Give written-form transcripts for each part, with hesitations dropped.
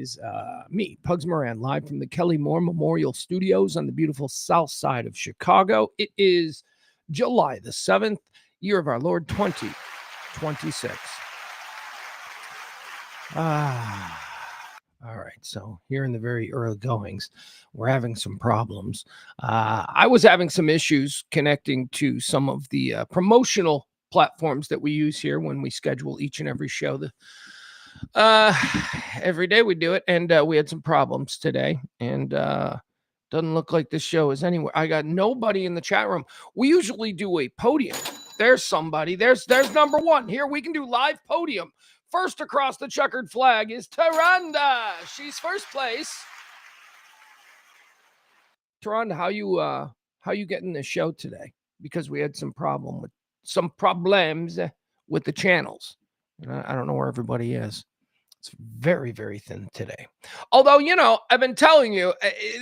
is me, Pugs Moran, live from the Kelly Moore Memorial Studios on the beautiful south side of Chicago. It is July the 7th, year of our Lord 2026. All right, so here in the very early goings, we're having some problems. I was having some issues connecting to some of the promotional platforms that we use here when we schedule each and every show. Every day we do it, and we had some problems today, and doesn't look like this show is anywhere. I got nobody in the chat room. We usually do a podium. There's somebody. There's number one. Here we can do live podium. First across the checkered flag is Taronda. She's first place. Taronda, how you getting the show today? Because we had some problems with the channels. I don't know where everybody is. It's very, very thin today. Although, I've been telling you,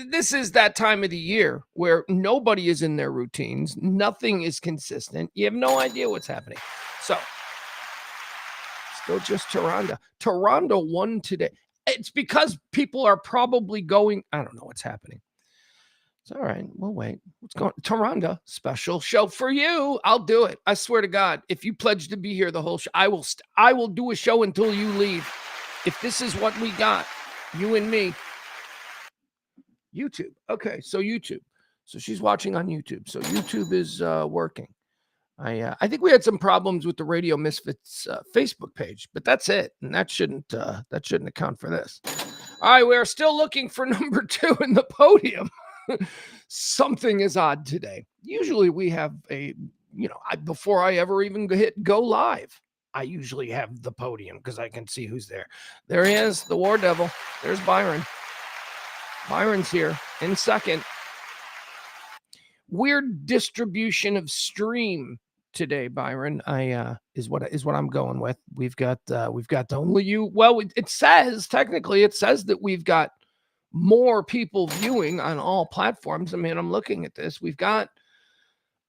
this is that time of the year where nobody is in their routines. Nothing is consistent. You have no idea what's happening. So, still just Taronda. Taronda won today. It's because people are probably going, I don't know what's happening. It's all right. We'll wait. What's going on? Taronda, special show for you. I'll do it. I swear to God, if you pledge to be here the whole show, I will do a show until you leave. If this is what we got, you and me. YouTube. Okay, so YouTube. So she's watching on YouTube. So YouTube is working. I think we had some problems with the Radio Misfits Facebook page, but that's it. And that shouldn't account for this. All right, we are still looking for number 2 in the podium. Something is odd today. Usually we have before I ever even hit go live, I usually have the podium because I can see who's there. There he is, the War Devil. There's Byron. Byron's here in second. Weird distribution of stream today, Byron. Is what I'm going with. We've got only you. Well, it says that we've got more people viewing on all platforms. I mean, I'm looking at this. We've got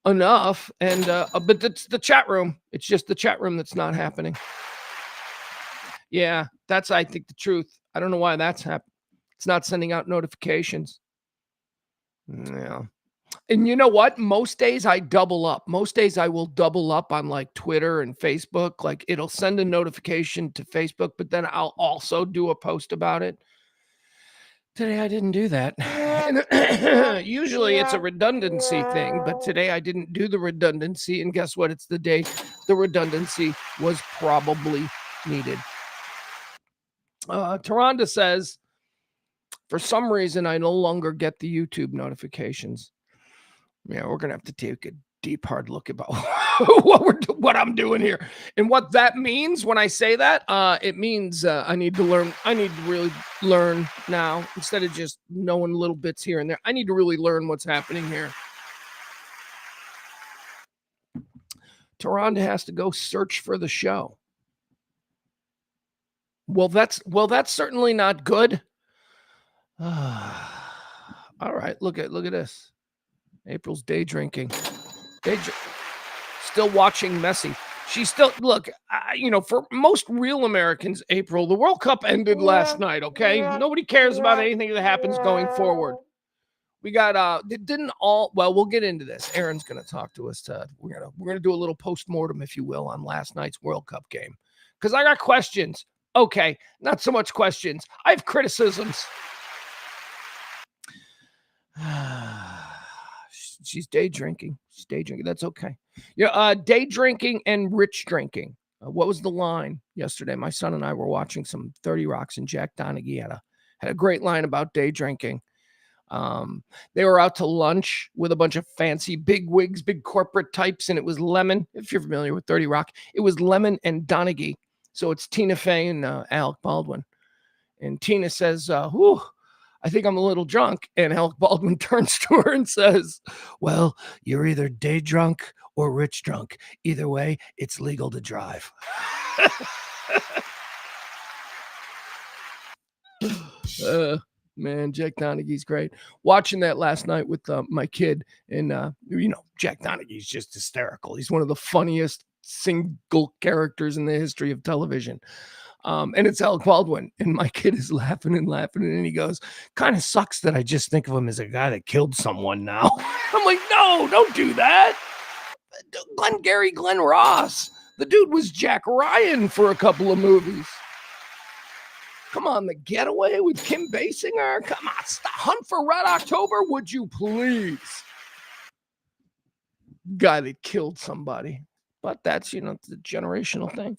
enough, and but it's the chat room. It's just the chat room that's not happening. Yeah, that's, I think, the truth. I don't know why that's happening. It's not sending out notifications. Yeah. And you know what? Most days I double up. Most days I will double up on like Twitter and Facebook. Like it'll send a notification to Facebook, but then I'll also do a post about it. Today I didn't do that. And usually it's a redundancy thing, but today I didn't do the redundancy. And guess what? It's the day the redundancy was probably needed. Taronda says, for some reason, I no longer get the YouTube notifications. Yeah, we're going to have to take a deep, hard look about what I'm doing here. And what that means when I say that, it means I need to learn. I need to really learn now instead of just knowing little bits here and there. I need to really learn what's happening here. Taronda has to go search for the show. Well, that's certainly not good. All right, look at this. April's day drinking. Still watching Messi. She's still, look, for most real Americans, April, the World Cup ended last night, okay? Nobody cares about anything that happens going forward. We got, we'll get into this. Aaron's going to talk to us. We're going to do a little post-mortem, if you will, on last night's World Cup game. Because I got questions. Okay, not so much questions. I have criticisms. She's day drinking. That's okay. Yeah, day drinking and rich drinking. What was the line yesterday? My son and I were watching some 30 Rocks, and Jack Donaghy had a great line about day drinking. They were out to lunch with a bunch of fancy big wigs, big corporate types, and it was Lemon. If you're familiar with 30 Rock, it was Lemon and Donaghy. So it's Tina Fey and Alec Baldwin. And Tina says, I think I'm a little drunk. And Alec Baldwin turns to her and says, well, you're either day drunk or rich drunk. Either way, it's legal to drive. Man, Jack Donaghy's great. Watching that last night with my kid, and Jack Donaghy's just hysterical. He's one of the funniest single characters in the history of television. And it's Alec Baldwin, and my kid is laughing and laughing, and he goes, "Kind of sucks that I just think of him as a guy that killed someone now." I'm like, "No, don't do that." Glenn Ross. The dude was Jack Ryan for a couple of movies. Come on, The Getaway with Kim Basinger. Come on, stop. Hunt for Red October, would you please? Guy that killed somebody. But that's, the generational thing.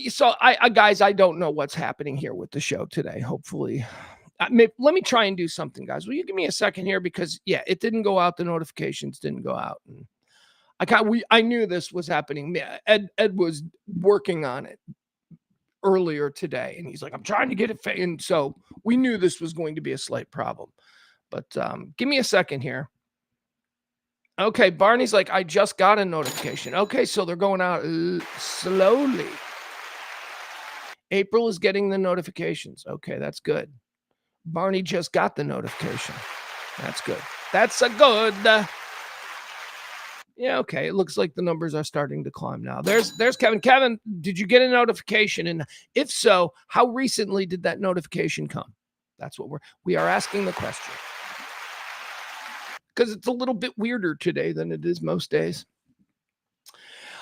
So guys, I don't know what's happening here with the show today. Hopefully, let me try and do something, guys. Will you give me a second here? Because it didn't go out. The notifications didn't go out. And I knew this was happening. Ed was working on it earlier today, and he's like, "I'm trying to get it." And so we knew this was going to be a slight problem. But give me a second here. Okay, Barney's like, "I just got a notification." Okay, so they're going out slowly. April is getting the notifications. Okay, that's good. Barney just got the notification. That's good. That's a good. Yeah, okay. It looks like the numbers are starting to climb now. There's Kevin. Kevin, did you get a notification? And if so, how recently did that notification come? That's what we are asking the question. Because it's a little bit weirder today than it is most days.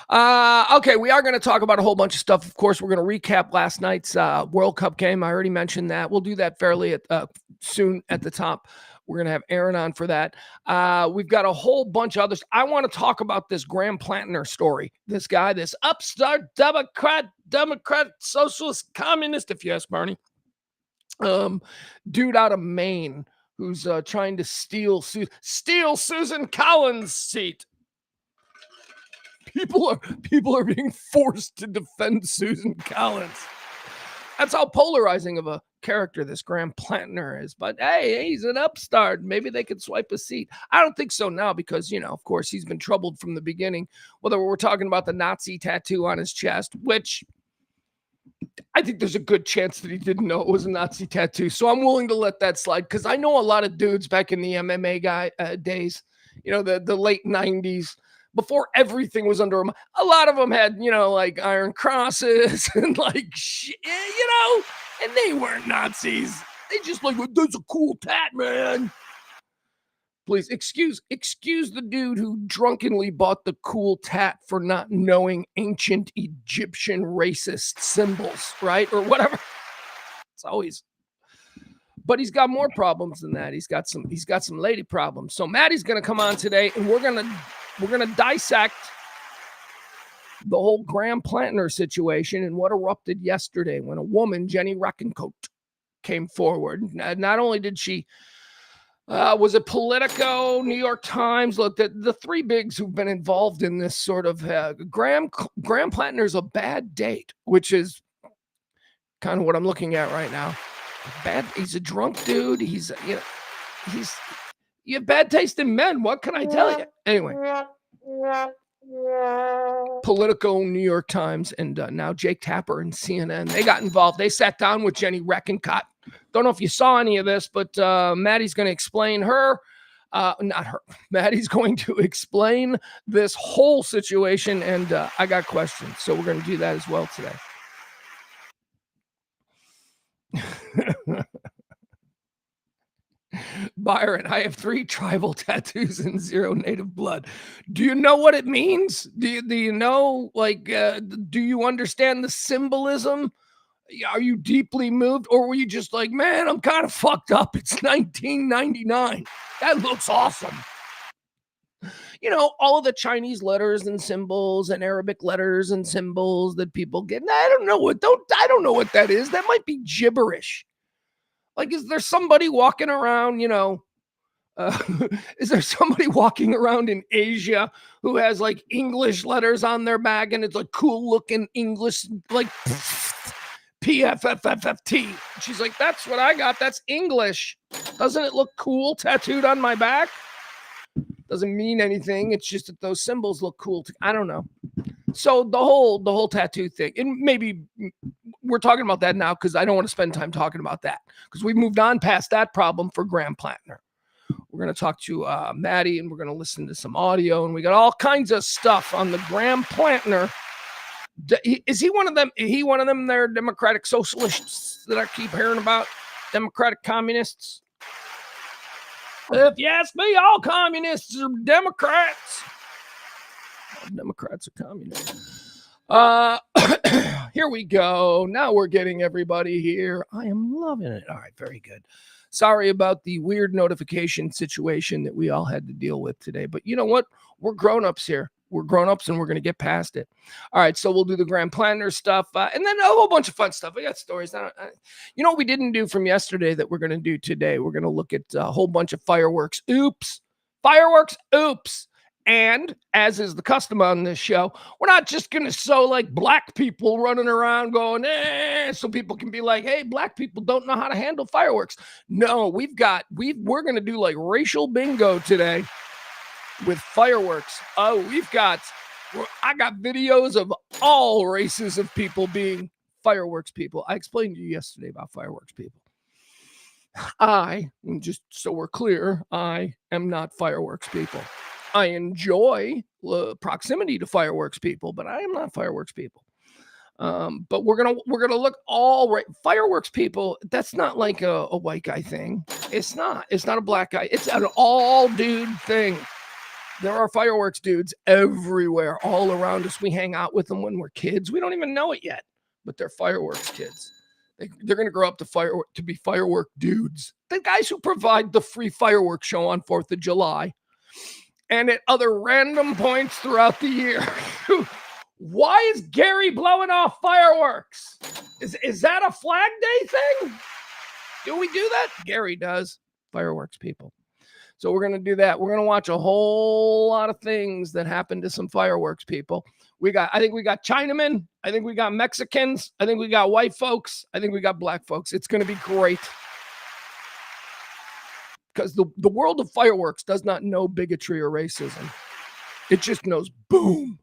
Okay, we are going to talk about a whole bunch of stuff. Of course, we're going to recap last night's World Cup game. I already mentioned that. We'll do that fairly soon at the top. We're going to have Aaron on for that. We've got a whole bunch of others. I want to talk about this Graham Platner story. This guy, this upstart Democrat, socialist, communist, if you ask Barney, dude out of Maine who's trying to steal Susan Collins' seat. People are being forced to defend Susan Collins. That's how polarizing of a character this Graham Platner is. But hey, he's an upstart. Maybe they could swipe a seat. I don't think so now because, of course, he's been troubled from the beginning. Whether we're talking about the Nazi tattoo on his chest, which I think there's a good chance that he didn't know it was a Nazi tattoo. So I'm willing to let that slide because I know a lot of dudes back in the MMA days, the late 90s, before everything was under them. A lot of them had, like iron crosses and and they weren't Nazis. They just like, "That's a cool tat, man." Please excuse the dude who drunkenly bought the cool tat for not knowing ancient Egyptian racist symbols, right? Or whatever. It's always. But he's got more problems than that. He's got some lady problems. So Maddie's going to come on today, and we're going to dissect the whole Graham Platner situation and what erupted yesterday when a woman, Jenny Rakenkote, came forward. Not only did she was it Politico, New York Times? Look, the three bigs who've been involved in this sort of Graham Platner's a bad date, which is kind of what I'm looking at right now. He's a drunk dude. You have bad taste in men. What can I tell you? Anyway, Politico, New York Times, and now Jake Tapper and CNN. They got involved. They sat down with Jenny Rakenkote. Don't know if you saw any of this, but Maddie's going to explain not her. Maddie's going to explain this whole situation, and I got questions, so we're going to do that as well today. Byron, I have 3 tribal tattoos and 0 native blood. Do you know what it means? Do you know, do you understand the symbolism? Are you deeply moved, or were you just like, "Man, I'm kind of fucked up. It's 1999. That looks awesome." All of the Chinese letters and symbols and Arabic letters and symbols that people get. I don't know what that is. That might be gibberish. Like, is there somebody walking around, is there somebody walking around in Asia who has like English letters on their bag and it's like cool looking English, like PFFFFT? She's like, "That's what I got. That's English. Doesn't it look cool tattooed on my back?" Doesn't mean anything. It's just that those symbols look cool. I don't know. So the whole tattoo thing, and maybe we're talking about that now because I don't want to spend time talking about that because we've moved on past that problem for Graham Platner. We're going to talk to Maddie, and we're going to listen to some audio, and we got all kinds of stuff on the Graham Platner Is he one of them? Is he one of them there democratic socialists that I keep hearing about? Democratic communists? If you ask me, all communists are Democrats. All Democrats are communists. Here we go. Now we're getting everybody here. I am loving it. All right, very good. Sorry about the weird notification situation that we all had to deal with today. But you know what? We're grown-ups here. We're grown-ups and we're going to get past it. All right, so we'll do the Grand Platner stuff and then a whole bunch of fun stuff. I got stories. You know what we didn't do from yesterday that we're going to do today? We're going to look at a whole bunch of fireworks. Oops. Fireworks. Oops. And as is the custom on this show, we're not just going to show like black people running around going, so people can be like, hey, black people don't know how to handle fireworks. No, we're going to do like racial bingo today with fireworks. Oh, I got videos of all races of people being fireworks people. I explained to you yesterday about fireworks people. Just so we're clear, I am not fireworks people. I enjoy proximity to fireworks people, but I am not fireworks people. But we're gonna look all right. Fireworks people, that's not like a white guy thing. It's not a black guy. It's an all dude thing. There are fireworks dudes everywhere, all around us. We hang out with them when we're kids. We don't even know it yet, but they're fireworks kids. They're going to grow up to be firework dudes. The guys who provide the free fireworks show on 4th of July and at other random points throughout the year. Why is Gary blowing off fireworks? Is that a Flag Day thing? Do we do that? Gary does. Fireworks people. So we're going to do that. We're going to watch a whole lot of things that happen to some fireworks people. I think we got Chinamen. I think we got Mexicans. I think we got white folks. I think we got black folks. It's going to be great. Because the world of fireworks does not know bigotry or racism. It just knows boom.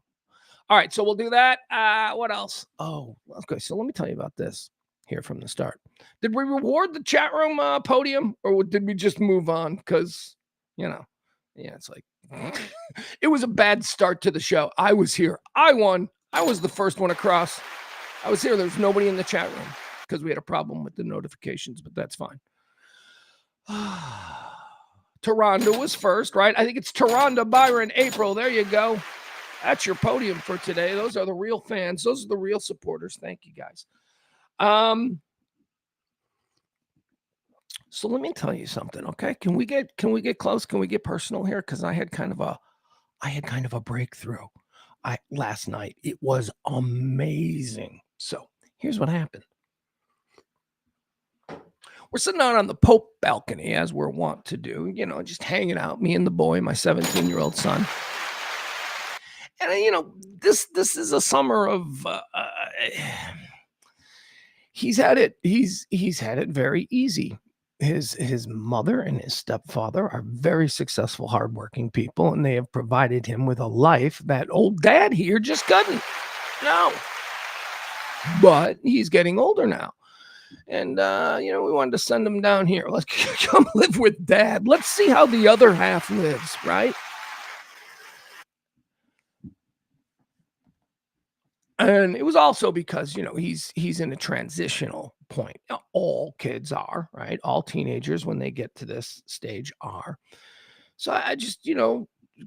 All right, so we'll do that. What else? Oh, okay. So let me tell you about this here from the start. Did we reward the chat room podium, or did we just move on? Because, it's like, it was a bad start to the show. I was here. I won. I was the first one across. I was here. There was nobody in the chat room because we had a problem with the notifications, but that's fine. Taronda was first, right? I think it's Taronda, Byron, April. There you go. That's your podium for today. Those are the real fans. Those are the real supporters. Thank you, guys. So let me tell you something, okay? Can we get close? Can we get personal here? Because I had kind of a breakthrough last night. It was amazing. So here's what happened. We're sitting out on the Pope balcony, as we're wont to do, just hanging out, me and the boy, my 17-year-old son. And, this is a summer of, he's had it very easy. His mother and his stepfather are very successful, hardworking people, and they have provided him with a life that old dad here just couldn't. No. But he's getting older now. And, we wanted to send him down here. Let's come live with dad. Let's see how the other half lives, right? And it was also because, he's in a transitional point. All kids are, right? All teenagers, when they get to this stage, are. So I just,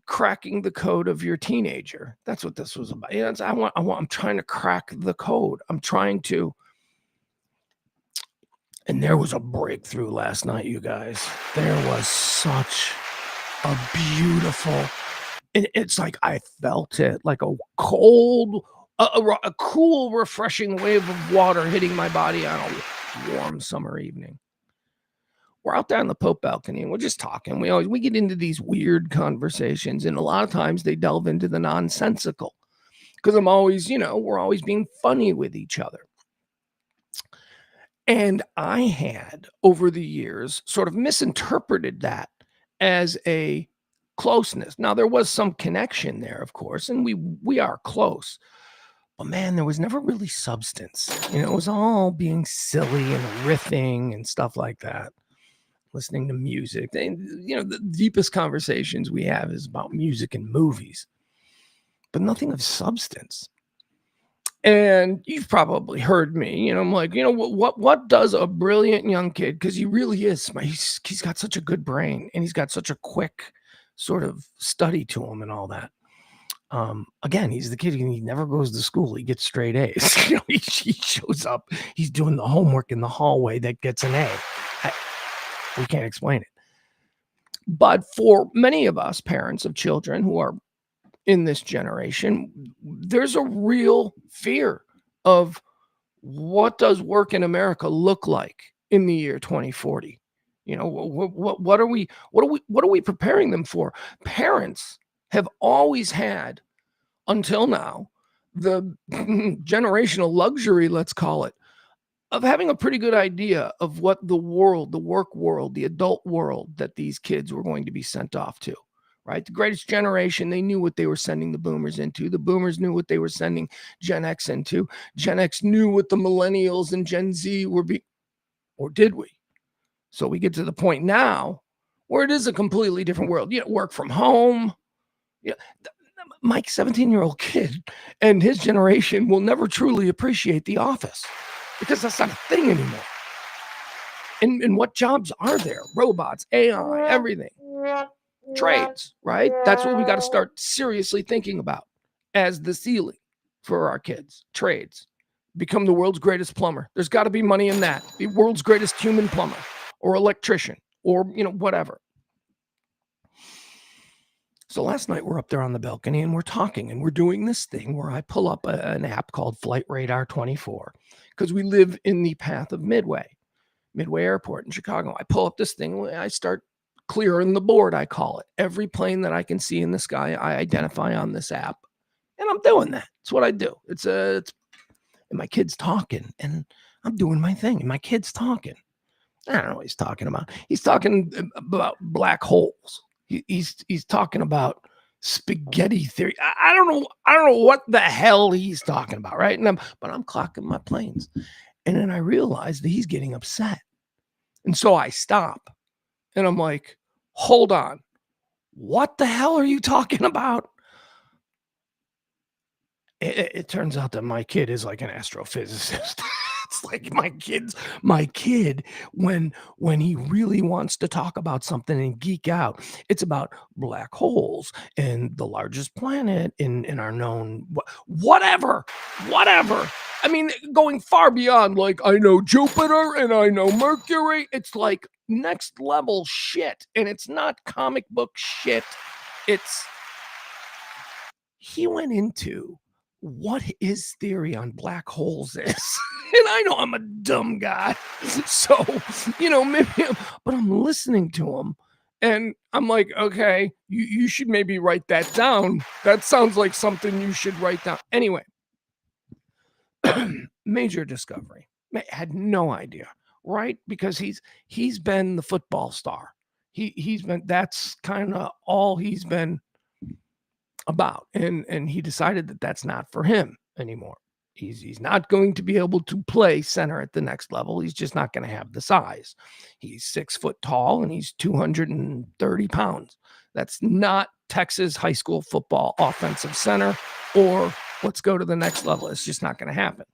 cracking the code of your teenager. That's what this was about. I'm trying to crack the code. I'm trying to. And there was a breakthrough last night, you guys. There was such a beautiful, it's like I felt it, like a cold, a cool, refreshing wave of water hitting my body on a warm summer evening. We're out there on the Pope balcony and we're just talking. We get into these weird conversations, and a lot of times they delve into the nonsensical because I'm always, we're always being funny with each other. And I had, over the years, sort of misinterpreted that as a closeness. Now, there was some connection there, of course, and we are close. But, man, there was never really substance. It was all being silly and riffing and stuff like that, listening to music. The deepest conversations we have is about music and movies, but nothing of substance. And you've probably heard me, I'm like, what does a brilliant young kid, because he really is, he's got such a good brain and he's got such a quick sort of study to him and all that. Again, he's the kid, he never goes to school. He gets straight A's. He shows up, he's doing the homework in the hallway that gets an A. We can't explain it. But for many of us parents of children who are in this generation, there's a real fear of what does work in America look like in the year 2040. What are we preparing them for? Parents have always had, until now, the generational luxury, let's call it, of having a pretty good idea of what the world, the work world, the adult world that these kids were going to be sent off to, right? The greatest generation, they knew what they were sending the boomers into. The boomers knew what they were sending Gen X into. Gen X knew what the millennials and Gen Z were or did we? So we get to the point now where it is a completely different world. Work from home. Mike's 17-year-old kid and his generation will never truly appreciate the office, because that's not a thing anymore. And what jobs are there? Robots, AI, everything. Trades, right? That's what we got to start seriously thinking about as the ceiling for our kids. Trades. Become the world's greatest plumber. There's got to be money in that. The world's greatest human plumber or electrician or, whatever. So last night we're up there on the balcony and we're talking and we're doing this thing where I pull up an app called Flight Radar 24, because we live in the path of Midway Airport in Chicago. I pull up this thing, I start clearing the board, I call it. Every plane that I can see in the sky, I identify on this app, and I'm doing that. It's what I do. It's and my kid's talking and I'm doing my thing and my kid's talking. I don't know what he's talking about. He's talking about black holes. He's talking about spaghetti theory. I don't know what the hell he's talking about, right? But I'm clocking my planes. And then I realized that he's getting upset. And so I stop and I'm like, hold on. What the hell are you talking about? It turns out that my kid is like an astrophysicist. It's like my kid, when he really wants to talk about something and geek out, it's about black holes and the largest planet in our known whatever. I mean, going far beyond, like, I know Jupiter and I know Mercury. It's like next level shit. And it's not comic book shit. He went into what his theory on black holes is. And I know I'm a dumb guy. So, maybe, but I'm listening to him and I'm like, okay, you should maybe write that down. That sounds like something you should write down. Anyway, major discovery. I had no idea, right? Because he's been the football star. That's kind of all he's been about, and he decided that that's not for him anymore. He's not going to be able to play center at the next level. He's just not going to have the size. He's 6 foot tall and he's 230 pounds. That's not Texas high school football offensive center or let's go to the next level. It's just not going to happen.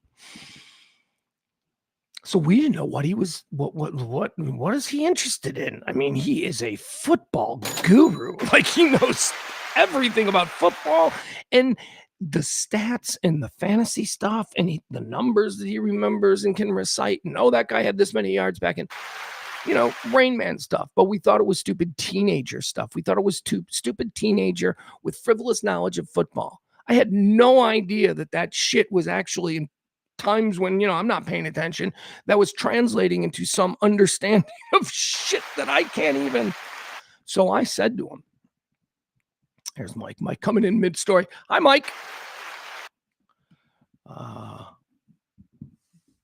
So we didn't know what he was, what is he interested in? I mean, he is a football guru. Like, he knows everything about football and the stats and the fantasy stuff and the numbers that he remembers and can recite. And that guy had this many yards back in, Rain Man stuff. But we thought it was stupid teenager stuff. We thought it was stupid teenager with frivolous knowledge of football. I had no idea that shit was actually in times when, I'm not paying attention, that was translating into some understanding of shit that I can't even. So I said to him, here's Mike coming in mid-story. Hi, Mike.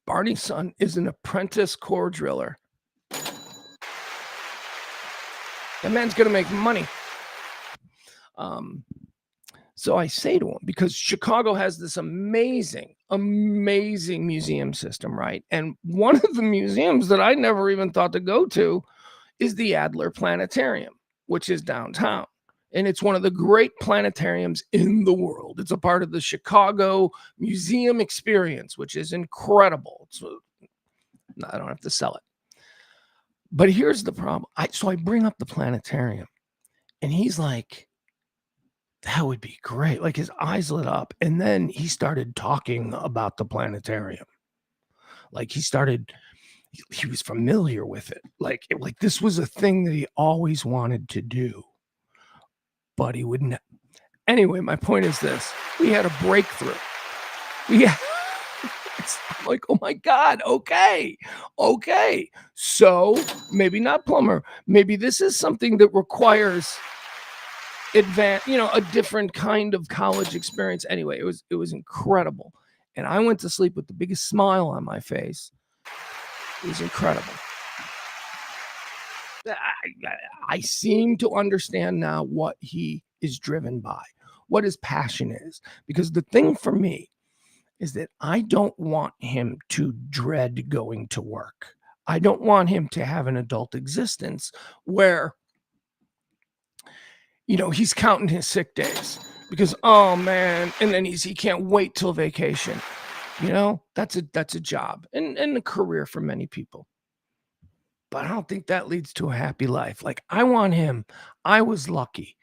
Barney's son is an apprentice core driller. That man's going to make money. So I say to him, because Chicago has this amazing museum system, right? And one of the museums that I never even thought to go to is the Adler Planetarium, which is downtown. and it's one of the great planetariums in the world. It's a part of the Chicago Museum experience, which is incredible. I don't have to sell it. But here's the problem. So I bring up the planetarium, and he's like, that would be great. Like, his eyes lit up, and then he started talking about the planetarium. Like, he was familiar with it. Like this was a thing that he always wanted to do, but he wouldn't. Anyway, my point is this: we had a breakthrough. Yeah. I'm like, oh my God, okay. So maybe not plumber. Maybe this is something that requires a different kind of college experience. Anyway, it was incredible. And I went to sleep with the biggest smile on my face. It was incredible. I seem to understand now what he is driven by, what his passion is. Because the thing for me is that I don't want him to dread going to work. I don't want him to have an adult existence where, he's counting his sick days because, oh man, and then he can't wait till vacation. That's a job and a career for many people. But I don't think that leads to a happy life. Like, I want him. I was lucky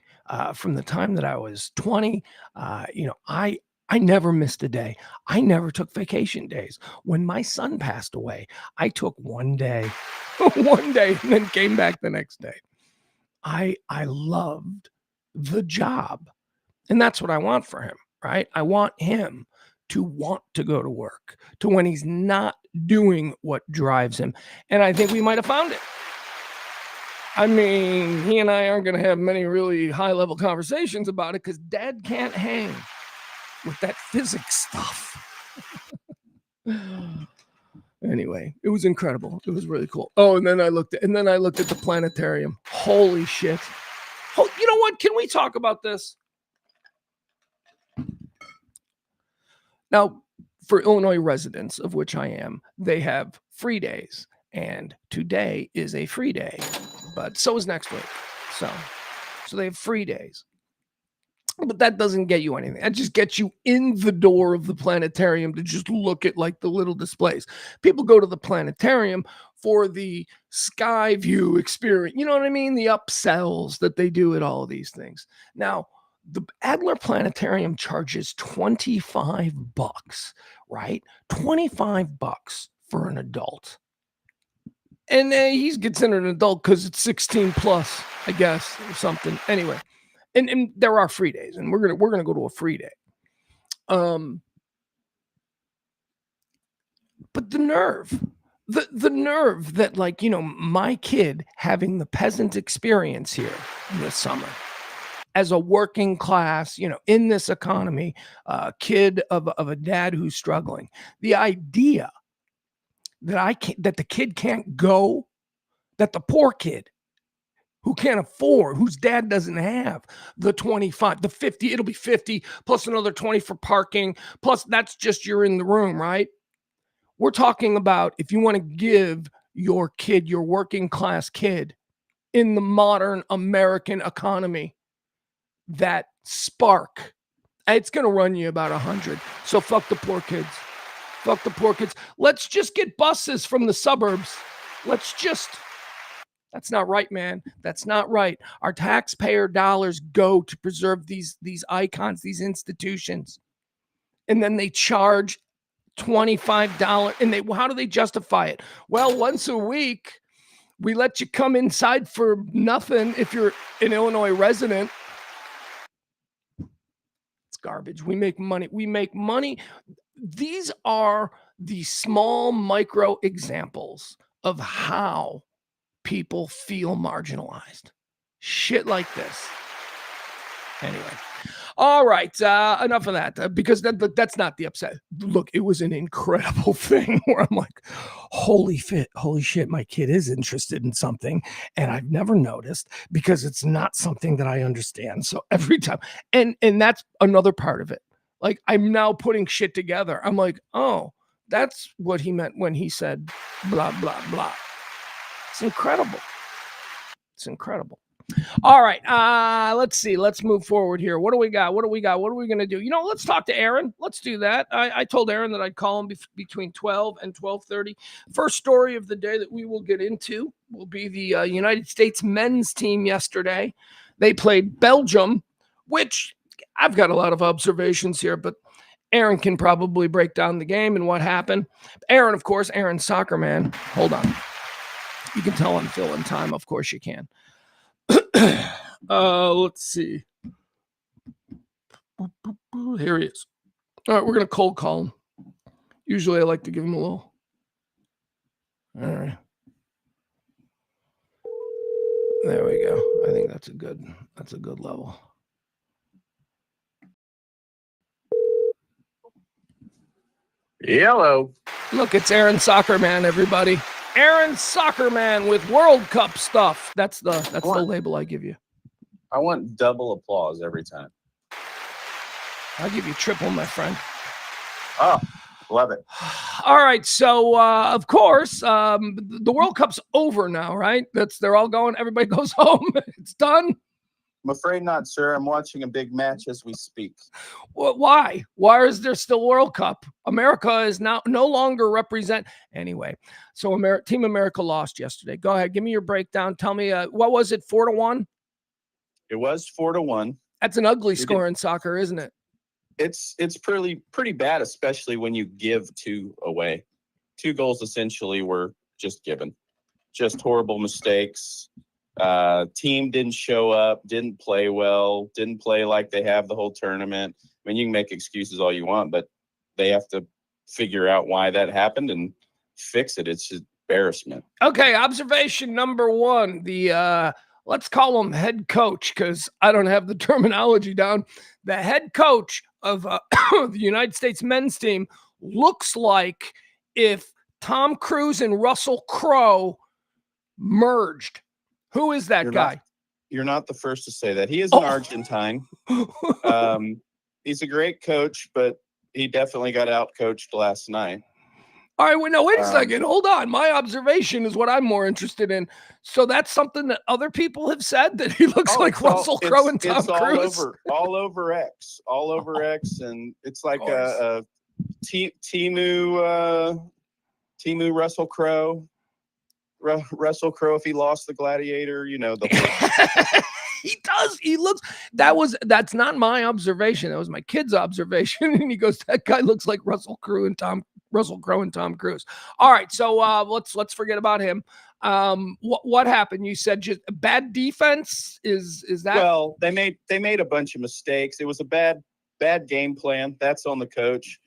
from the time that I was 20. I never missed a day. I never took vacation days. When my son passed away, I took one day, and then came back the next day. I loved the job. And that's what I want for him, right? I want him to want to go to work, to when he's not doing what drives him. And I think we might have found it. I mean, he and I aren't going to have many really high-level conversations about it because Dad can't hang with that physics stuff. Anyway, it was incredible. It was really cool. Oh, and then I looked at the planetarium. Holy shit. Oh, you know what? Can we talk about this? Now, for Illinois residents, of which I am, they have free days, and today is a free day, but so is next week. So they have free days. But that doesn't get you anything. That just gets you in the door of the planetarium to just look at like the little displays. People go to the planetarium for the sky view experience. You know what I mean? The upsells that they do at all of these things. Now, the Adler Planetarium charges $25, right? $25 for an adult. And he's considered an adult because it's 16 plus, I guess, or something. Anyway. And there are free days, and we're gonna go to a free day. But the nerve that, like, my kid having the peasant experience here this summer as a working class, in this economy, kid of a dad who's struggling. The idea that the kid can't go, that the poor kid who can't afford, whose dad doesn't have the 25, the 50, it'll be 50 plus another 20 for parking, plus that's just you're in the room, right? We're talking about if you want to give your kid, your working class kid in the modern American economy, that spark, it's going to run you about 100. So fuck the poor kids. Fuck the poor kids. Let's just get buses from the suburbs. That's not right, man. That's not right. Our taxpayer dollars go to preserve these icons, these institutions. And then they charge $25. And how do they justify it? Well, once a week, we let you come inside for nothing if you're an Illinois resident. It's garbage. We make money. These are the small micro examples of how people feel marginalized. Shit like this. Anyway. All right. Enough of that because that's not the upset. Look, it was an incredible thing where I'm like, holy shit, my kid is interested in something and I've never noticed because it's not something that I understand. So every time, and that's another part of it. Like, I'm now putting shit together. I'm like, oh, that's what he meant when he said blah, blah, blah. It's incredible. All right. Let's see. Let's move forward here. What do we got? What are we going to do? Let's talk to Aaron. Let's do that. I told Aaron that I'd call him between 12 and 12:30. First story of the day that we will get into will be the United States men's team yesterday. They played Belgium, which I've got a lot of observations here, but Aaron can probably break down the game and what happened. Aaron, of course, Aaron's soccer man. Hold on. You can tell I'm filling time. Of course you can. Let's see. Here he is. All right, we're going to cold call him. Usually I like to give him a little. All right. There we go. I think that's a good level. Hello. Look, it's Aaron Soccer Man, everybody. Aaron Soccer Man with World Cup stuff. That's the label I give you. I want double applause every time. I'll give you triple, my friend. Oh, love it. All right, so of course, the World Cup's over now, right? They're all going. Everybody goes home. It's done. I'm afraid not, sir. I'm watching a big match as we speak. Well, why? Why is there still World Cup? America is now no longer represent anyway. So Team America lost yesterday. Go ahead, give me your breakdown. Tell me what was it? 4-1. It was 4-1. That's an ugly score in soccer, isn't it? It's pretty bad, especially when you give 2 away. 2 goals essentially were just given. Just horrible mistakes. Team didn't show up, didn't play well, didn't play like they have the whole tournament. I mean, you can make excuses all you want, but they have to figure out why that happened and fix it. It's just embarrassment. Okay, observation number 1. The let's call him head coach because I don't have the terminology down. The head coach of the United States men's team looks like if Tom Cruise and Russell Crowe merged. Who is that guy? You're not the first to say that. He is an Argentine. He's a great coach, but he definitely got out-coached last night. All right, wait a second. Hold on. My observation is what I'm more interested in. So that's something that other people have said, that he looks like Russell Crowe and Tom Cruise. All over X, and it's like a Timu Russell Crowe. Russell Crowe, if he lost the Gladiator, the he does. He looks. That's not my observation. That was my kid's observation, and he goes, "That guy looks like Russell Crowe and Tom Cruise." All right, so let's forget about him. What happened? You said just bad defense. Is that? Well, they made a bunch of mistakes. It was a bad game plan. That's on the coach.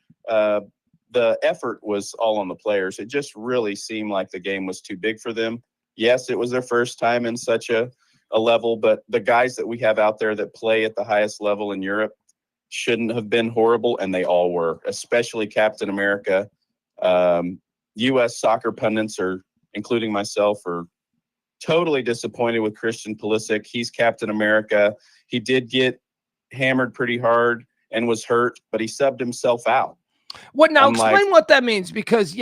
The effort was all on the players. It just really seemed like the game was too big for them. Yes, it was their first time in such a level, but the guys that we have out there that play at the highest level in Europe shouldn't have been horrible, and they all were, especially Captain America. U.S. soccer pundits, including myself, are totally disappointed with Christian Pulisic. He's Captain America. He did get hammered pretty hard and was hurt, but he subbed himself out. What now? Explain what that means, because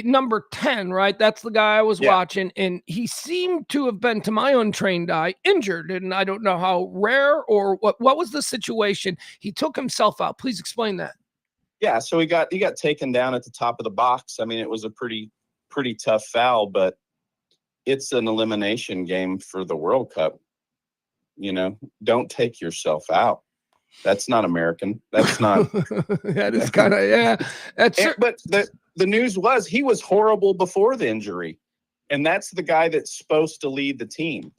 number 10, right? That's the guy I was watching, and he seemed to have been, to my untrained eye, injured, and I don't know how rare or what was the situation. He took himself out. Please explain that. Yeah, so he got taken down at the top of the box. I mean, it was a pretty tough foul, but it's an elimination game for the World Cup. Don't take yourself out. That's not American. That's not. That is kind of But the news was he was horrible before the injury, and that's the guy that's supposed to lead the team.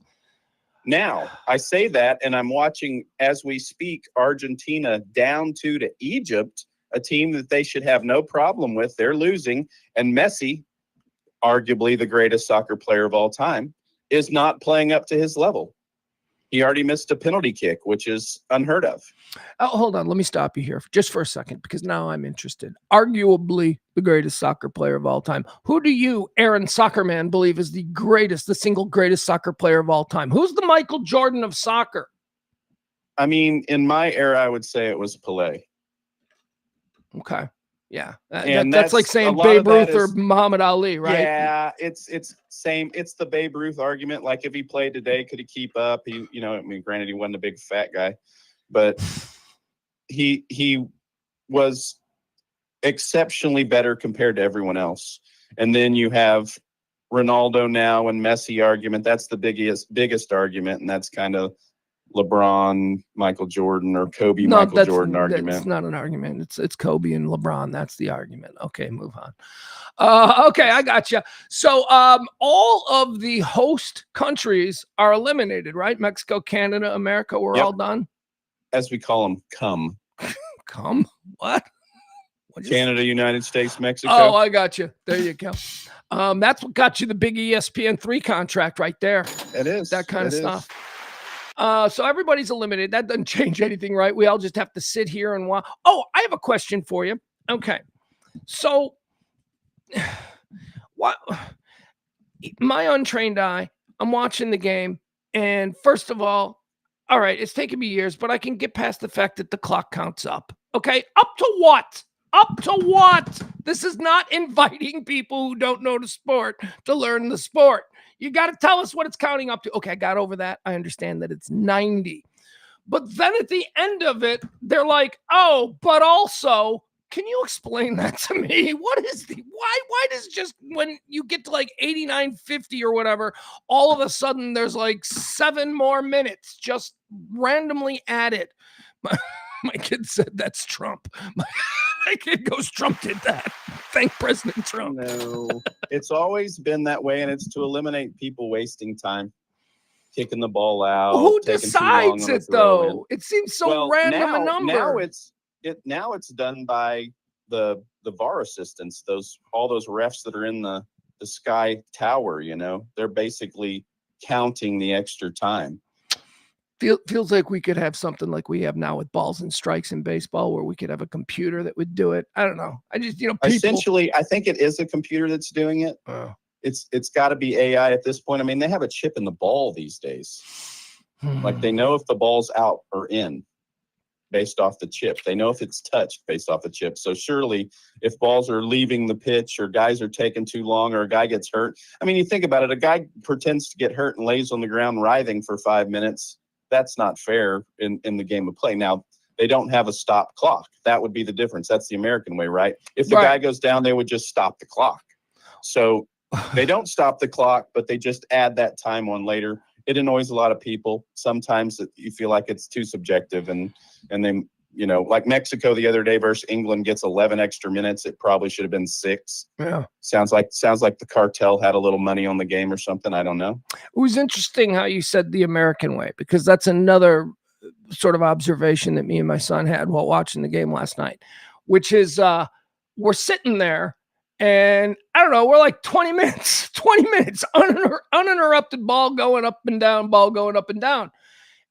Now I say that, and I'm watching as we speak Argentina down 2 to Egypt, a team that they should have no problem with. They're losing, and Messi, arguably the greatest soccer player of all time, is not playing up to his level. He already missed a penalty kick, which is unheard of. Oh, hold on. Let me stop you here just for a second, because now I'm interested. Arguably the greatest soccer player of all time. Who do you, Aaron Soccer Man, believe is the single greatest soccer player of all time? Who's the Michael Jordan of soccer? I mean, in my era, I would say it was Pelé. Okay. Yeah. And That's like a saying lot of Babe that Ruth or is, Muhammad Ali, right? yeah, it's same. It's the Babe Ruth argument. Like if he played today, could he keep up? I mean, granted, he wasn't a big fat guy, but he was exceptionally better compared to everyone else. And then you have Ronaldo now and Messi argument. That's the biggest argument, and that's kind of LeBron, Michael Jordan, or Kobe, No, Michael Jordan argument. That's not an argument. It's Kobe and LeBron. That's the argument. Okay, move on. Okay, I got you. So, all of the host countries are eliminated, right? Mexico, Canada, America. We're all done. As we call them, come. Come? What? Canada, United States, Mexico. Oh, I got you. There you go. That's what got you the big ESPN3 contract right there. It is. That kind of stuff. So everybody's eliminated. That doesn't change anything, right? We all just have to sit here and watch. Oh, I have a question for you. Okay. So what my untrained eye, I'm watching the game, and first of all right, it's taken me years, but I can get past the fact that the clock counts up. Okay, up to what? Up to what? This is not inviting people who don't know the sport to learn the sport. You got to tell us what it's counting up to. Okay, I got over that. I understand that it's 90. But then at the end of it, they're like, oh, but also, can you explain that to me? What is why does just when you get to like 89.50 or whatever, all of a sudden there's like 7 more minutes just randomly added? My kid said that's Trump. My kid goes, Trump did that. Thank President Trump. No, it's always been that way, and it's to eliminate people wasting time, kicking the ball out. Who decides it though? It seems so random a number. Now it's done by the VAR assistants. All those refs that are in the sky tower. They're basically counting the extra time. Feels like we could have something like we have now with balls and strikes in baseball, where we could have a computer that would do it. I don't know. I just, people. Essentially, I think it is a computer that's doing it. It's got to be AI at this point. I mean, they have a chip in the ball these days. Like they know if the ball's out or in based off the chip. They know if it's touched based off the chip. So surely if balls are leaving the pitch or guys are taking too long or a guy gets hurt. I mean, you think about it. A guy pretends to get hurt and lays on the ground writhing for 5 minutes. That's not fair in the game of play. Now, they don't have a stop clock. That would be the difference. That's the American way, right? If the guy goes down, they would just stop the clock. So they don't stop the clock, but they just add that time on later. It annoys a lot of people. Sometimes you feel like it's too subjective, and then like Mexico the other day versus England gets 11 extra minutes. It probably should have been 6. Yeah. Sounds like the cartel had a little money on the game or something. I don't know. It was interesting how you said the American way, because that's another sort of observation that me and my son had while watching the game last night, which is we're sitting there and I don't know, we're like 20 minutes, uninterrupted ball going up and down.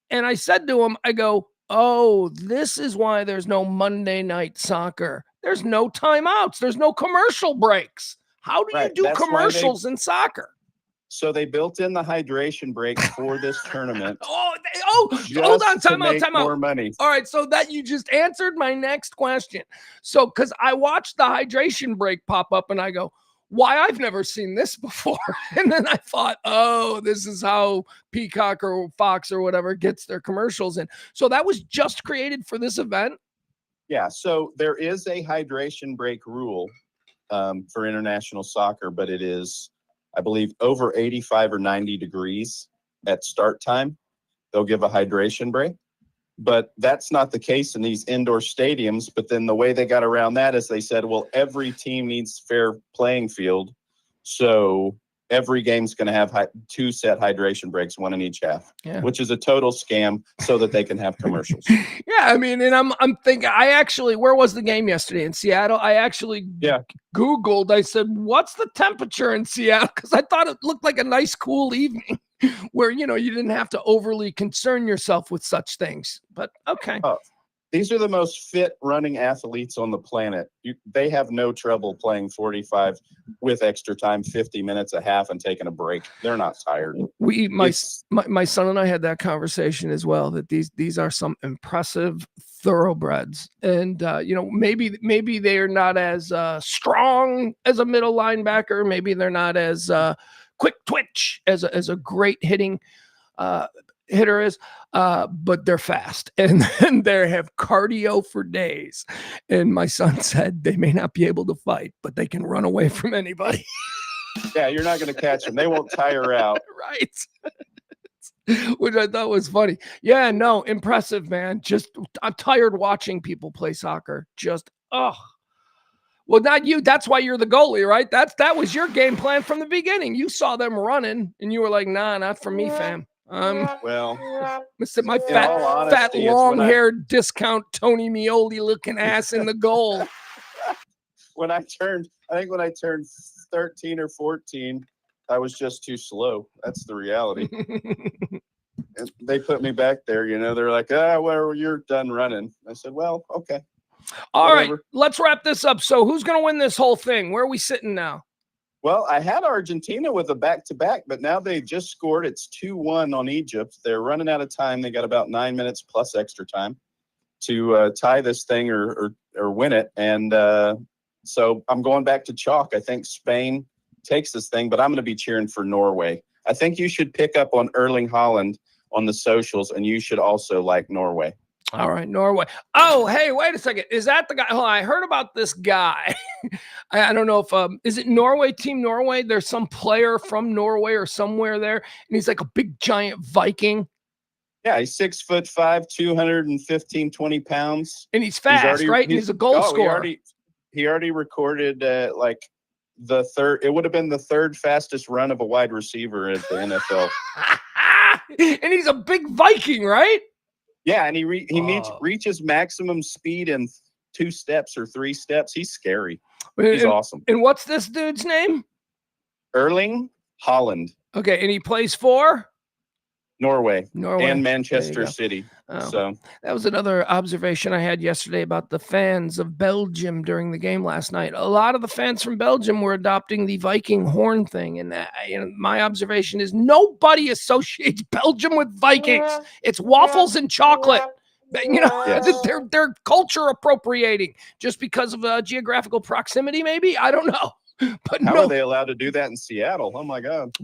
And I said to him, I go, oh, this is why there's no Monday night soccer. There's no timeouts. There's no commercial breaks. How do you do commercials in soccer? So they built in the hydration break for this tournament. Hold on, time out. More money. All right, so that you just answered my next question. So, because I watched the hydration break pop up, and I go, why, I've never seen this before. And then I thought, oh, this is how Peacock or Fox or whatever gets their commercials in. So that was just created for this event? Yeah, so there is a hydration break rule for international soccer, but it is, I believe, over 85 or 90 degrees at start time. They'll give a hydration break. But that's not the case in these indoor stadiums. But then the way they got around that is they said, well, every team needs fair playing field. So every game's going to have 2 set hydration breaks, 1 in each half, which is a total scam so that they can have commercials. Yeah, I mean, and I'm thinking, where was the game yesterday? In Seattle? I actually Googled, I said, what's the temperature in Seattle? Because I thought it looked like a nice, cool evening where, you didn't have to overly concern yourself with such things. But okay. These are the most fit running athletes on the planet. They have no trouble playing 45 with extra time, 50 minutes, a half, and taking a break. They're not tired. My son and I had that conversation as well, that these are some impressive thoroughbreds. And, maybe they're not as strong as a middle linebacker. Maybe they're not as quick twitch as a great hitting hitter is, but they're fast and they have cardio for days. And my son said they may not be able to fight, but they can run away from anybody. Yeah, you're not going to catch them. They won't tire out. Right. Which I thought was funny. Yeah, no, impressive, man. I'm tired watching people play soccer. Well, not you. That's why you're the goalie, right? That was your game plan from the beginning. You saw them running and you were like, nah, not for me, fam. Well, my fat, long-haired discount Tony Mioli looking ass in the goal. When I turned 13 or 14, I was just too slow. That's the reality. And they put me back there, they're like, well, you're done running. I said, well, okay. All whatever. Right, let's wrap this up. So who's going to win this whole thing? Where are we sitting now? Well, I had Argentina with a back-to-back, but now they just scored. It's 2-1 on Egypt. They're running out of time. They got about 9 minutes plus extra time to tie this thing or win it. And so I'm going back to chalk. I think Spain takes this thing, but I'm going to be cheering for Norway. I think you should pick up on Erling Haaland on the socials, and you should also like Norway. All right, Norway. Oh, hey, wait a second. Is that the guy? Oh, I heard about this guy. I don't know if is it Norway, Team Norway? There's some player from Norway or somewhere there, and he's like a big giant Viking. Yeah, he's 6'5", 215, 20 pounds. And he's fast, right? And he's a goal scorer. He already recorded like the third. It would have been the third fastest run of a wide receiver at the NFL. And he's a big Viking, right? Yeah, and he reaches maximum speed in 2 steps or 3 steps. He's scary. He's awesome. And what's this dude's name? Erling Haaland. Okay, and he plays for? Norway and Manchester City. Oh, so that was another observation I had yesterday about the fans of Belgium during the game last night. A lot of the fans from Belgium were adopting the Viking horn thing, and my observation is nobody associates Belgium with Vikings. It's waffles and chocolate. Yes. They're culture appropriating just because of geographical proximity. Maybe, I don't know. But how are they allowed to do that in Seattle? Oh my God.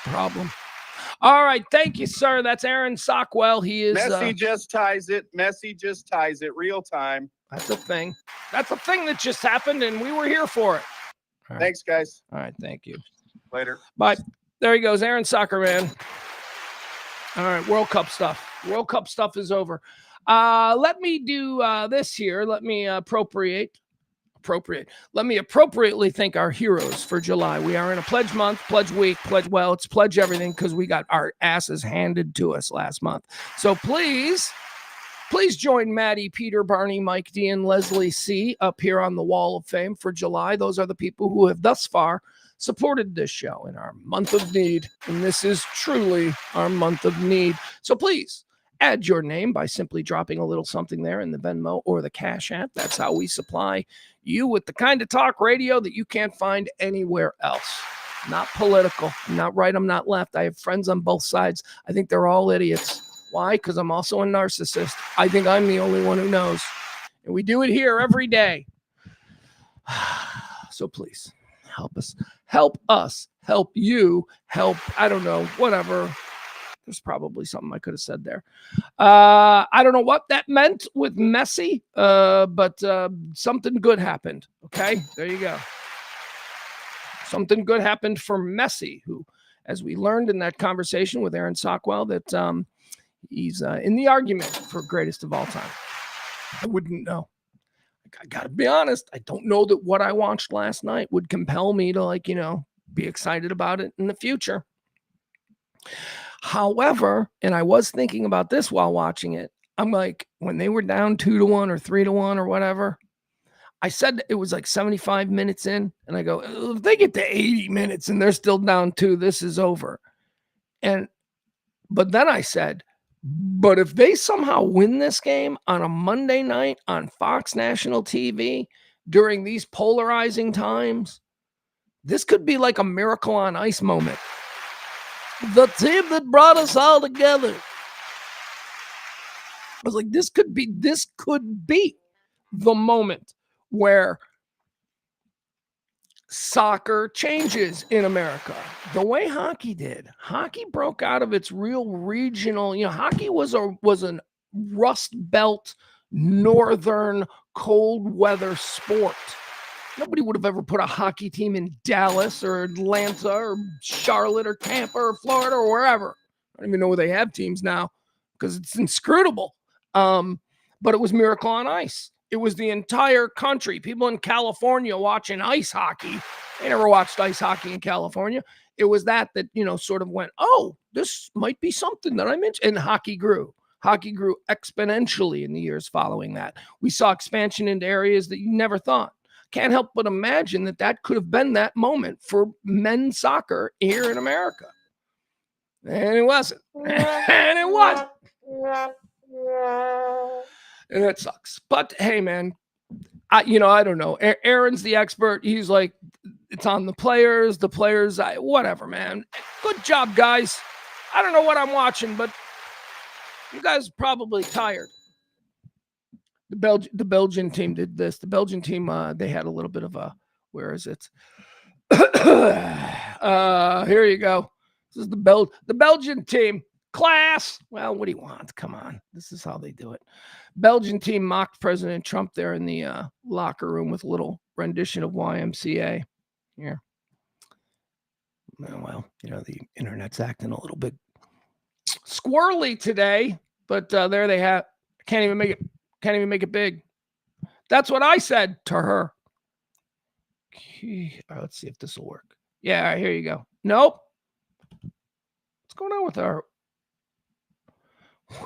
Problem. All right, thank you, sir. That's Aaron Sockwell. He is Messi just ties it. Real time. That's a thing. That's a thing that just happened, and we were here for it. Right. Thanks, guys. All right, thank you. Later. Bye. There he goes, Aaron Soccer Man. All right, World Cup stuff. World Cup stuff is over. Let me do this here. Let me Let me appropriately thank our heroes for July. We are in a pledge month, pledge week, it's pledge everything because we got our asses handed to us last month. So please join Maddie, Peter, Barney, Mike D, and Leslie C up here on the Wall of Fame for July. Those are the people who have thus far supported this show in our month of need. And this is truly our month of need. So please add your name by simply dropping a little something there in the Venmo or the Cash App. That's how we supply you with the kind of talk radio that you can't find anywhere else. Not political. I'm not right. I'm not left. I have friends on both sides. I think they're all idiots. Why? Because I'm also a narcissist. I think I'm the only one who knows. And we do it here every day. So please help us. Help us. Help you. Help, I don't know, whatever. There's probably something I could have said there. I don't know what that meant with Messi, but something good happened. Okay, there you go. Something good happened for Messi, who, as we learned in that conversation with Aaron Sockwell, that he's in the argument for greatest of all time. I wouldn't know. I got to be honest. I don't know that what I watched last night would compel me to, be excited about it in the future. However, and I was thinking about this while watching it, I'm like, when they were down 2-1 or 3-1 or whatever, I said it was like 75 minutes in, and I go, if they get to 80 minutes and they're still down 2, this is over. But then I said, But if they somehow win this game on a Monday night on Fox National TV during these polarizing times, this could be like a Miracle on Ice moment. The team that brought us all together. I was like, this could be the moment where soccer changes in America the way hockey did. Hockey broke out of its real regional, hockey was an Rust Belt, northern, cold weather sport. Nobody would have ever put a hockey team in Dallas or Atlanta or Charlotte or Tampa or Florida or wherever. I don't even know where they have teams now because it's inscrutable. But it was Miracle on Ice. It was the entire country. People in California watching ice hockey. They never watched ice hockey in California. It was that sort of went, oh, this might be something that I mentioned. And hockey grew. Hockey grew exponentially in the years following that. We saw expansion into areas that you never thought. Can't help but imagine that could have been that moment for men's soccer here in America. And it wasn't. And it wasn't. And that sucks. But hey, man, I don't know. Aaron's the expert. He's like, it's on the players, whatever, man. Good job, guys. I don't know what I'm watching, but you guys are probably tired. The Belgian team did this. The Belgian team, they had a little bit of a, where is it? Here you go. This is the Belgian team. Class. Well, what do you want? Come on. This is how they do it. Belgian team mocked President Trump there in the locker room with a little rendition of YMCA. Yeah. Well, the internet's acting a little bit squirrely today, but there they have. Can't even make it big. That's what I said to her. Right, let's see if this will work. Yeah, here you go. Nope. What's going on with our...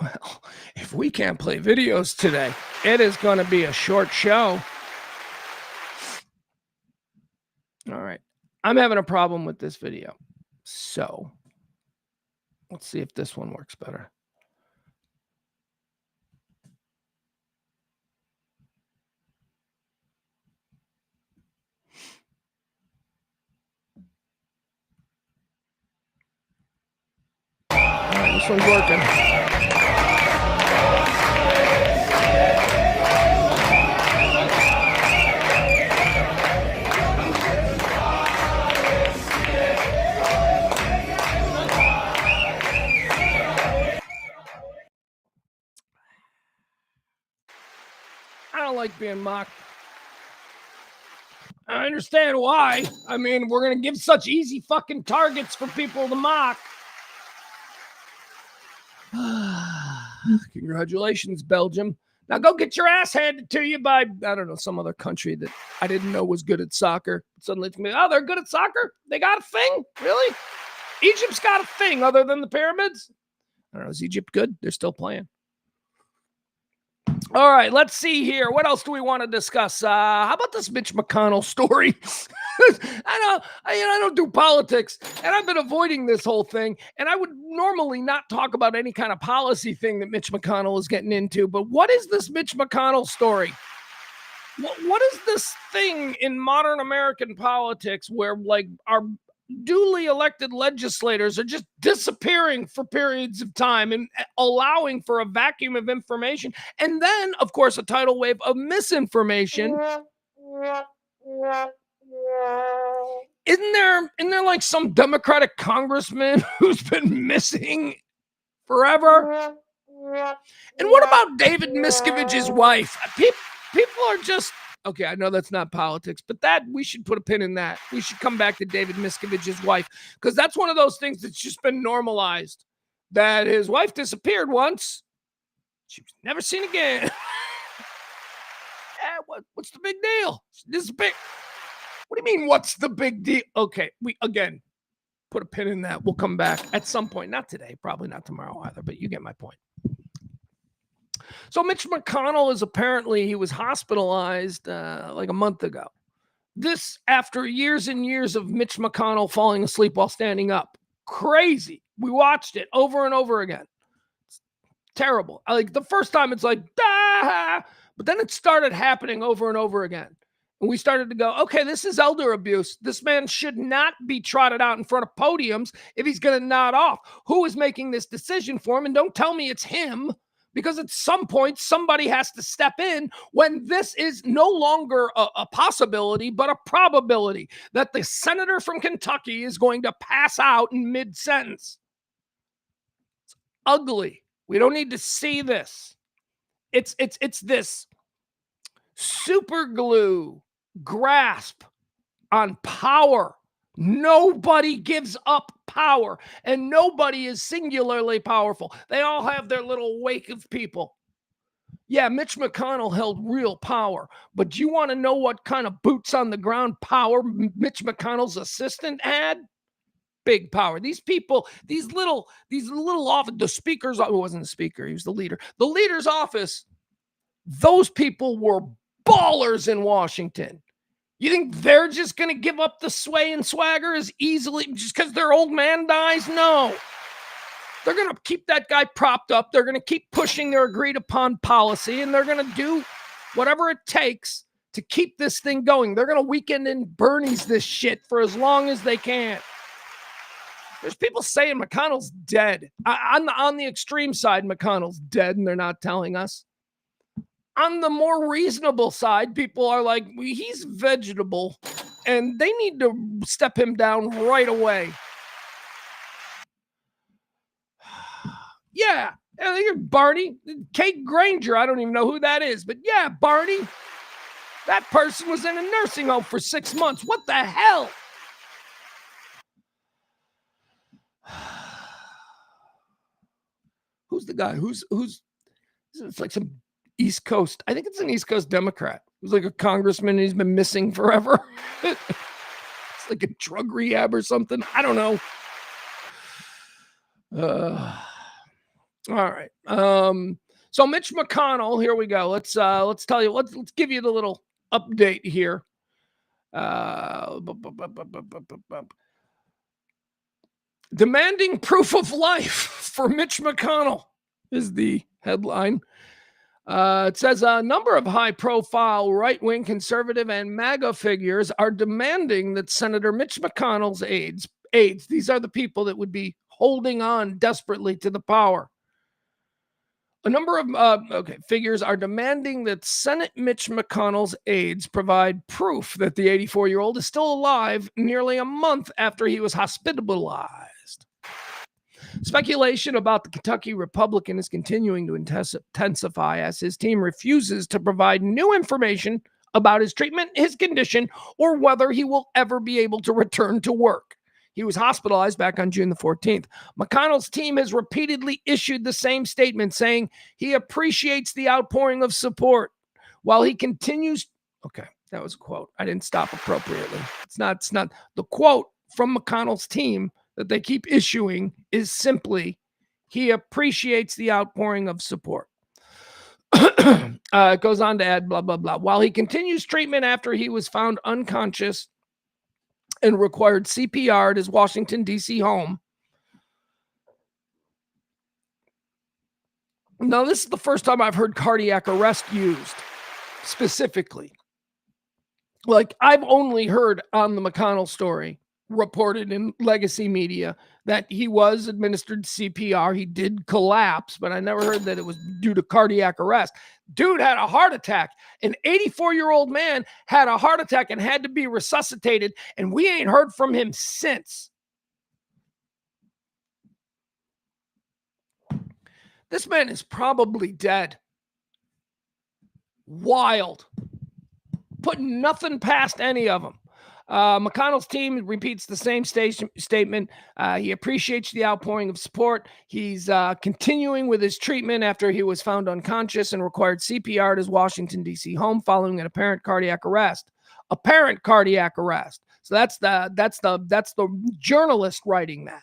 Well, if we can't play videos today, it is going to be a short show. All right. I'm having a problem with this video. So let's see if this one works better. All right, this one's working. I don't like being mocked. I understand why. I mean, we're going to give such easy fucking targets for people to mock. Congratulations, Belgium. Now go get your ass handed to you by, I don't know, some other country that I didn't know was good at soccer. Suddenly it's me, oh, they're good at soccer? They got a thing? Really? Egypt's got a thing other than the pyramids? I don't know, is Egypt good? They're still playing. All right, let's see here. What else do we want to discuss? How about this Mitch McConnell story? I don't do politics, and I've been avoiding this whole thing. And I would normally not talk about any kind of policy thing that Mitch McConnell is getting into. But what is this Mitch McConnell story? What is this thing in modern American politics where, like, our duly elected legislators are just disappearing for periods of time and allowing for a vacuum of information, and then, of course, a tidal wave of misinformation? Isn't there like some Democratic congressman who's been missing forever? And what about David Miscavige's wife? People are just... Okay, I know that's not politics, but that we should put a pin in that. We should come back to David Miscavige's wife, because that's one of those things that's just been normalized. That his wife disappeared once. She was never seen again. What's the big deal? This is big. What do you mean, what's the big deal? Okay, we, again, put a pin in that. We'll come back at some point. Not today, probably not tomorrow either, but you get my point. So Mitch McConnell is apparently, he was hospitalized like a month ago. This after years and years of Mitch McConnell falling asleep while standing up. Crazy. We watched it over and over again. Terrible. Like the first time it's like, ah, but then it started happening over and over again. And we started to go, okay, this is elder abuse. This man should not be trotted out in front of podiums if he's going to nod off. Who is making this decision for him? And don't tell me it's him, because at some point somebody has to step in when this is no longer a possibility, but a probability that the senator from Kentucky is going to pass out in mid-sentence. It's ugly. We don't need to see this. It's this super glue grasp on power. Nobody gives up power, and nobody is singularly powerful. They all have their little wake of people. Yeah, Mitch McConnell held real power, but do you want to know what kind of boots on the ground power Mitch McConnell's assistant had? Big power. These people, these little office, the speaker's, it wasn't the speaker, he was the leader. The leader's office, those people were ballers in Washington. You think they're just going to give up the sway and swagger as easily just because their old man dies? No. They're going to keep that guy propped up. They're going to keep pushing their agreed upon policy, and they're going to do whatever it takes to keep this thing going. They're going to weekend in Bernie's this shit for as long as they can. There's people saying McConnell's dead. On the extreme side, McConnell's dead, and they're not telling us. On the more reasonable side, people are like, he's vegetable, and they need to step him down right away. Yeah, I think Barney, Kate Granger, I don't even know who that is, but yeah, Barney, that person was in a nursing home for 6 months. What the hell? Who's the guy? Who's it's like some East Coast. I think it's an East Coast Democrat. Who's like a congressman and he's been missing forever. It's like a drug rehab or something. I don't know. All right. So Mitch McConnell, here we go. Let's tell you, let's give you the little update here. Demanding proof of life for Mitch McConnell is the headline. It says a number of high-profile right-wing conservative and MAGA figures are demanding that Senator Mitch McConnell's aides, these are the people that would be holding on desperately to the power. A number of figures are demanding that Senate Mitch McConnell's aides provide proof that the 84-year-old is still alive nearly a month after he was hospitalized. Speculation about the Kentucky Republican is continuing to intensify as his team refuses to provide new information about his treatment, his condition, or whether he will ever be able to return to work. He was hospitalized back on June the 14th. McConnell's team has repeatedly issued the same statement saying he appreciates the outpouring of support while he continues. Okay, that was a quote. I didn't stop appropriately. It's not the quote from McConnell's team that they keep issuing is simply, he appreciates the outpouring of support. It goes on to add blah, blah, blah. While he continues treatment after he was found unconscious and required CPR at his Washington, D.C. home. Now, this is the first time I've heard cardiac arrest used specifically. Like, I've only heard on the McConnell story reported in legacy media that he was administered CPR. He did collapse, but I never heard that it was due to cardiac arrest. Dude had a heart attack. An 84-year-old man had a heart attack and had to be resuscitated, and we ain't heard from him since. This man is probably dead. Wild. Putting nothing past any of them. McConnell's team repeats the same statement. He appreciates the outpouring of support. He's continuing with his treatment after he was found unconscious and required CPR at his Washington, D.C. home following an apparent cardiac arrest. Apparent cardiac arrest. So that's the journalist writing that.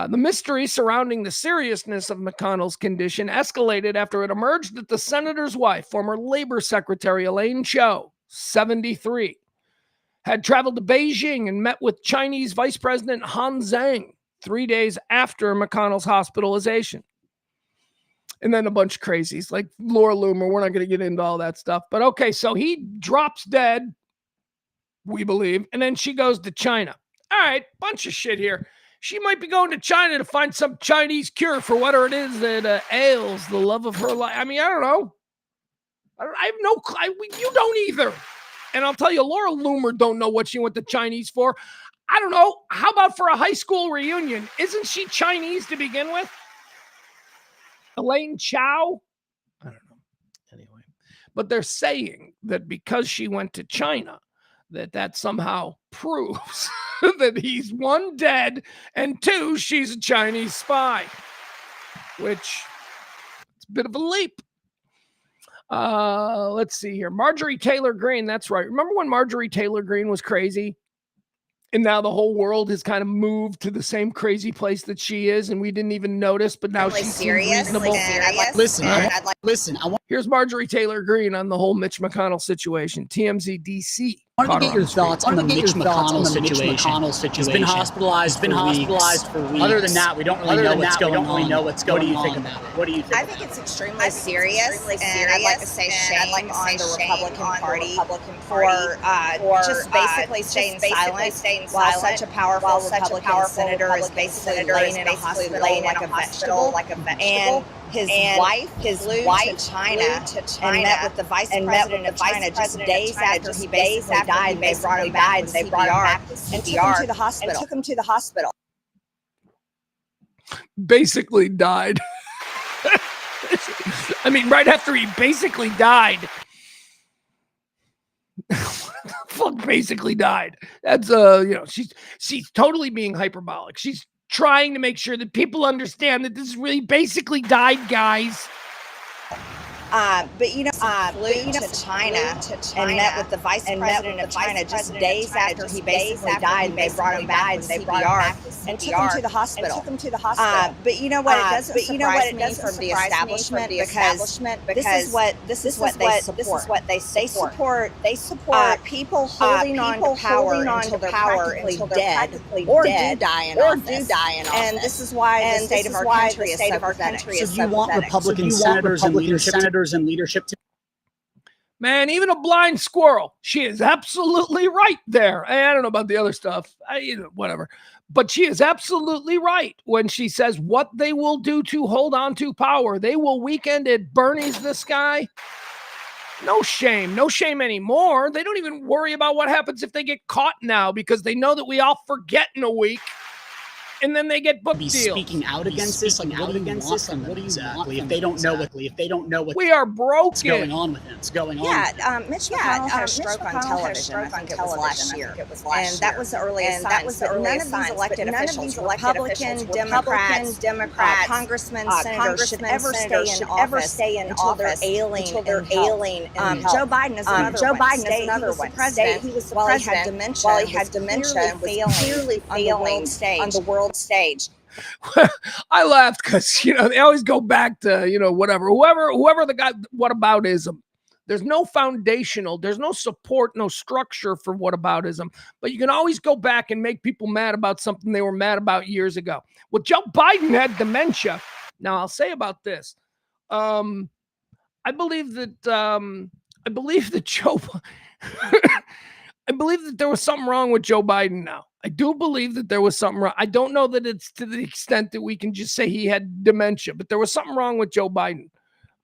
The mystery surrounding the seriousness of McConnell's condition escalated after it emerged that the senator's wife, former Labor Secretary Elaine Chao, 73, had traveled to Beijing and met with Chinese Vice President Han Zhang 3 days after McConnell's hospitalization. And then a bunch of crazies like Laura Loomer. We're not going to get into all that stuff. But okay, so he drops dead, we believe, and then she goes to China. All right, bunch of shit here. She might be going to China to find some Chinese cure for whatever it is that ails the love of her life. I mean, I don't know. I have no clue. You don't either. And I'll tell you, Laura Loomer don't know what she went to Chinese for. I don't know. How about for a high school reunion? Isn't she Chinese to begin with? Elaine Chow? I don't know. Anyway, but they're saying that because she went to China, that somehow proves that he's one, dead, and two, she's a Chinese spy, which it's a bit of a leap. Let's see here. Marjorie Taylor Greene. That's right. Remember when Marjorie Taylor Greene was crazy? And now the whole world has kind of moved to the same crazy place that she is, and we didn't even notice, but now she's reasonable. Listen, Here's Marjorie Taylor Greene on the whole Mitch McConnell situation. TMZ DC. I want to get your thoughts on the Mitch McConnell situation. He's been hospitalized for weeks. Other than that, we don't really know what's going on. What do you think about it? What do you think? I think it's extremely serious, and I'd like to say shame on the Republican Party for just basically staying silent while such a powerful Republican senator is basically laying in a hospital like a vegetable. And his wife flew to China and met with the vice president of China just days after he basically died. They brought him back with CPR and took him to the hospital. Basically died. I mean, right after he basically died. Fuck, basically died. That's she's totally being hyperbolic. She's trying to make sure that people understand that this really basically died, guys. But flew to China and met with the vice president of China just days after he basically died. They brought him back with CPR and took him to the hospital. But you know what? It doesn't surprise me from the establishment because this is what they support. They support people holding on to power until they're practically dead or do die in office. And this is why the state of our country is so pathetic. So you want Republican senators and leadership to Man, even a blind squirrel, she is absolutely right there. I don't know about the other stuff, whatever. But she is absolutely right when she says what they will do to hold on to power. They will weekend at Bernie's this guy. No shame anymore. They don't even worry about what happens if they get caught now because they know that we all forget in a week. And then they get book deals. Speaking out against this, like what do you want from them exactly? If they don't know what we are broken. What's going on with him? What's going on? Yeah, Mitch McConnell had a stroke on television. I think it was last year, and that was the earliest signs. But none of these elected officials, Republican, Democrat, congressmen, senators, should ever stay in office until they're ailing. Joe Biden is another one. He was the president while he had dementia and was clearly failing on the world stage. I laughed because they always go back to whoever the guy whataboutism. There's no foundational, there's no support, no structure for whataboutism, but you can always go back and make people mad about something they were mad about years ago. Well, Joe Biden had dementia. Now I'll say about this. I believe that Joe I believe that there was something wrong with Joe Biden now. I do believe that there was something wrong. I don't know that it's to the extent that we can just say he had dementia, but there was something wrong with Joe Biden.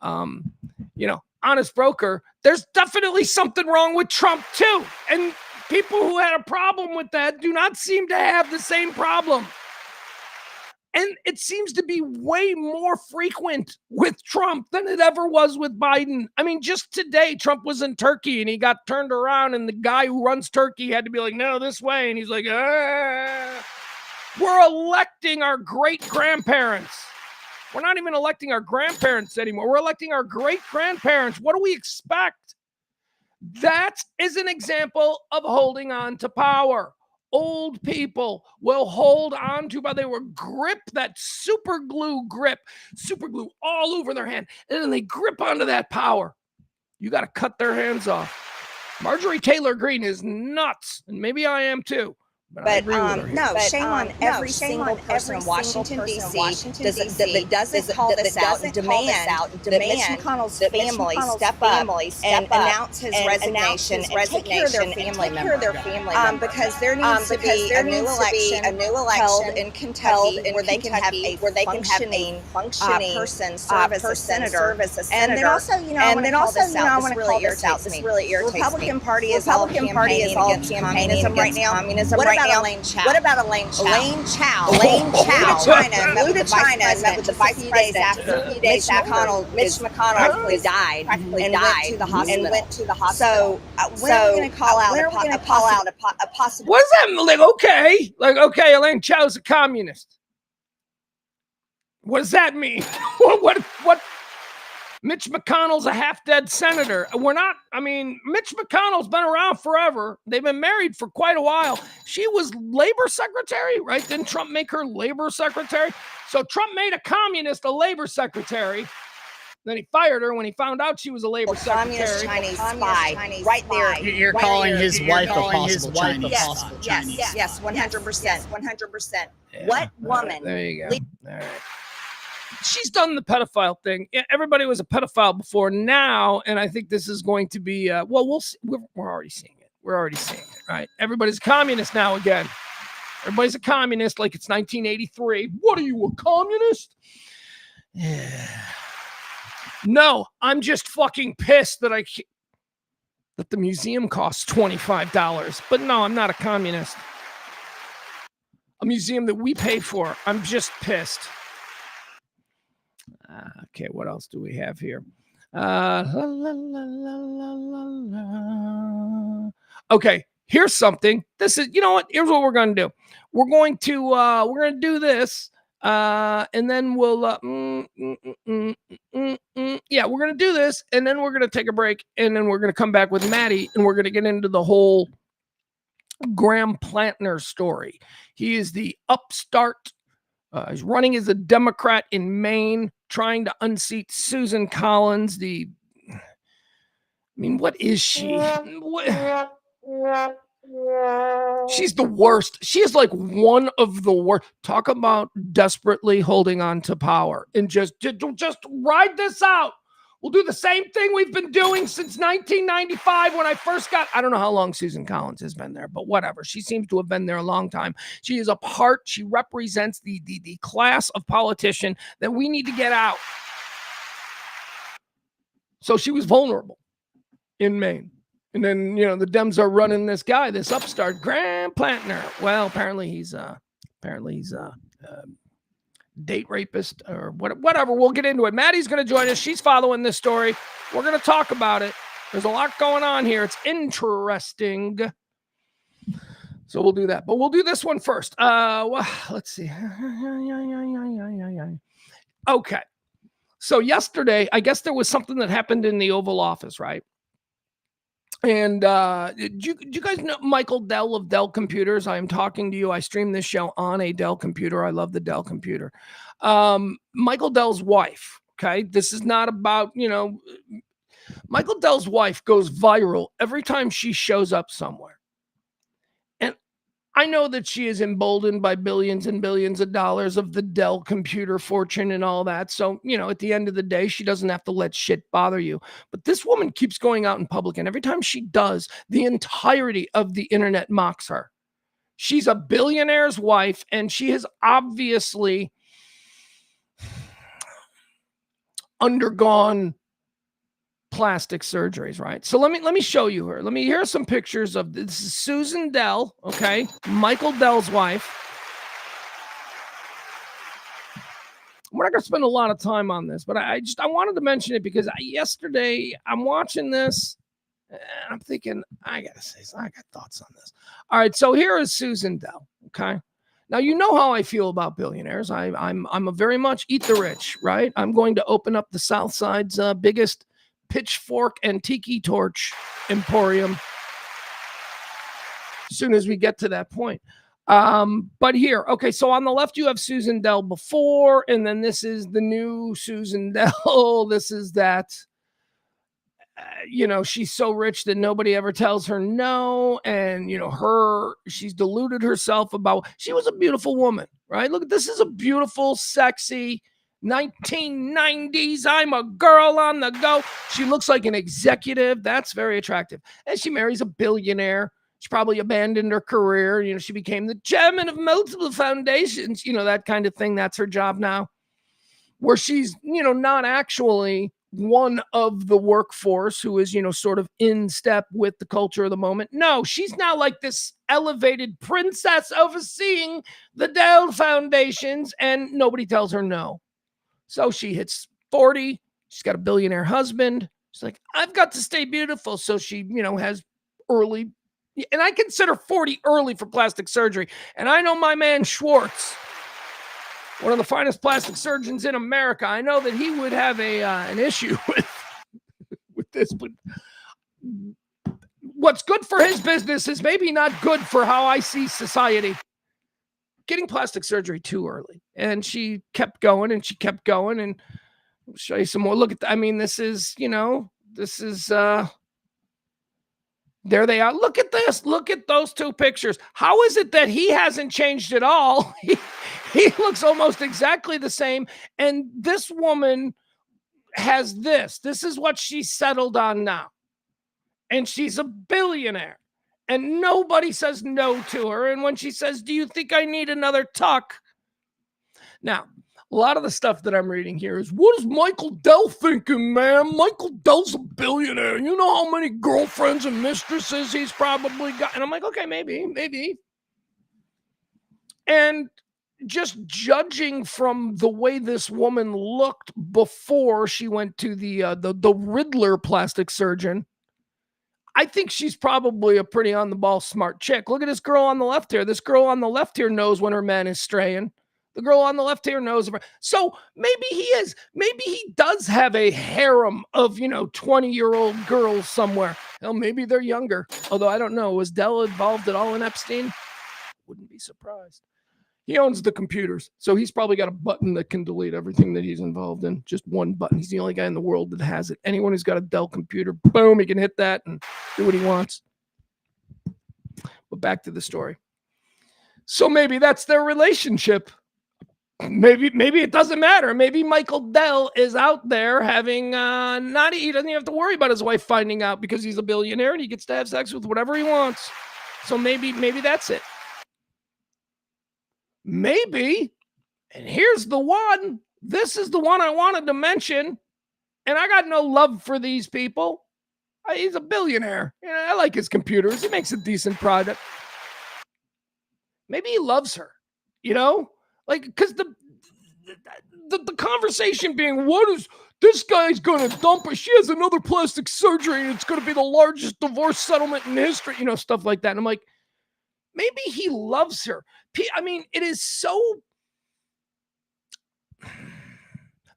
Honest broker, there's definitely something wrong with Trump too. And people who had a problem with that do not seem to have the same problem. And it seems to be way more frequent with Trump than it ever was with Biden. I mean, just today, Trump was in Turkey and he got turned around and the guy who runs Turkey had to be like, no, this way. And he's like, We're electing our great-grandparents. We're not even electing our grandparents anymore. We're electing our great-grandparents. What do we expect? That is an example of holding on to power. Old people will hold on to, but they will grip that super glue all over their hand. And then they grip onto that power. You got to cut their hands off. Marjorie Taylor Greene is nuts. And maybe I am too. No, shame on every single person in Washington, D.C. that doesn't call this out and demand that Mitch McConnell's family step up and announce his resignation and take care of their family member. Because there needs to be a new election held in Kentucky where they can have a functioning person serve as a senator. And then also, I want to call this out. This really irritates me. The Republican Party is all campaigning against communism right now. What about Elaine Chao? Elaine Chao flew to China and met with the vice president after Mitch McConnell died and went to the hospital. So when are we going to call out a possible? What does that mean? Okay, Elaine Chao's a communist. What does that mean? What? Mitch McConnell's a half-dead senator. Mitch McConnell's been around forever. They've been married for quite a while. She was labor secretary, right? Didn't Trump make her labor secretary? So Trump made a communist a labor secretary. Then he fired her when he found out she was a labor secretary. Communist Chinese spy, right there. You're calling his wife a possible Chinese spy. Yes, 100%. Yeah. What woman? There you go. All right. She's done the pedophile thing. Everybody was a pedophile before now, and I think this is going to be, we'll see. We're already seeing it. Right? Everybody's a communist now again. Everybody's a communist like it's 1983. What are you, a communist? Yeah. No, I'm just fucking pissed that that the museum costs $25. But no, I'm not a communist. A museum that we pay for. I'm just pissed. Okay, what else do we have here? Okay, here's something. This is, you know what? Here's what we're going to do. We're going to do this, and then we'll, yeah, we're going to do this, and then we're going to take a break, and then we're going to come back with Maddie, and we're going to get into the whole Graham Platner story. He is the upstart. He's running as a Democrat in Maine, trying to unseat Susan Collins. What is she? She's the worst. She is like one of the worst. Talk about desperately holding on to power and just ride this out. We'll do the same thing we've been doing since 1995 when I first I don't know how long Susan Collins has been there, but whatever. She seems to have been there a long time. She is she represents the class of politician that we need to get out. So she was vulnerable in Maine. And then, the Dems are running this guy, this upstart, Graham Platner. Well, apparently he's date rapist or whatever. We'll get into it. Maddie's going to join us. She's following this story. We're going to talk about it. There's a lot going on here. It's interesting. So we'll do that. But we'll do this one first. Let's see. Okay. So yesterday, I guess there was something that happened in the Oval Office, right? And do you guys know Michael Dell of Dell Computers? I am talking to you. I stream this show on a Dell computer. I love the Dell computer. Michael Dell's wife, okay? This is not about, Michael Dell's wife goes viral every time she shows up somewhere. And I know that she is emboldened by billions and billions of dollars of the Dell computer fortune and all that. So, at the end of the day, she doesn't have to let shit bother you. But this woman keeps going out in public, and every time she does, the entirety of the internet mocks her. She's a billionaire's wife, and she has obviously undergone plastic surgeries, right? So let me show you her. Here are some pictures of this. Is Susan Dell, okay? Michael Dell's wife. We're not going to spend a lot of time on this, but I wanted to mention it because yesterday I'm watching this and I'm thinking, I got thoughts on this. All right, so here is Susan Dell, okay? Now, you know how I feel about billionaires. I'm a very much eat the rich, right? I'm going to open up the South Side's biggest pitchfork and tiki torch emporium as soon as we get to that point. But here, okay, so on the left you have Susan Dell before, and then this is the new Susan Dell. This is that. she's so rich that nobody ever tells her no. And, she's deluded herself about, she was a beautiful woman, right? Look, this is a beautiful, sexy 1990s. I'm a girl on the go. She looks like an executive. That's very attractive. And she marries a billionaire. She probably abandoned her career. She became the chairman of multiple foundations, that kind of thing. That's her job now, where she's, not actually one of the workforce who is, sort of in step with the culture of the moment. No, she's now like this elevated princess overseeing the Dell Foundations, and nobody tells her no. So she hits 40. She's got a billionaire husband. She's like, I've got to stay beautiful. So she, has early, and I consider 40 early for plastic surgery. And I know my man Schwartz, one of the finest plastic surgeons in America. I know that he would have an issue with this, but what's good for his business is maybe not good for how I see society. Getting plastic surgery too early. And she kept going and and I'll show you some more. Look at this is, there they are. Look at this. Look at those two pictures. How is it that he hasn't changed at all? He looks almost exactly the same. And this woman has this. This is what she's settled on now. And she's a billionaire. And nobody says no to her. And when she says, do you think I need another tuck? Now, a lot of the stuff that I'm reading here is, what is Michael Dell thinking, man? Michael Dell's a billionaire. You know how many girlfriends and mistresses he's probably got? And I'm like, okay, maybe. And just judging from the way this woman looked before she went to the Riddler plastic surgeon, I think she's probably a pretty on the ball smart chick. Look at this girl on the left here. This girl on the left here knows when her man is straying. The girl on the left here knows. So maybe he is. Maybe he does have a harem of, 20-year-old girls somewhere. Hell, maybe they're younger. Although I don't know. Was Dell involved at all in Epstein? Wouldn't be surprised. He owns the computers. So he's probably got a button that can delete everything that he's involved in. Just one button. He's the only guy in the world that has it. Anyone who's got a Dell computer, boom, he can hit that and do what he wants. But back to the story. So maybe that's their relationship. Maybe it doesn't matter. Maybe Michael Dell is out there having he doesn't even have to worry about his wife finding out because he's a billionaire and he gets to have sex with whatever he wants. So maybe that's it. Maybe, and here's the one. This is the one I wanted to mention, and I got no love for these people. He's a billionaire. I like his computers. He makes a decent product. Maybe he loves her, because the conversation being, what is this guy's going to dump her? She has another plastic surgery, and it's going to be the largest divorce settlement in history, stuff like that. And I'm like, maybe he loves her. It is so...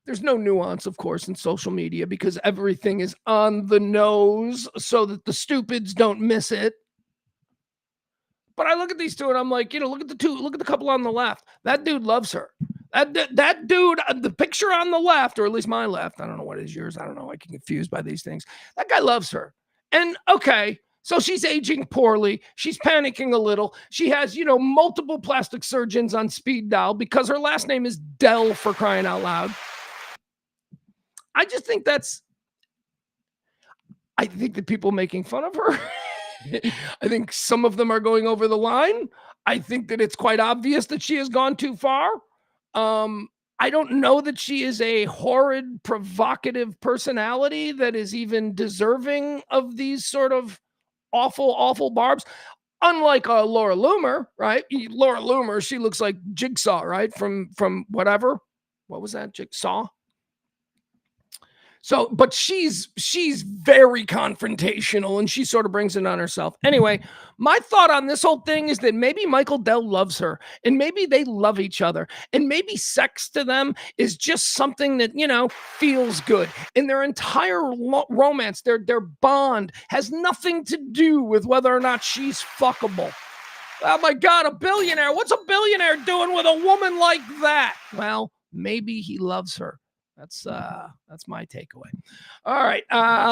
There's no nuance, of course, in social media because everything is on the nose so that the stupids don't miss it. But I look at these two and I'm like, look at the couple on the left. That dude loves her. That dude, the picture on the left, or at least my left, I don't know what is yours. I don't know. I get confused by these things. That guy loves her. And okay, so she's aging poorly. She's panicking a little. She has, multiple plastic surgeons on speed dial because her last name is Dell, for crying out loud. I just think I think that people making fun of her, I think some of them are going over the line. I think that it's quite obvious that she has gone too far. I don't know that she is a horrid, provocative personality that is even deserving of these sort of awful barbs. Unlike Laura Loomer, right? Laura Loomer, she looks like Jigsaw, right? From whatever. What was that? Jigsaw? So, but she's very confrontational and she sort of brings it on herself. Anyway, my thought on this whole thing is that maybe Michael Dell loves her and maybe they love each other and maybe sex to them is just something that, feels good. And their entire romance, their bond has nothing to do with whether or not she's fuckable. Oh my God, a billionaire. What's a billionaire doing with a woman like that? Well, maybe he loves her. That's my takeaway. All right.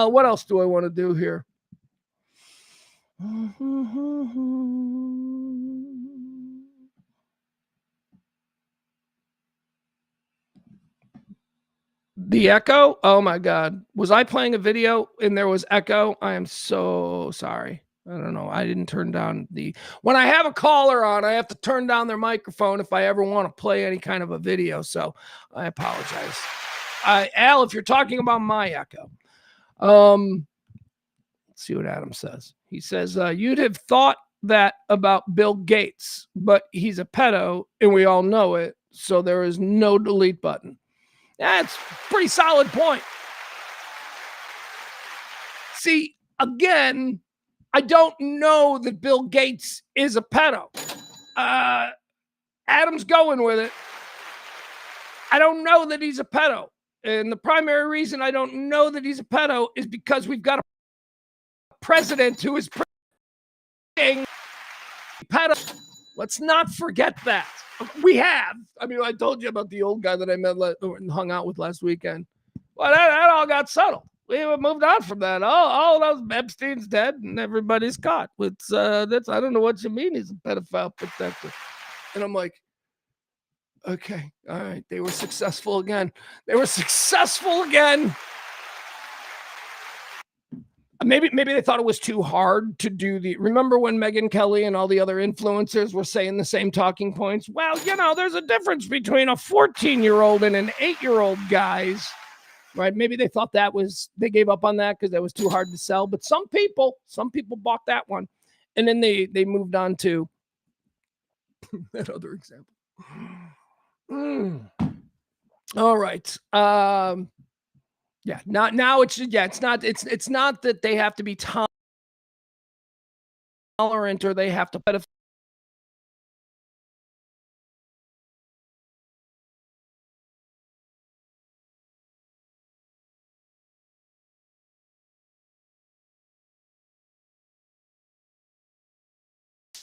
What else do I want to do here? The echo. Oh my God. Was I playing a video and there was echo? I am so sorry. I don't know. I didn't turn down when I have a caller on, I have to turn down their microphone if I ever want to play any kind of a video. So I apologize. Al, if you're talking about my echo, let's see what Adam says. He says, you'd have thought that about Bill Gates, but he's a pedo and we all know it. So there is no delete button. That's a pretty solid point. See, again, I don't know that Bill Gates is a pedo. Adam's going with it. I don't know that he's a pedo. And the primary reason I don't know that he's a pedo is because we've got a president who is pedo. Let's not forget that. We have. I mean, I told you about the old guy that I met and hung out with last weekend. Well, that all got settled. We moved on from that. Oh, those Epstein's dead and everybody's caught. It's I don't know what you mean. He's a pedophile protector. And I'm like, okay, all right. They were successful again. Maybe they thought it was too hard to do remember when Megyn Kelly and all the other influencers were saying the same talking points? Well, there's a difference between a 14-year-old and an 8-year-old, guys, right? Maybe they thought they gave up on that because that was too hard to sell. But some people bought that one. And then they moved on to that other example. All right. Yeah, now it's not that they have to be tolerant or they have to put a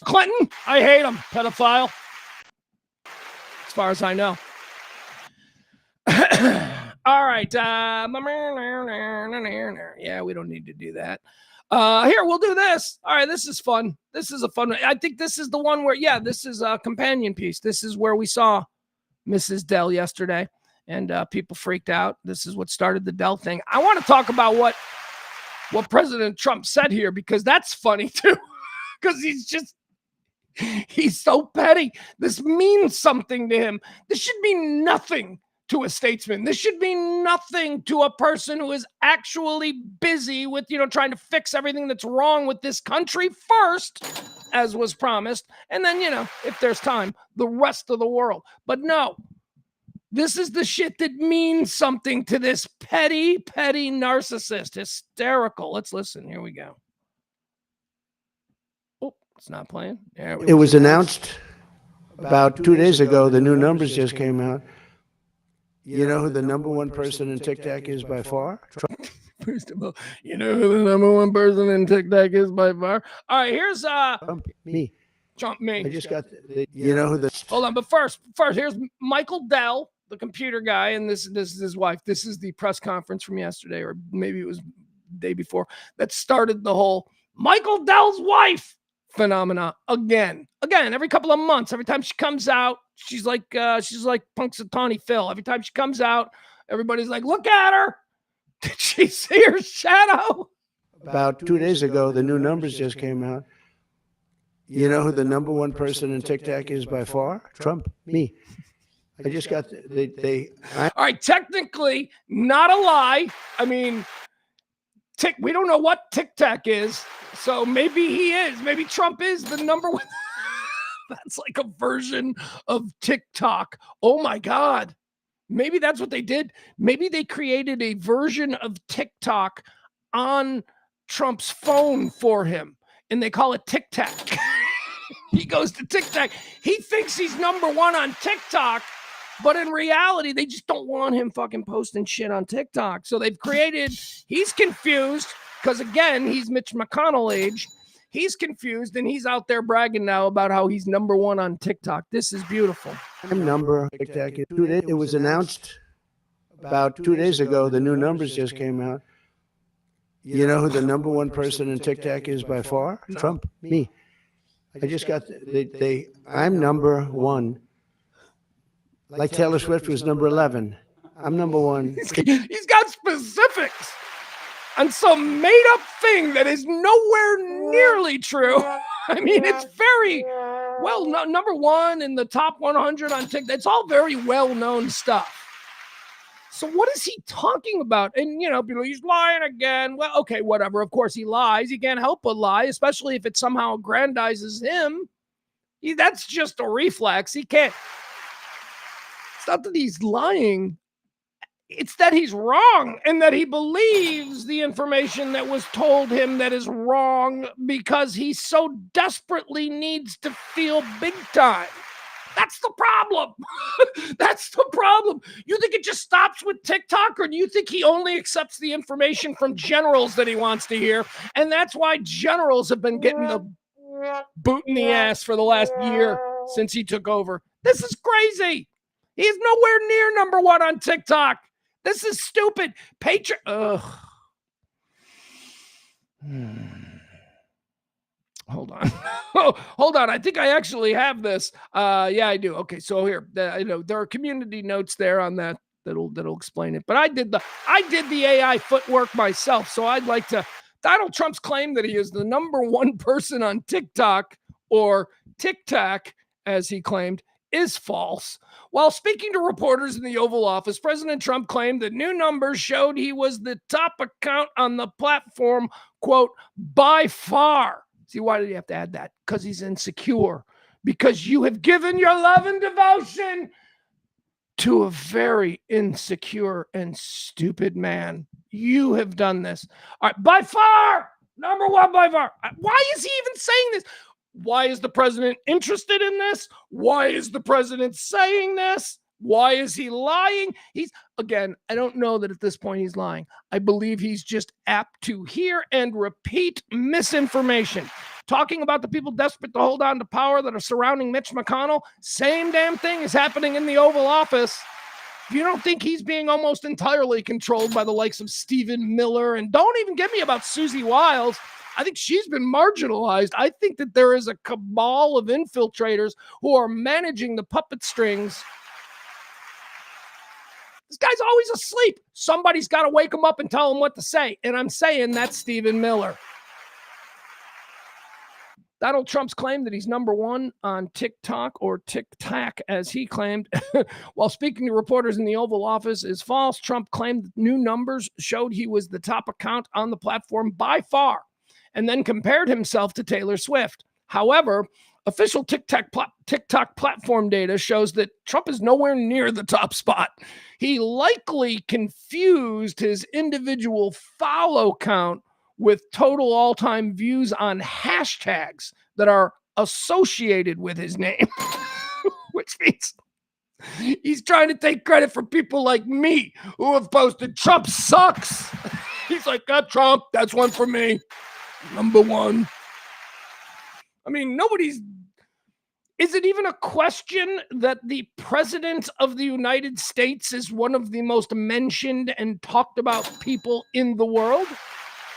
Clinton. I hate him, pedophile. As far as I know. All right. Yeah, we don't need to do that. Here, we'll do this. All right, this is fun. This is a fun one. I think this is the one where, this is a companion piece. This is where we saw Mrs. Dell yesterday, and people freaked out. This is what started the Dell thing. I want to talk about what President Trump said here, because that's funny too, because he's so petty. This means something to him. This should mean nothing to a statesman. This should mean nothing to a person who is actually busy with, trying to fix everything that's wrong with this country first, as was promised. And then, if there's time, the rest of the world. But no, this is the shit that means something to this petty narcissist. Hysterical. Let's listen. Here we go. Oh, it's not playing. It was announced about 2 days ago. The new numbers just came out. You know who the number one person in TikTok is by far? Trump. First of all, you know who the number one person in TikTok is by far? All right, here's Trump, me. Trump, me. I just got you know who the Hold on, but first here's Michael Dell, the computer guy, and this is his wife. This is the press conference from yesterday, or maybe it was the day before, that started the whole Michael Dell's wife phenomena again every couple of months. Every time she comes out, she's like Punxsutawney Phil. Every time she comes out, everybody's like, look at her. Did she see her shadow? About 2 days ago, the new numbers just came out. You know who the number one person in TikTok is by far? Trump, me. I just got all right, technically not a lie. I mean, we don't know what TikTok is, so maybe he is. Maybe Trump is the number one. That's like a version of TikTok. Oh my God. Maybe that's what they did. Maybe they created a version of TikTok on Trump's phone for him, and they call it TikTok. He goes to TikTok. He thinks he's number one on TikTok, but in reality, they just don't want him fucking posting shit on TikTok. So he's confused because, again, he's Mitch McConnell age. He's confused, and he's out there bragging now about how he's number one on TikTok. This is beautiful. TikTok. It was announced about 2 days ago, the new numbers just came out. You know who the number one person in TikTok is by far? Trump, me. I just got, I'm number one. Like Taylor Swift was number 11. I'm number one. He's got specifics on some made-up thing that is nowhere nearly true. I mean, it's very well, number one in the top 100 on TikTok. It's all very well-known stuff. So what is he talking about? And, you know, people, he's lying again. Well, okay, whatever. Of course he lies. He can't help but lie, especially if it somehow aggrandizes him. That's just a reflex. He can't. It's not that he's lying. It's that he's wrong and that he believes the information that was told him that is wrong because he so desperately needs to feel big time. That's the problem. That's the problem. You think it just stops with TikTok, or do you think he only accepts the information from generals that he wants to hear? And that's why generals have been getting the boot in the ass for the last year since he took over. This is crazy. He's nowhere near number one on TikTok. This is stupid. Hold on. Hold on. I think I actually have this. Yeah, I do. Okay, so here, there are community notes there on that that'll explain it. But I did the AI footwork myself. So I'd like to. Donald Trump's claim that he is the number one person on TikTok, or TikTok, as he claimed, is false. While speaking to reporters in the Oval Office, President Trump claimed that new numbers showed he was the top account on the platform, quote, by far. See, why did he have to add that? Because he's insecure. Because you have given your love and devotion to a very insecure and stupid man. You have done this. All right, by far, number one by far. Why is he even saying this? Why is the president interested in this? Why is the president saying this? Why is he lying? Again, I don't know that at this point he's lying. I believe he's just apt to hear and repeat misinformation. Talking about the people desperate to hold on to power that are surrounding Mitch McConnell, same damn thing is happening in the Oval Office. If you don't think he's being almost entirely controlled by the likes of Stephen Miller, and don't even get me about Susie Wiles, I think she's been marginalized. I think that there is a cabal of infiltrators who are managing the puppet strings. This guy's always asleep. Somebody's got to wake him up and tell him what to say. And I'm saying that's Stephen Miller. Donald Trump's claim that he's number one on TikTok, or TikTok, as he claimed, while speaking to reporters in the Oval Office, is false. Trump claimed new numbers showed he was the top account on the platform by far, and then compared himself to Taylor Swift. However, official TikTok platform data shows that Trump is nowhere near the top spot. He likely confused his individual follow count with total all-time views on hashtags that are associated with his name, which means he's trying to take credit for people like me who have posted Trump sucks. He's like, Trump, that's one for me. Number one. I mean, is it even a question that the president of the United States is one of the most mentioned and talked about people in the world?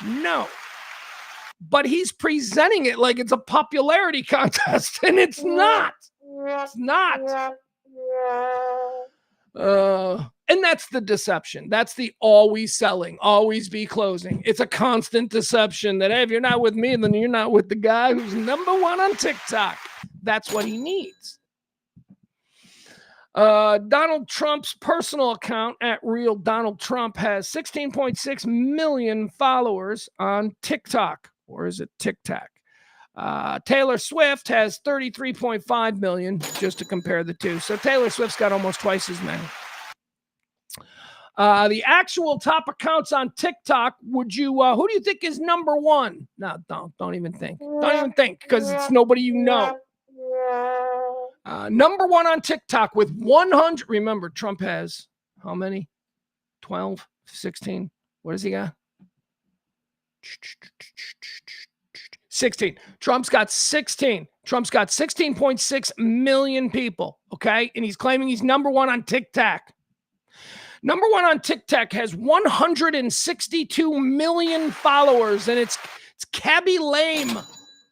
No. But he's presenting it like it's a popularity contest, and it's not. It's not. And that's the deception. That's the always selling, always be closing. It's a constant deception that, hey, if you're not with me, then you're not with the guy who's number one on TikTok. That's what he needs. Donald Trump's personal account at Real Donald Trump has 16.6 million followers on TikTok, or is it TikTok? Taylor Swift has 33.5 million, just to compare the two. So Taylor Swift's got almost twice as many. The actual top accounts on TikTok, who do you think is number one? No, don't even think. Don't even think, because it's nobody you know. Number one on TikTok with 100. Remember, Trump has how many? 12, 16. What does he got? 16. Trump's got 16. Trump's got 16.6 million people. Okay. And he's claiming he's number one on TikTok. Number one on TikTok has 162 million followers, and it's Cabby Lame.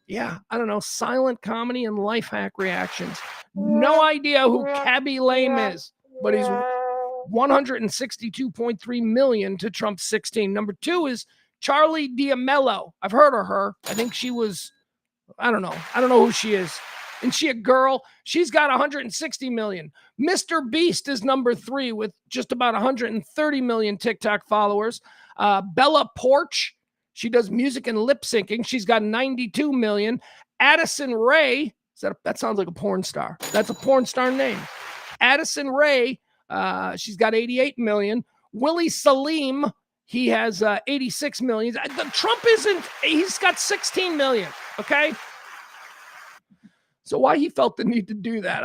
Yeah, I don't know, silent comedy and life hack reactions. No idea who Cabby Lame is, but he's 162.3 million to Trump's 16. Number two is Charlie D'Amello. I've heard of her. I think she was, I don't know who she is. And she a girl? She's got 160 million. Mr. Beast is number three with just about 130 million TikTok followers. Bella Porch, she does music and lip syncing. She's got 92 million. Addison Rae, that sounds like a porn star. That's a porn star name. Addison Rae, she's got 88 million. Willie Salim, he has 86 million. Trump he's got 16 million, okay? So why he felt the need to do that,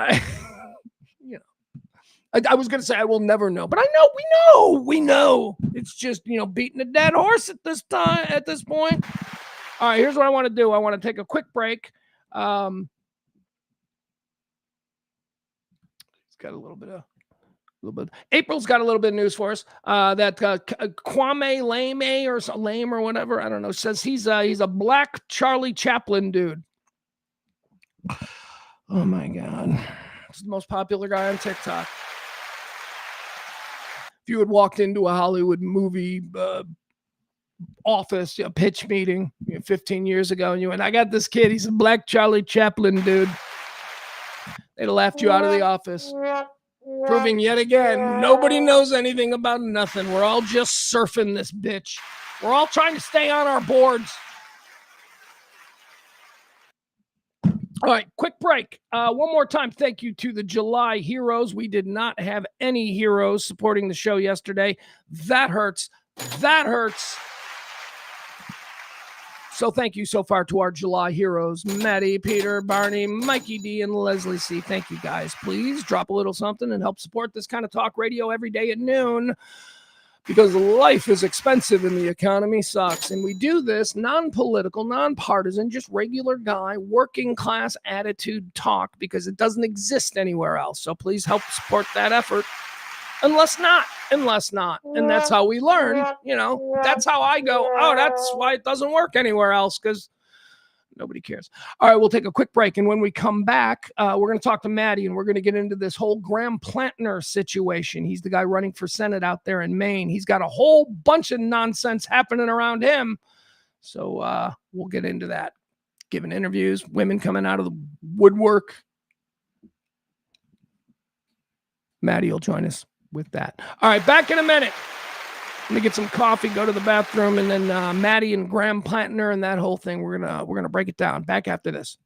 I was going to say I will never know, but we know. It's just, beating a dead horse at this point. All right, here's what I want to do. I want to take a quick break. It's got a little bit. April's got a little bit of news for us. That Kwame Lame or Lame or whatever, I don't know, says he's a black Charlie Chaplin dude. Oh my God. He's the most popular guy on TikTok. If you had walked into a Hollywood movie office, pitch meeting 15 years ago, and you went, I got this kid, he's a black Charlie Chaplin dude, they'd have laughed you out of the office. Proving yet again, nobody knows anything about nothing. We're all just surfing this bitch. We're all trying to stay on our boards. All right, quick break. One more time, thank you to the July heroes. We did not have any heroes supporting the show yesterday. That hurts. So thank you so far to our July heroes, Maddie, Peter, Barney, Mikey D, and Leslie C. Thank you, guys. Please drop a little something and help support this kind of talk radio every day at noon, because life is expensive and the economy sucks. And we do this non-political, non-partisan, just regular guy, working class attitude talk because it doesn't exist anywhere else. So please help support that effort. Unless not. And that's how we learn. That's how I go, oh, that's why it doesn't work anywhere else, because nobody cares. All right, we'll take a quick break. And when we come back, we're going to talk to Maddie, and we're going to get into this whole Graham Platner situation. He's the guy running for Senate out there in Maine. He's got a whole bunch of nonsense happening around him. So we'll get into that. Giving interviews, women coming out of the woodwork. Maddie will join us with that. All right, back in a minute. Let me get some coffee, go to the bathroom, and then Maddie and Graham Platner and that whole thing. We're gonna break it down. Back after this.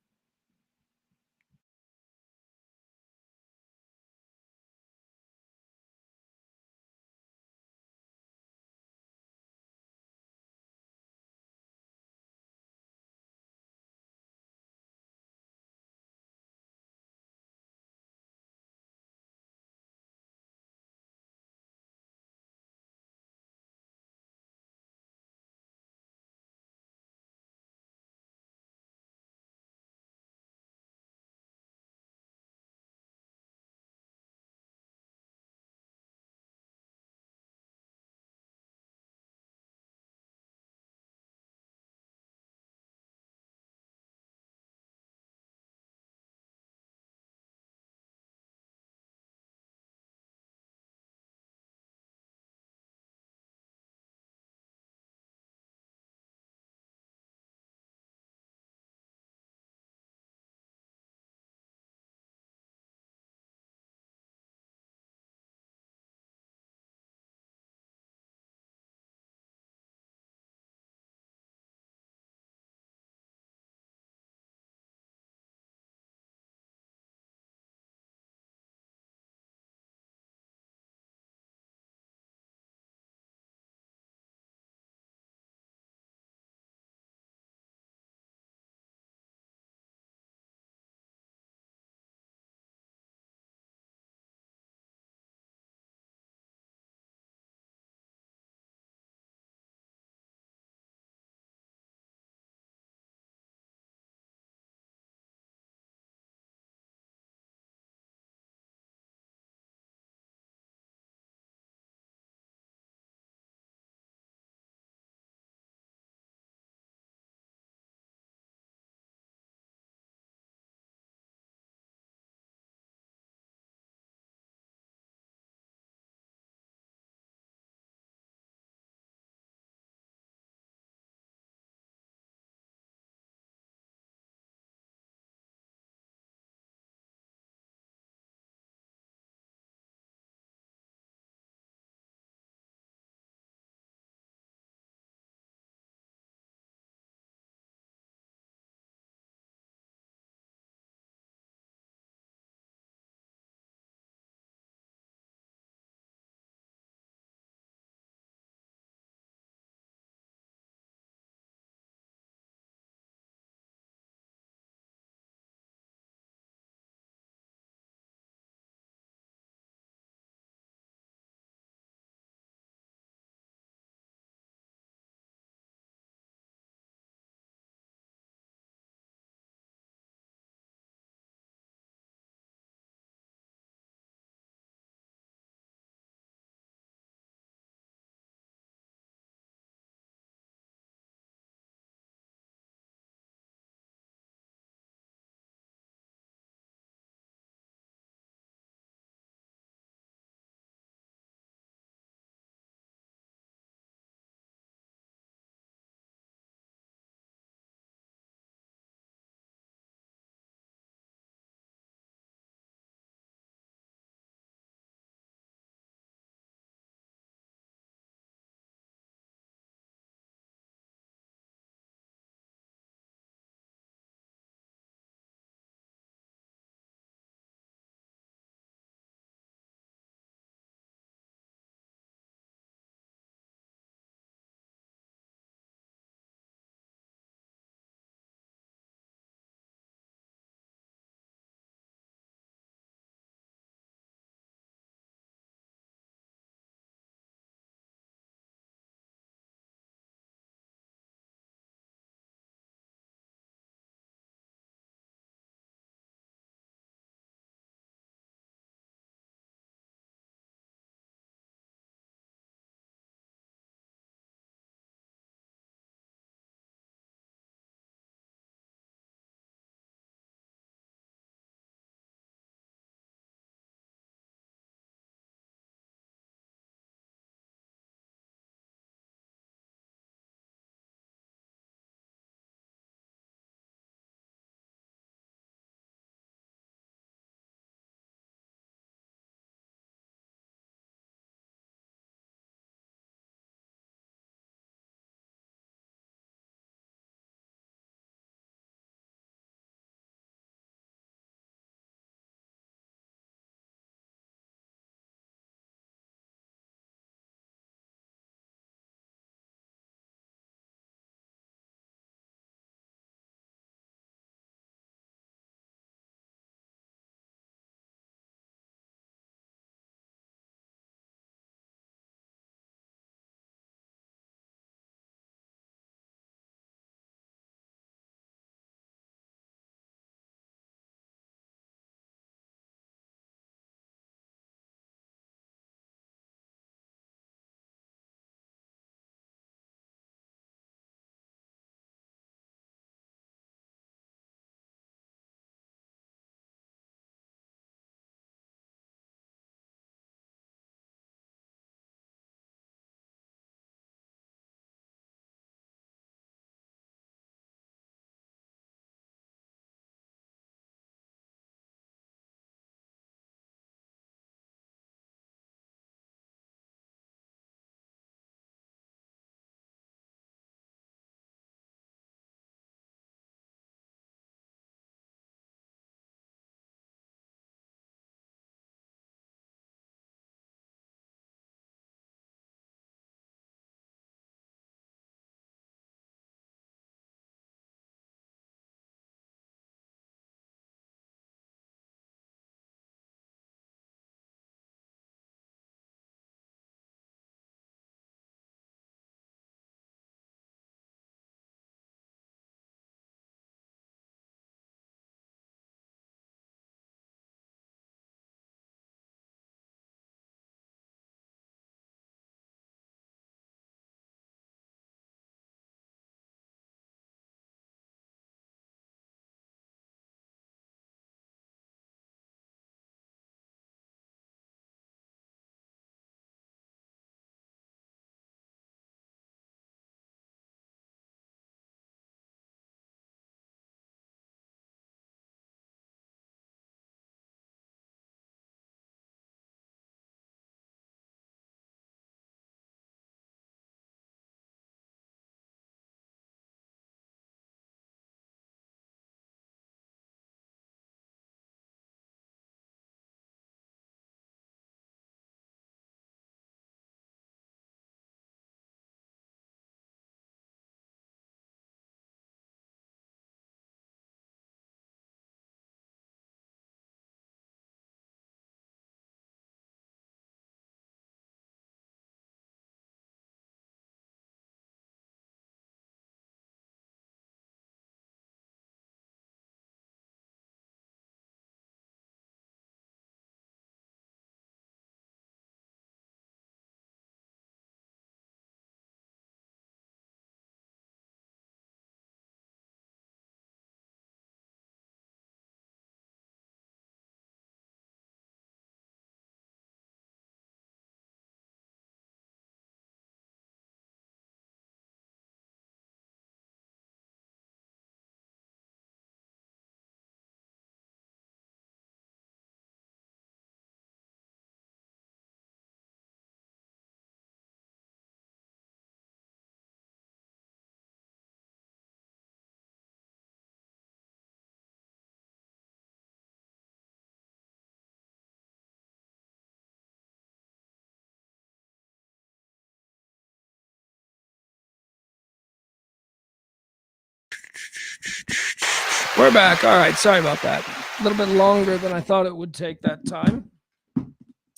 We're back. All right. Sorry about that. A little bit longer than I thought it would take that time.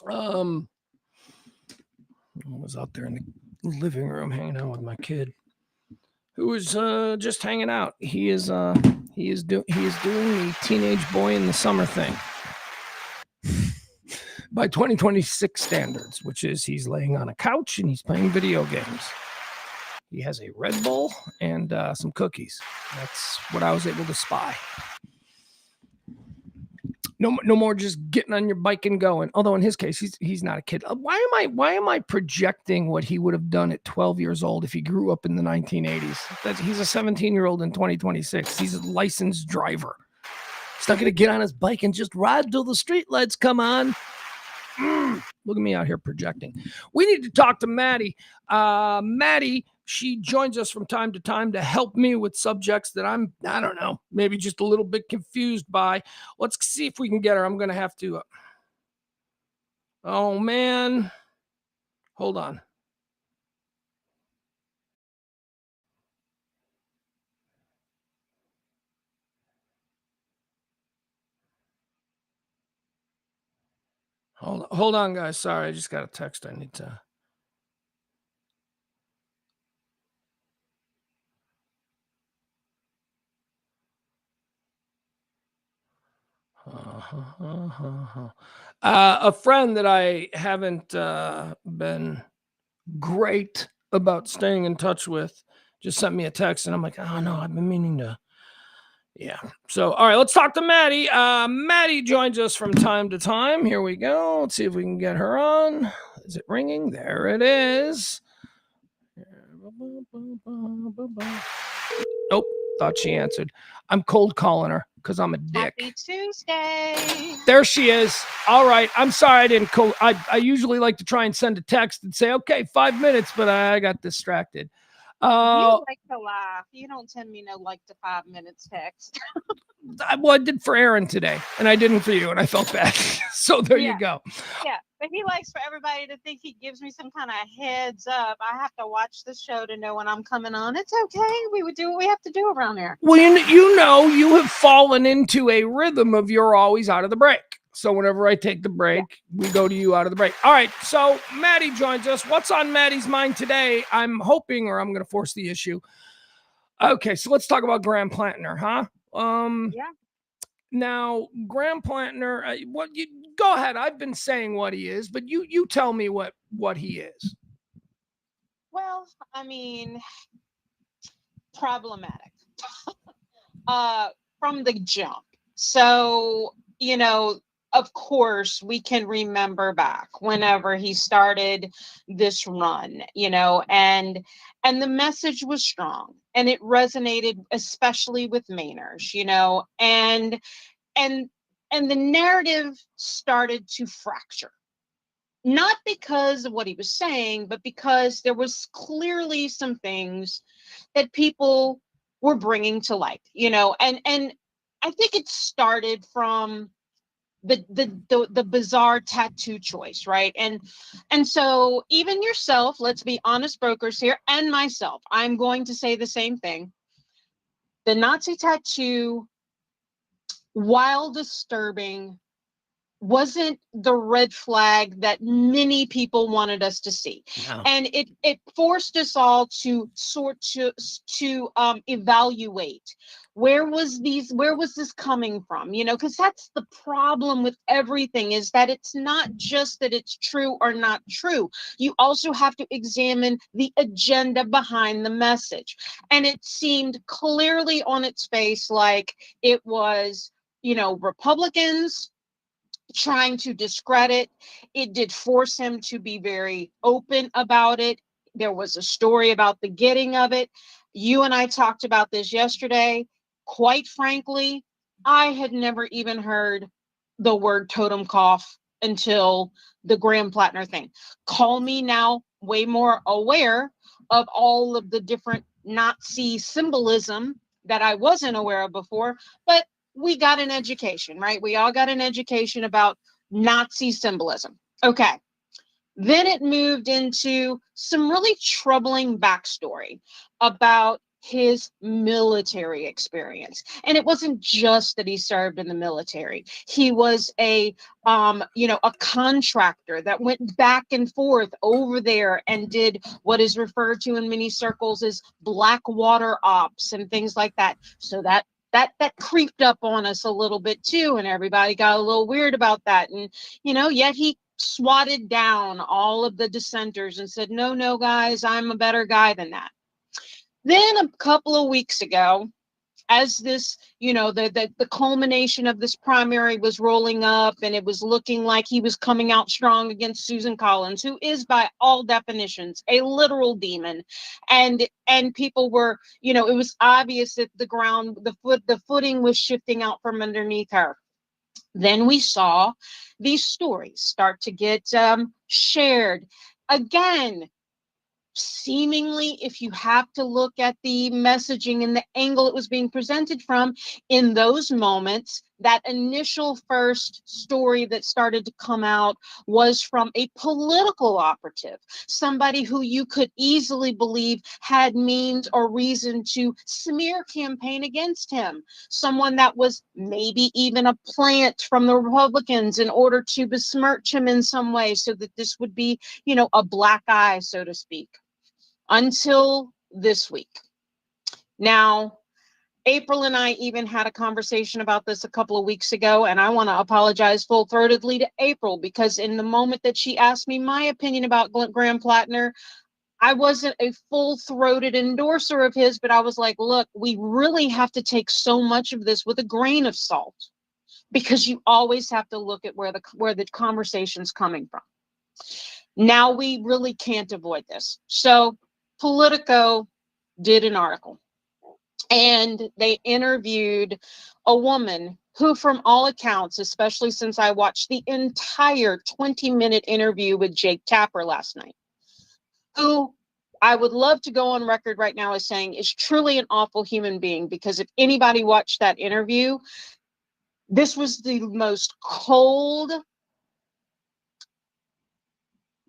I was out there in the living room hanging out with my kid, who was just hanging out. He is doing the teenage boy in the summer thing by 2026 standards, which is he's laying on a couch and he's playing video games. He has a Red Bull and some cookies. That's what I was able to spy. No more just getting on your bike and going. Although in his case, he's not a kid. Why am I projecting what he would have done at 12 years old if he grew up in the 1980s? He's a 17-year-old in 2026. He's a licensed driver. He's not going to get on his bike and just ride till the street lights come on. Look at me out here projecting. We need to talk to Maddie. Maddie, she joins us from time to time to help me with subjects that I don't know, maybe just a little bit confused by. Let's see if we can get her. I'm going to have to. Oh, man. Hold on. Hold on, guys. Sorry, I just got a text. I need to. A friend that I haven't been great about staying in touch with just sent me a text, and I'm like, oh no, I've been meaning to. Yeah. So, all right, let's talk to Maddie. Maddie joins us from time to time. Here we go. Let's see if we can get her on. Is it ringing? There it is. Nope. Thought she answered. I'm cold calling her because I'm a dick. Happy Tuesday. There she is. All right. I'm sorry I didn't call. I usually like to try and send a text and say, okay, 5 minutes, but I got distracted. You like to laugh. You don't send me no like to 5 minutes text. Well, I did for Aaron today, and I didn't for you, and I felt bad. So there you go. Yeah, but he likes for everybody to think he gives me some kind of heads up. I have to watch the show to know when I'm coming on. It's okay. We would do what we have to do around there. Well, you have fallen into a rhythm of you're always out of the break. So whenever I take the break, we go to you out of the break. All right. So Maddie joins us. What's on Maddie's mind today? I'm hoping, or I'm going to force the issue. Okay. So let's talk about Graham Platner, huh? Yeah. Now, Graham Platner, go ahead. I've been saying what he is, but you tell me what he is. Well, I mean, problematic from the jump. So, of course, we can remember back whenever he started this run, and the message was strong and it resonated, especially with Mainers, and the narrative started to fracture. Not because of what he was saying, but because there was clearly some things that people were bringing to light, and I think it started from the bizarre tattoo choice, right? And so even yourself, let's be honest brokers here, and myself, I'm going to say the same thing. The Nazi tattoo, while disturbing, wasn't the red flag that many people wanted us to see. No. And it forced us all to evaluate where was this coming from, because that's the problem with everything, is that it's not just that it's true or not true. You also have to examine the agenda behind the message. And it seemed clearly on its face like it was, Republicans trying to discredit. It did force him to be very open about it. There was a story about the getting of it. You and I talked about this yesterday. Quite frankly, I had never even heard the word totem cough until the Graham Platner thing. Call me now way more aware of all of the different Nazi symbolism that I wasn't aware of before, but we got an education, right? We all got an education about Nazi symbolism. Okay. Then it moved into some really troubling backstory about his military experience. And it wasn't just that he served in the military. He was a contractor that went back and forth over there and did what is referred to in many circles as black water ops and things like that. So that creeped up on us a little bit too, and everybody got a little weird about that. And yet he swatted down all of the dissenters and said, no, guys, I'm a better guy than that. Then a couple of weeks ago, as this, the culmination of this primary was rolling up and it was looking like he was coming out strong against Susan Collins, who is by all definitions a literal demon. And people were, it was obvious that the footing was shifting out from underneath her. Then we saw these stories start to get shared. Again, seemingly, if you have to look at the messaging and the angle it was being presented from, in those moments, that initial first story that started to come out was from a political operative, somebody who you could easily believe had means or reason to smear campaign against him, someone that was maybe even a plant from the Republicans in order to besmirch him in some way so that this would be, a black eye, so to speak. Until this week. Now, April and I even had a conversation about this a couple of weeks ago, and I want to apologize full-throatedly to April, because in the moment that she asked me my opinion about Graham Platner, I wasn't a full-throated endorser of his, but I was like, look, we really have to take so much of this with a grain of salt, because you always have to look at where the conversation's coming from. Now we really can't avoid this. So Politico did an article, and they interviewed a woman who, from all accounts, especially since I watched the entire 20-minute interview with Jake Tapper last night, who I would love to go on record right now as saying is truly an awful human being, because if anybody watched that interview, this was the most cold,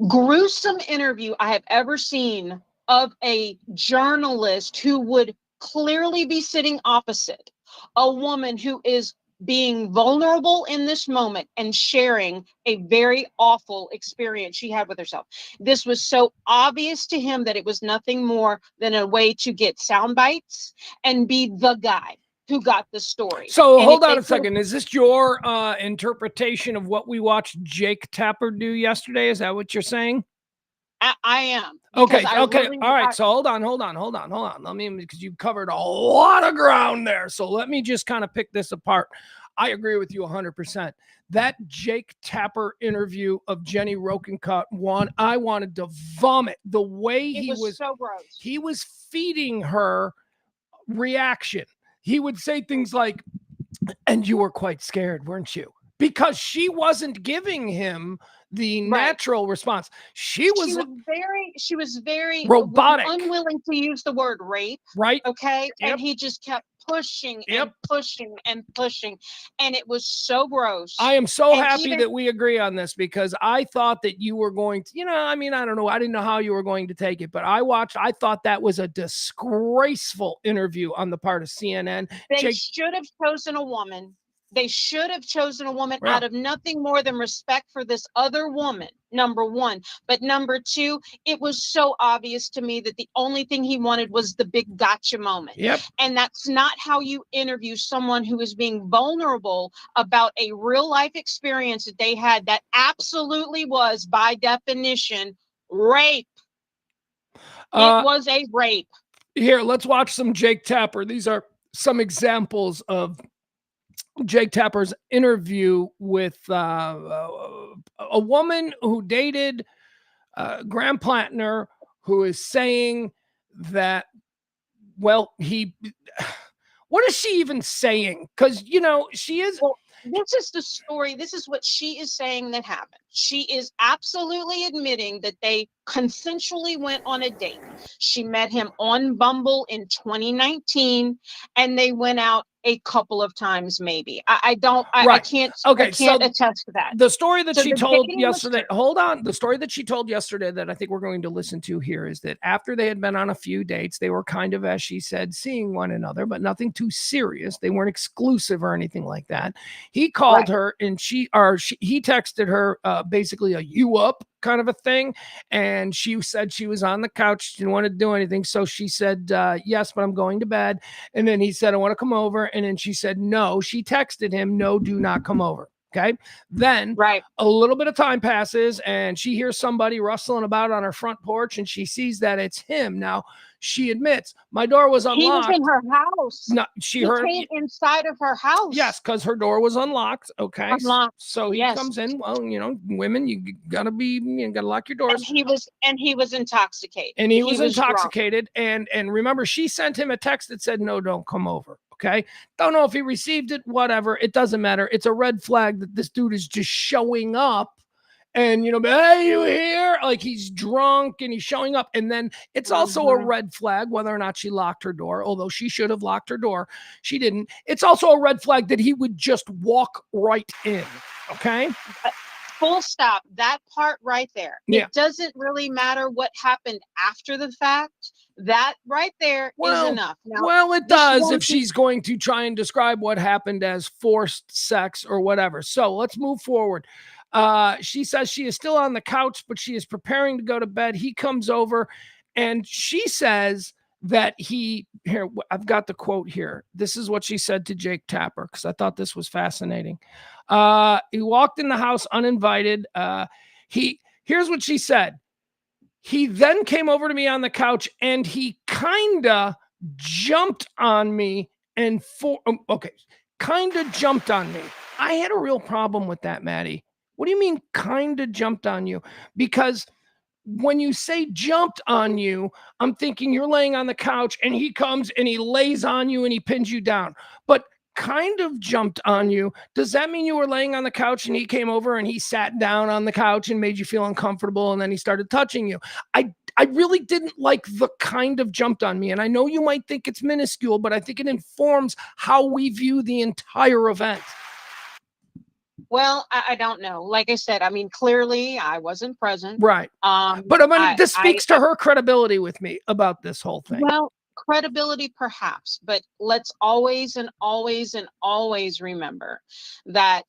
gruesome interview I have ever seen of a journalist who would clearly be sitting opposite a woman who is being vulnerable in this moment and sharing a very awful experience she had with herself. This was so obvious to him that it was nothing more than a way to get sound bites and be the guy who got the story. So hold on a second. Is this your interpretation of what we watched Jake Tapper do yesterday? Is that what you're saying? I am. Okay. All right. So hold on. Let me, because you've covered a lot of ground there. So let me just kind of pick this apart. I agree with you 100%. That Jake Tapper interview of Jenny Rokencut I wanted to vomit the way he was so gross. He was feeding her reaction. He would say things like, and you were quite scared, weren't you? Because she wasn't giving him the natural response. She was very robotic, unwilling to use the word rape. Right. Okay. Yep. And he just kept pushing and pushing and pushing. And it was so gross. I am so happy that we agree on this, because I thought that you were going to, I don't know. I didn't know how you were going to take it, but I thought that was a disgraceful interview on the part of CNN. They should have chosen a woman. They should have chosen a woman out of nothing more than respect for this other woman, number one. But number two, it was so obvious to me that the only thing he wanted was the big gotcha moment. Yep. And that's not how you interview someone who is being vulnerable about a real life experience that they had that absolutely was, by definition, rape. It was a rape. Here, let's watch some Jake Tapper. These are some examples of Jake Tapper's interview with a woman who dated Graham Platner, who is saying that, well, what is she even saying? Because, she is... Well, this is the story. This is what she is saying that happened. She is absolutely admitting that they consensually went on a date. She met him on Bumble in 2019, and they went out a couple of times, maybe. I don't, I Right. can't, Okay, I can't so attest to that. the story that So she the told dating was yesterday, hold on. The story that she told yesterday that I think we're going to listen to here is that after they had been on a few dates, they were kind of, as she said, seeing one another, but nothing too serious. They weren't exclusive or anything like that. He called her and he texted her basically a "you up" kind of a thing. And she said she was on the couch. She didn't want to do anything. So she said, yes, but I'm going to bed. And then he said, I want to come over. And then she said, no. She texted him, no, do not come over. Okay. Then a little bit of time passes and she hears somebody rustling about on her front porch and she sees that it's him. Now she admits my door was unlocked. He was in her house. No, he came inside of her house. Yes, because her door was unlocked. Okay. Unlocked. So he comes in. Well, women, you gotta lock your doors. And he was intoxicated. And he was intoxicated. Drunk. And remember, she sent him a text that said, no, don't come over. Okay. Don't know if he received it, whatever. It doesn't matter. It's a red flag that this dude is just showing up and, hey, you here? Like he's drunk and he's showing up. And then it's also a red flag, whether or not she locked her door, although she should have locked her door. She didn't. It's also a red flag that he would just walk right in. Okay. Full stop. That part right there. Yeah. It doesn't really matter what happened after the fact. That right there is enough. Now, it does if she's going to try and describe what happened as forced sex or whatever. So let's move forward. She says she is still on the couch, but she is preparing to go to bed. He comes over and she says that here, I've got the quote here. This is what she said to Jake Tapper, because I thought this was fascinating. He walked in the house uninvited. Here's what she said. He then came over to me on the couch and he kinda jumped on me kinda jumped on me. I had a real problem with that, Maddie. What do you mean kinda jumped on you? Because when you say jumped on you, I'm thinking you're laying on the couch and he comes and he lays on you and he pins you down. But kind of jumped on you. Does that mean you were laying on the couch and he came over and he sat down on the couch and made you feel uncomfortable and then he started touching you? I really didn't like the kind of jumped on me. And I know you might think it's minuscule, but I think it informs how we view the entire event. Well, I don't know. Like I said, I mean, clearly I wasn't present. Right. But I mean, this speaks to her credibility with me about this whole thing. Well, credibility perhaps, but let's always remember that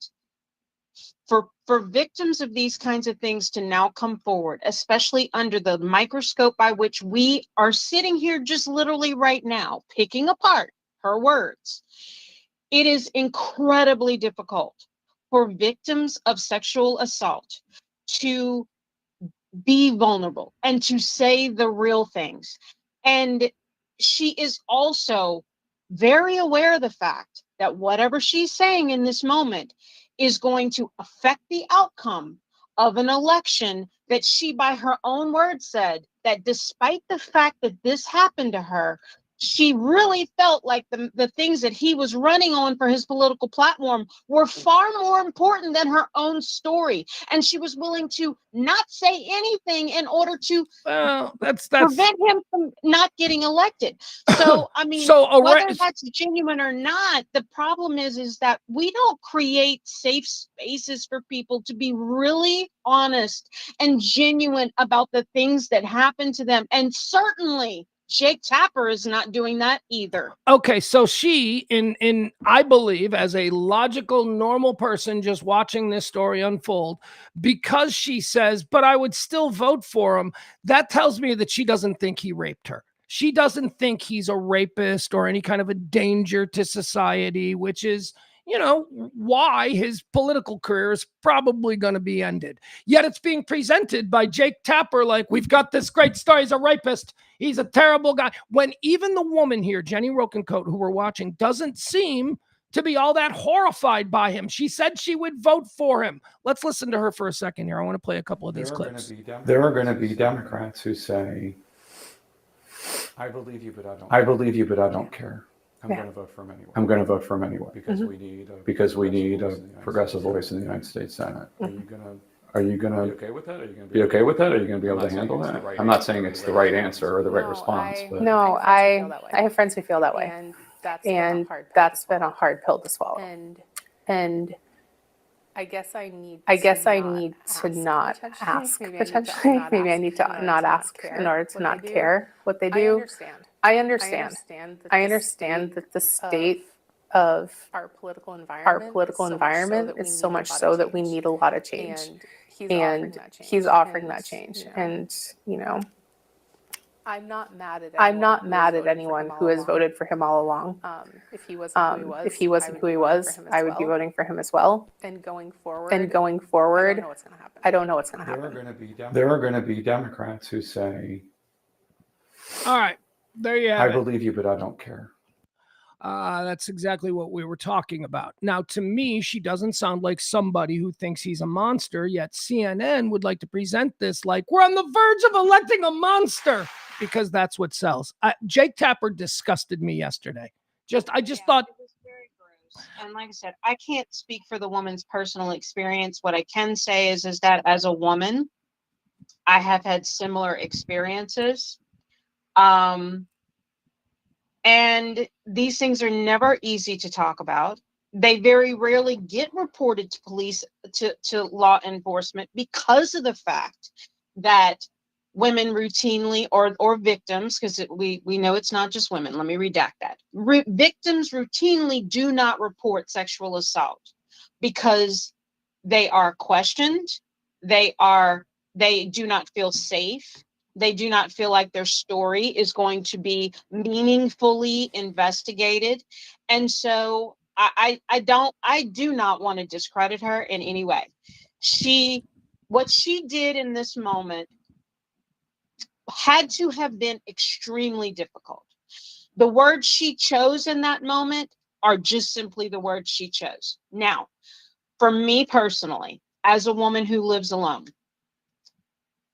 for victims of these kinds of things to now come forward, especially under the microscope by which we are sitting here just literally right now, picking apart her words, it is incredibly difficult for victims of sexual assault to be vulnerable and to say the real things. And she is also very aware of the fact that whatever she's saying in this moment is going to affect the outcome of an election that she, by her own words, said that despite the fact that this happened to her, she really felt like the things that he was running on for his political platform were far more important than her own story. And she was willing to not say anything in order to prevent him from not getting elected. So, I mean, whether that's genuine or not, the problem is that we don't create safe spaces for people to be really honest and genuine about the things that happen to them. And certainly Jake Tapper is not doing that either. Okay, so she, in I believe, as a logical, normal person just watching this story unfold, because she says, but I would still vote for him, that tells me that she doesn't think he raped her. She doesn't think he's a rapist or any kind of a danger to society, which is, why his political career is probably going to be ended. Yet it's being presented by Jake Tapper like, we've got this great story. He's a rapist. He's a terrible guy. When even the woman here, Jenny Rokencoat, who we're watching, doesn't seem to be all that horrified by him. She said she would vote for him. Let's listen to her for a second here. I want to play a couple of these clips. There are going to be Democrats who say, I believe you, but I don't care. I'm going to vote for him anyway. I'm going to vote for him anyway because we need a progressive voice in the United States Senate. Are you going to be okay with that? Are you going to be okay with that? Are you going to be able to handle that? I'm not saying it's the right answer or the right response. But No, I have friends who feel that way. And that's been a hard pill to swallow. And I guess I need to not ask potentially. Maybe I need to not ask in order to not care what they do. I understand that the state of our political environment is so much so that we need a lot of change. And he's offering that change. And, you know, I'm not mad at anyone who has voted for him all along. If he wasn't who he was, I would be voting for him as well. And going forward, I don't know what's going to happen. There are going to be Democrats who say, All right, there you have I it. believe you, but I don't care. That's exactly what we were talking about. Now, to me, she doesn't sound like somebody who thinks he's a monster, yet CNN would like to present this like we're on the verge of electing a monster because that's what sells. Jake Tapper disgusted me yesterday. I just thought it was very gross. And like I said, I can't speak for the woman's personal experience. What I can say is that as a woman, I have had similar experiences. And these things are never easy to talk about. They very rarely get reported to police, to law enforcement, because of the fact that women routinely, or victims, because we know it's not just women. Let me redact that. Victims routinely do not report sexual assault because they are questioned. They do not feel safe. They do not feel like their story is going to be meaningfully investigated. And so I do not want to discredit her in any way. What she did in this moment had to have been extremely difficult. The words she chose in that moment are just simply the words she chose. Now, for me personally, as a woman who lives alone,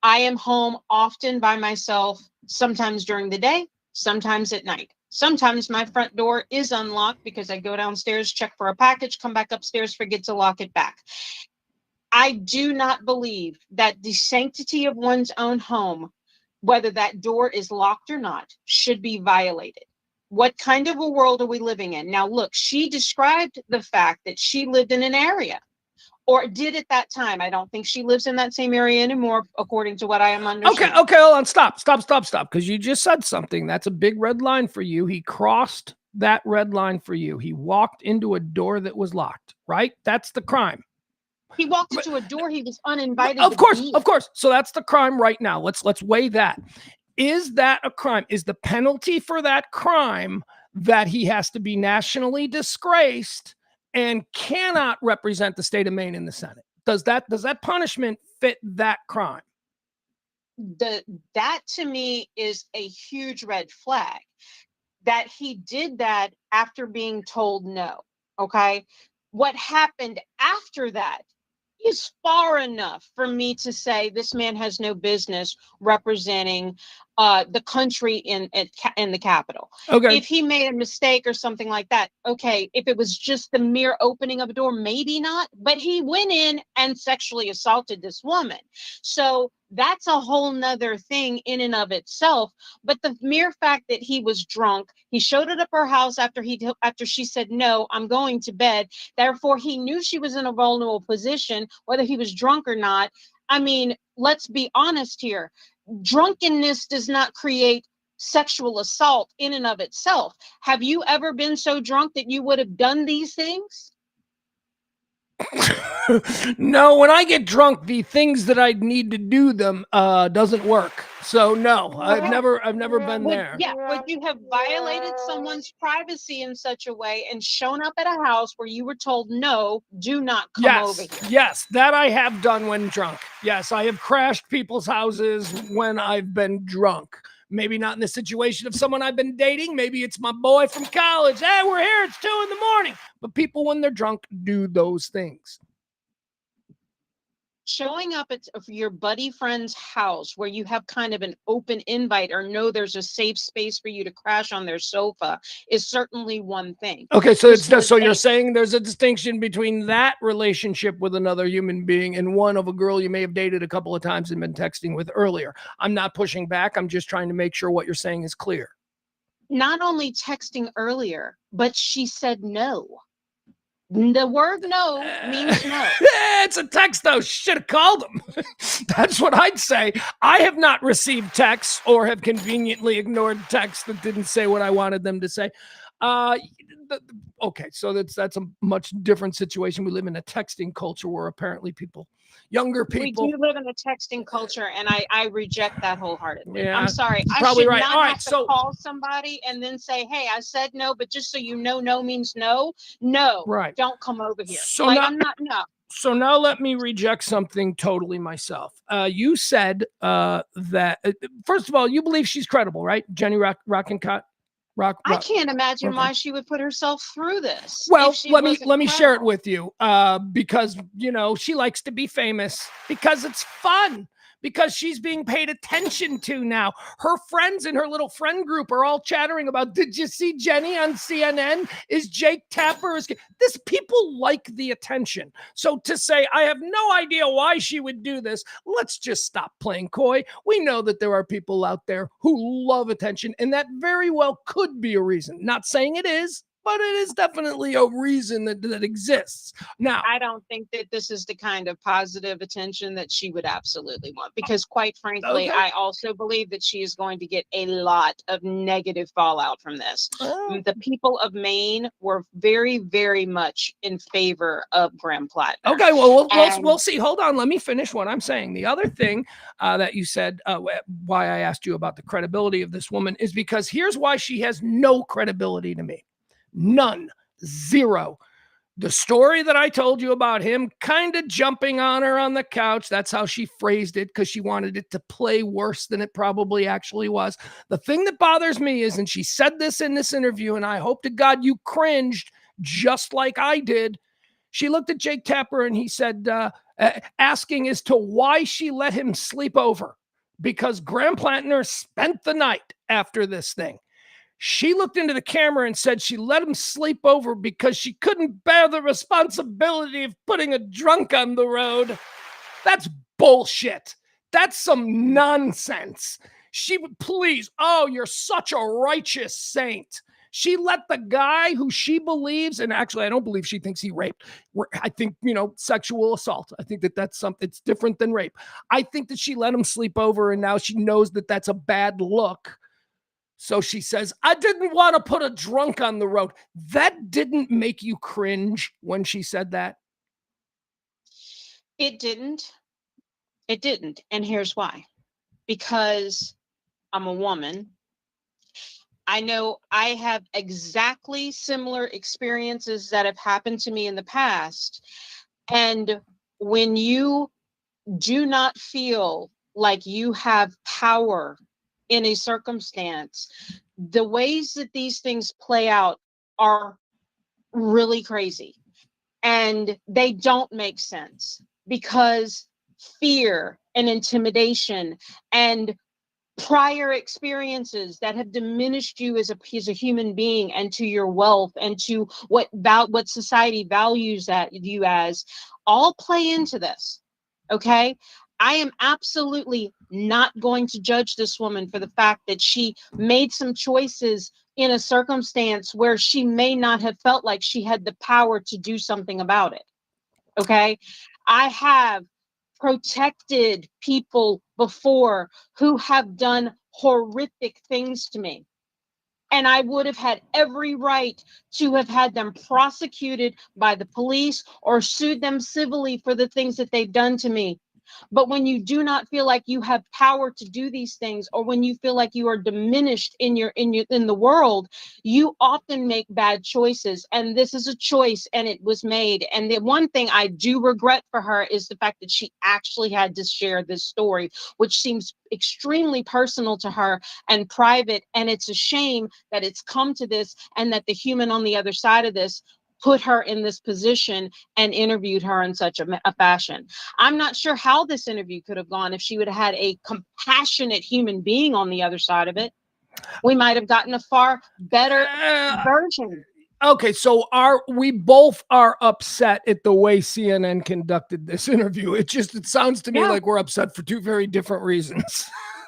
I am home often by myself, sometimes during the day, sometimes at night. Sometimes my front door is unlocked because I go downstairs, check for a package, come back upstairs, forget to lock it back. I do not believe that the sanctity of one's own home, whether that door is locked or not, should be violated. What kind of a world are we living in? Now, look, she described the fact that she lived in an area, or did at that time. I don't think she lives in that same area anymore, according to what I am understanding. Okay, hold on. Stop. Because you just said something. That's a big red line for you. He crossed that red line for you. He walked into a door that was locked, right? That's the crime. He walked into a door he was uninvited Of course. to be. So that's the crime right now. Let's weigh that. Is that a crime? Is the penalty for that crime that he has to be nationally disgraced and cannot represent the state of Maine in the Senate? Does that punishment fit that crime? That to me is a huge red flag, that he did that after being told no. Okay. What happened after that is far enough for me to say this man has no business representing the country in the Capitol. Okay. If he made a mistake or something like that, okay. If it was just the mere opening of a door, maybe not. But he went in and sexually assaulted this woman. So that's a whole nother thing in and of itself. But the mere fact that he was drunk, he showed it up her house after she said, no, I'm going to bed. Therefore, he knew she was in a vulnerable position, whether he was drunk or not. I mean, let's be honest here. Drunkenness does not create sexual assault in and of itself. Have you ever been so drunk that you would have done these things? No, when I get drunk, the things that I need to do them doesn't work. So no, I've never been there. Would you have violated someone's privacy in such a way and shown up at a house where you were told, no, do not come over here? Yes, that I have done when drunk. Yes, I have crashed people's houses when I've been drunk. Maybe not in the situation of someone I've been dating. Maybe it's my boy from college. Hey, we're here. It's 2 a.m. But people, when they're drunk, do those things. Showing up at your buddy friend's house where you have kind of an open invite or know there's a safe space for you to crash on their sofa is certainly one thing. Okay, so so you're saying there's a distinction between that relationship with another human being and one of a girl you may have dated a couple of times and been texting with earlier. I'm not pushing back. I'm just trying to make sure what you're saying is clear. not only texting earlier, but she said no. The word no means no. It's a text, though. Should have called him. That's what I'd say. I have not received texts or have conveniently ignored texts that didn't say what I wanted them to say. Okay, so that's a much different situation. We live in a texting culture where apparently younger people. We do live in a texting culture, and I reject that wholeheartedly. Yeah, I'm sorry. you're I probably should right. not All right, have to so call somebody and then say, hey, I said no, but just so you know, no means no. No, right. Don't come over here. So like, now, I'm not, no. So now let me reject something totally myself. You said that, first of all, you believe she's credible, right? Jenny Rock. I can't imagine Okay. why she would put herself through this. Well, if she let wasn't me share it credible. with you because, she likes to be famous, because it's fun, because she's being paid attention to now. Her friends in her little friend group are all chattering about, did you see Jenny on CNN? Is Jake Tapper? People like the attention. So to say, I have no idea why she would do this, let's just stop playing coy. We know that there are people out there who love attention, and that very well could be a reason. Not saying it is, but it is definitely a reason that exists. Now, I don't think that this is the kind of positive attention that she would absolutely want, because quite frankly, Okay. I also believe that she is going to get a lot of negative fallout from this. Oh. The people of Maine were very, very much in favor of Graham Platner. Okay, well, we'll see. Hold on. Let me finish what I'm saying. The other thing that you said, why I asked you about the credibility of this woman, is because here's why she has no credibility to me. None. Zero. The story that I told you about him kind of jumping on her on the couch, that's how she phrased it, because she wanted it to play worse than it probably actually was. The thing that bothers me is, and she said this in this interview, and I hope to God you cringed just like I did. She looked at Jake Tapper and he said, asking as to why she let him sleep over, because Graham Platner spent the night after this thing. She looked into the camera and said she let him sleep over because she couldn't bear the responsibility of putting a drunk on the road. That's bullshit. That's some nonsense. Please, you're such a righteous saint. She let the guy who she believes, and actually I don't believe she thinks he raped. I think, sexual assault. I think that's something, it's different than rape. I think that she let him sleep over, and now she knows that that's a bad look. So she says, I didn't want to put a drunk on the road. That didn't make you cringe when she said that? It didn't. It didn't. And here's why. Because I'm a woman. I know I have exactly similar experiences that have happened to me in the past. And when you do not feel like you have power in a circumstance, the ways that these things play out are really crazy. And they don't make sense, because fear and intimidation and prior experiences that have diminished you as a human being, and to your wealth, and to what society values that you as, all play into this. Okay, I am absolutely not going to judge this woman for the fact that she made some choices in a circumstance where she may not have felt like she had the power to do something about it. Okay, I have protected people before who have done horrific things to me. And I would have had every right to have had them prosecuted by the police or sued them civilly for the things that they've done to me. But when you do not feel like you have power to do these things, or when you feel like you are diminished in the world, you often make bad choices. And this is a choice, and it was made. And the one thing I do regret for her is the fact that she actually had to share this story, which seems extremely personal to her and private. And it's a shame that it's come to this, and that the human on the other side of this put her in this position and interviewed her in such a fashion. I'm not sure how this interview could have gone if she would have had a compassionate human being on the other side of it. We might have gotten a far better version. Okay, so we both are upset at the way CNN conducted this interview. It sounds to me like we're upset for two very different reasons.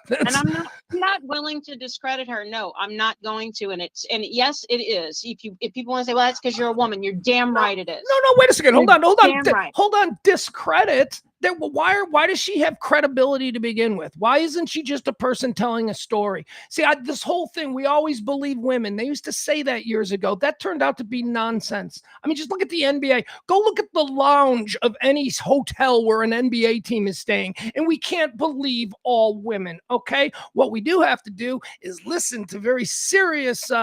And I'm not willing to discredit her. No, I'm not going to. And yes, it is. If people want to say, well, that's because you're a woman, you're damn right it is. No, wait a second. Hold on. Right. Hold on. Discredit. Why does she have credibility to begin with? Why isn't she just a person telling a story? See, this whole thing, we always believe women. They used to say that years ago. That turned out to be nonsense. I mean, just look at the NBA. Go look at the lounge of any hotel where an NBA team is staying, and we can't believe all women, okay? What we do have to do is listen very seriously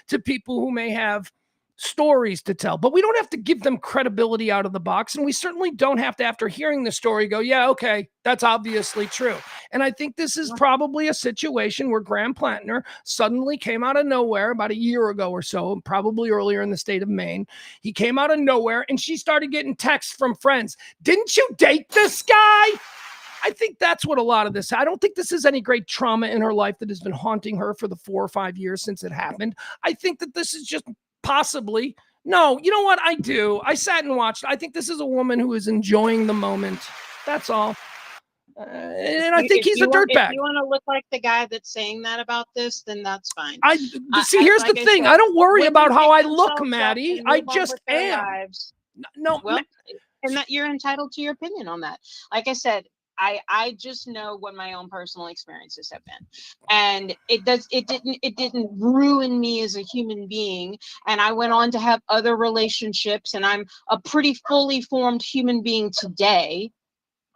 to people who may have stories to tell, but we don't have to give them credibility out of the box. And we certainly don't have to, after hearing the story, go, yeah, okay, that's obviously true. And I think this is probably a situation where Graham Platner suddenly came out of nowhere about a year ago or so, probably earlier in the state of Maine. He came out of nowhere and she started getting texts from friends. Didn't you date this guy? I think that's what a lot of this, I don't think this is any great trauma in her life that has been haunting her for the 4 or 5 years since it happened. I think that this is just possibly, no, you know what? I do. I sat and watched. I think this is a woman who is enjoying the moment. That's all. And I think he's a dirtbag. If you want to look like the guy that's saying that about this, then that's fine. Here's the thing. I don't worry about how I look, Maddie. I just am. No, well, and that you're entitled to your opinion on that. Like I said, I just know what my own personal experiences have been, and it didn't ruin me as a human being. And I went on to have other relationships, and I'm a pretty fully formed human being today.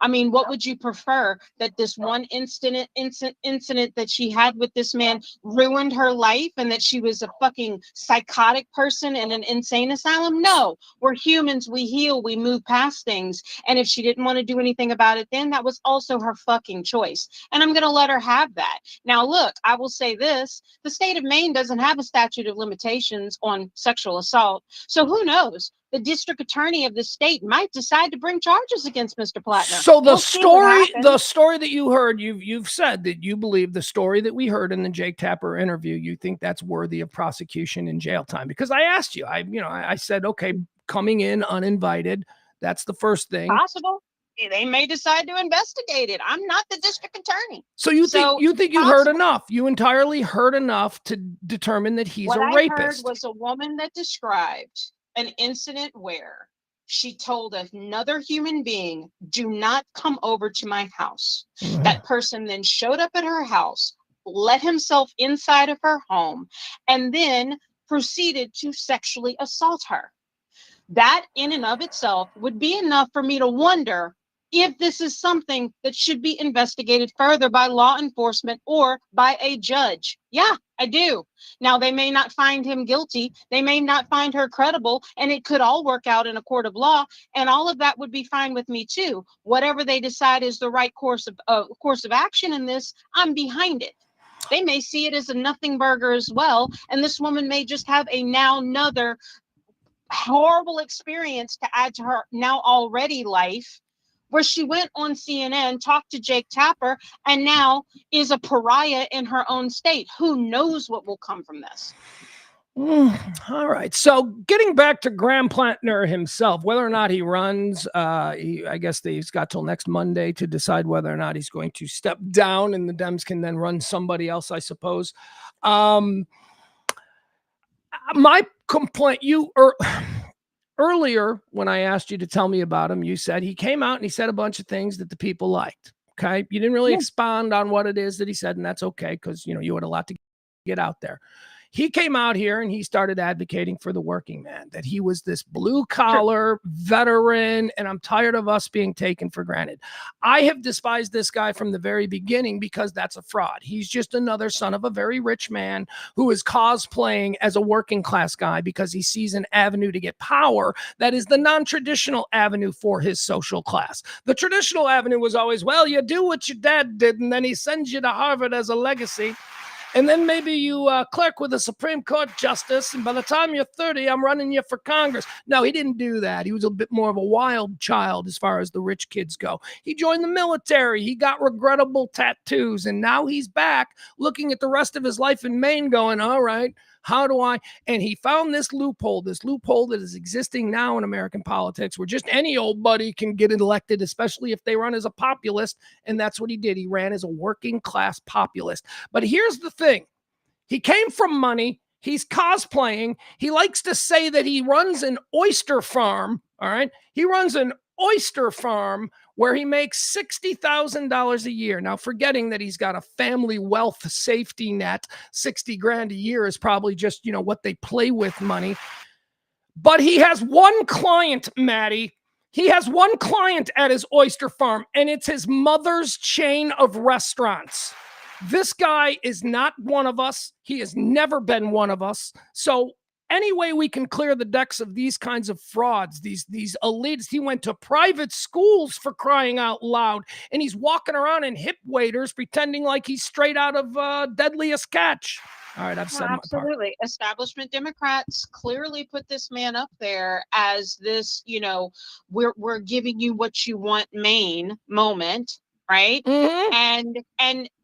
I mean, what would you prefer? That this one incident that she had with this man ruined her life and that she was a fucking psychotic person in an insane asylum? No, we're humans. We heal. We move past things. And if she didn't want to do anything about it, then that was also her fucking choice. And I'm going to let her have that. Now, look, I will say this. The state of Maine doesn't have a statute of limitations on sexual assault. So who knows? The district attorney of the state might decide to bring charges against Mr. Platner. So the story that you heard, you've said that you believe the story that we heard in the Jake Tapper interview, you think that's worthy of prosecution and jail time. Because I asked you, I said, okay, coming in uninvited, that's the first thing. Possible. They may decide to investigate it. I'm not the district attorney. So you think you heard enough? You entirely heard enough to determine that he's a rapist. What I heard was a woman that described an incident where she told another human being, do not come over to my house. Mm-hmm. That person then showed up at her house, let himself inside of her home, and then proceeded to sexually assault her. That in and of itself would be enough for me to wonder if this is something that should be investigated further by law enforcement or by a judge. Yeah, I do. Now, they may not find him guilty. They may not find her credible, and it could all work out in a court of law. And all of that would be fine with me too. Whatever they decide is the right course of action in this, I'm behind it. They may see it as a nothing burger as well. And this woman may just have another horrible experience to add to her now already life, where she went on CNN, talked to Jake Tapper, and now is a pariah in her own state. Who knows what will come from this? All right. So getting back to Graham Platner himself, whether or not he runs, I guess he's got till next Monday to decide whether or not he's going to step down, and the Dems can then run somebody else, I suppose. My complaint, earlier, when I asked you to tell me about him, you said he came out and he said a bunch of things that the people liked. Okay. You didn't really expound on what it is that he said, and that's okay, because, you had a lot to get out there. He came out here and he started advocating for the working man, that he was this blue collar veteran, and I'm tired of us being taken for granted. I have despised this guy from the very beginning because that's a fraud. He's just another son of a very rich man who is cosplaying as a working class guy because he sees an avenue to get power that is the non-traditional avenue for his social class. The traditional avenue was always, well, you do what your dad did, and then he sends you to Harvard as a legacy. And then maybe you clerk with a Supreme Court justice, and by the time you're 30, I'm running you for Congress. No, he didn't do that. He was a bit more of a wild child as far as the rich kids go. He joined the military. He got regrettable tattoos, and now he's back looking at the rest of his life in Maine going, all right, How do I? And he found this loophole that is existing now in American politics, where just any old buddy can get elected, especially if they run as a populist. And that's what he did. He ran as a working class populist. But here's the thing. He came from money. He's cosplaying. He likes to say that he runs an oyster farm. All right. He runs an oyster farm where he makes $60,000 a year. Now, forgetting that he's got a family wealth safety net, 60 grand a year is probably just, what they play with money. But he has one client, Maddie. He has one client at his oyster farm, and it's his mother's chain of restaurants. This guy is not one of us. He has never been one of us. So any way we can clear the decks of these kinds of frauds, these elites. He went to private schools, for crying out loud, and he's walking around in hip waders pretending like he's straight out of Deadliest Catch. All right, I've said my part. Absolutely. Establishment Democrats clearly put this man up there as this, we're giving you what you want Maine moment. Right. Mm-hmm.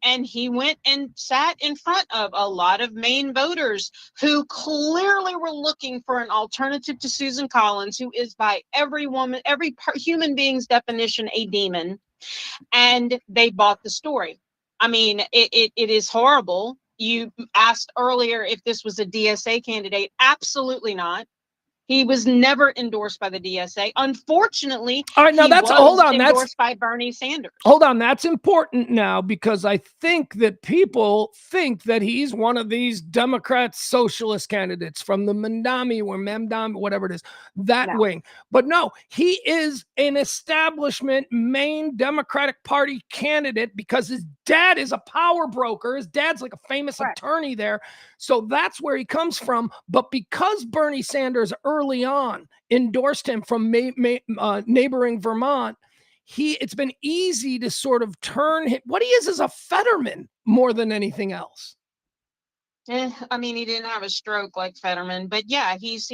And he went and sat in front of a lot of Maine voters who clearly were looking for an alternative to Susan Collins, who is by every human being's definition a demon. And they bought the story. I mean, it is horrible. You asked earlier if this was a DSA candidate. Absolutely not. He was never endorsed by the DSA. Unfortunately, all right, now endorsed by Bernie Sanders. Hold on, that's important now, because I think that people think that he's one of these Democrat socialist candidates from the Mamdani, whatever it is, wing. But no, he is an establishment Maine Democratic Party candidate because his dad is a power broker. His dad's like a famous attorney there. So that's where he comes from. But because Bernie Sanders early on endorsed him from neighboring Vermont, it's been easy to sort of turn him. What he is a Fetterman more than anything else. I mean, he didn't have a stroke like Fetterman, but yeah, he's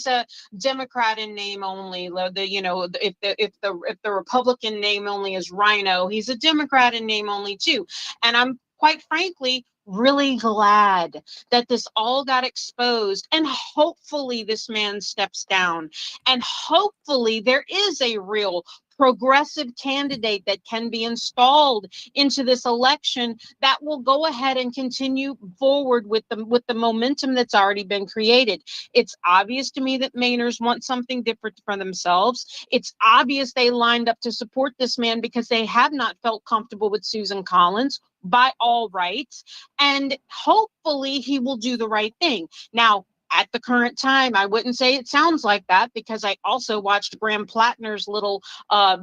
a Democrat in name only. If the Republican name only is Rhino, he's a Democrat in name only too. And I'm quite frankly really glad that this all got exposed, and hopefully this man steps down, and hopefully there is a real progressive candidate that can be installed into this election that will go ahead and continue forward with the momentum that's already been created. It's obvious to me that Mainers want something different for themselves. It's obvious they lined up to support this man because they have not felt comfortable with Susan Collins by all rights, and hopefully he will do the right thing. Now, at the current time, I wouldn't say it sounds like that, because I also watched Graham Platner's little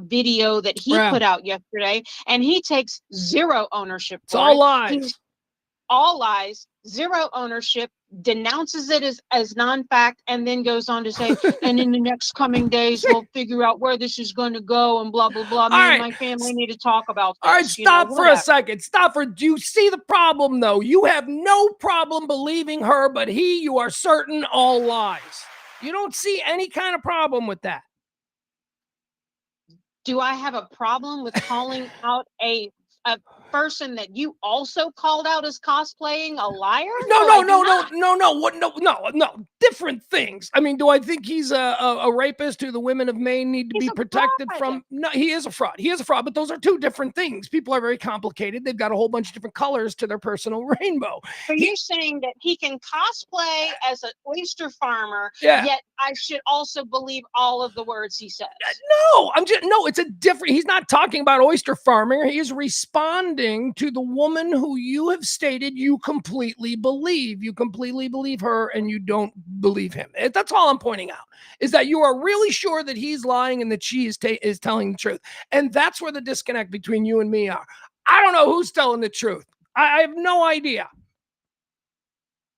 video that he put out yesterday, and he takes zero ownership for it. All lies. All lies, zero ownership, denounces it as non-fact, and then goes on to say, and in the next coming days, we'll figure out where this is going to go, and blah, blah, blah. Me and my family need to talk about this. All right, stop for a second. Do you see the problem, though? You have no problem believing her, but you are certain, all lies. You don't see any kind of problem with that. Do I have a problem with calling out a person that you also called out as cosplaying a liar? No. Different things. I mean, do I think he's a rapist who the women of Maine need to be protected from? No, he is a fraud. But those are two different things. People are very complicated. They've got a whole bunch of different colors to their personal rainbow. So you're saying that he can cosplay as an oyster farmer, yet I should also believe all of the words he says? No, it's a different. He's not talking about oyster farming. He is responding to the woman who you have stated you completely believe. You completely believe her, and you don't believe him. That's all I'm pointing out, is that you are really sure that he's lying and that she is telling the truth. And that's where the disconnect between you and me are. I don't know who's telling the truth. I have no idea.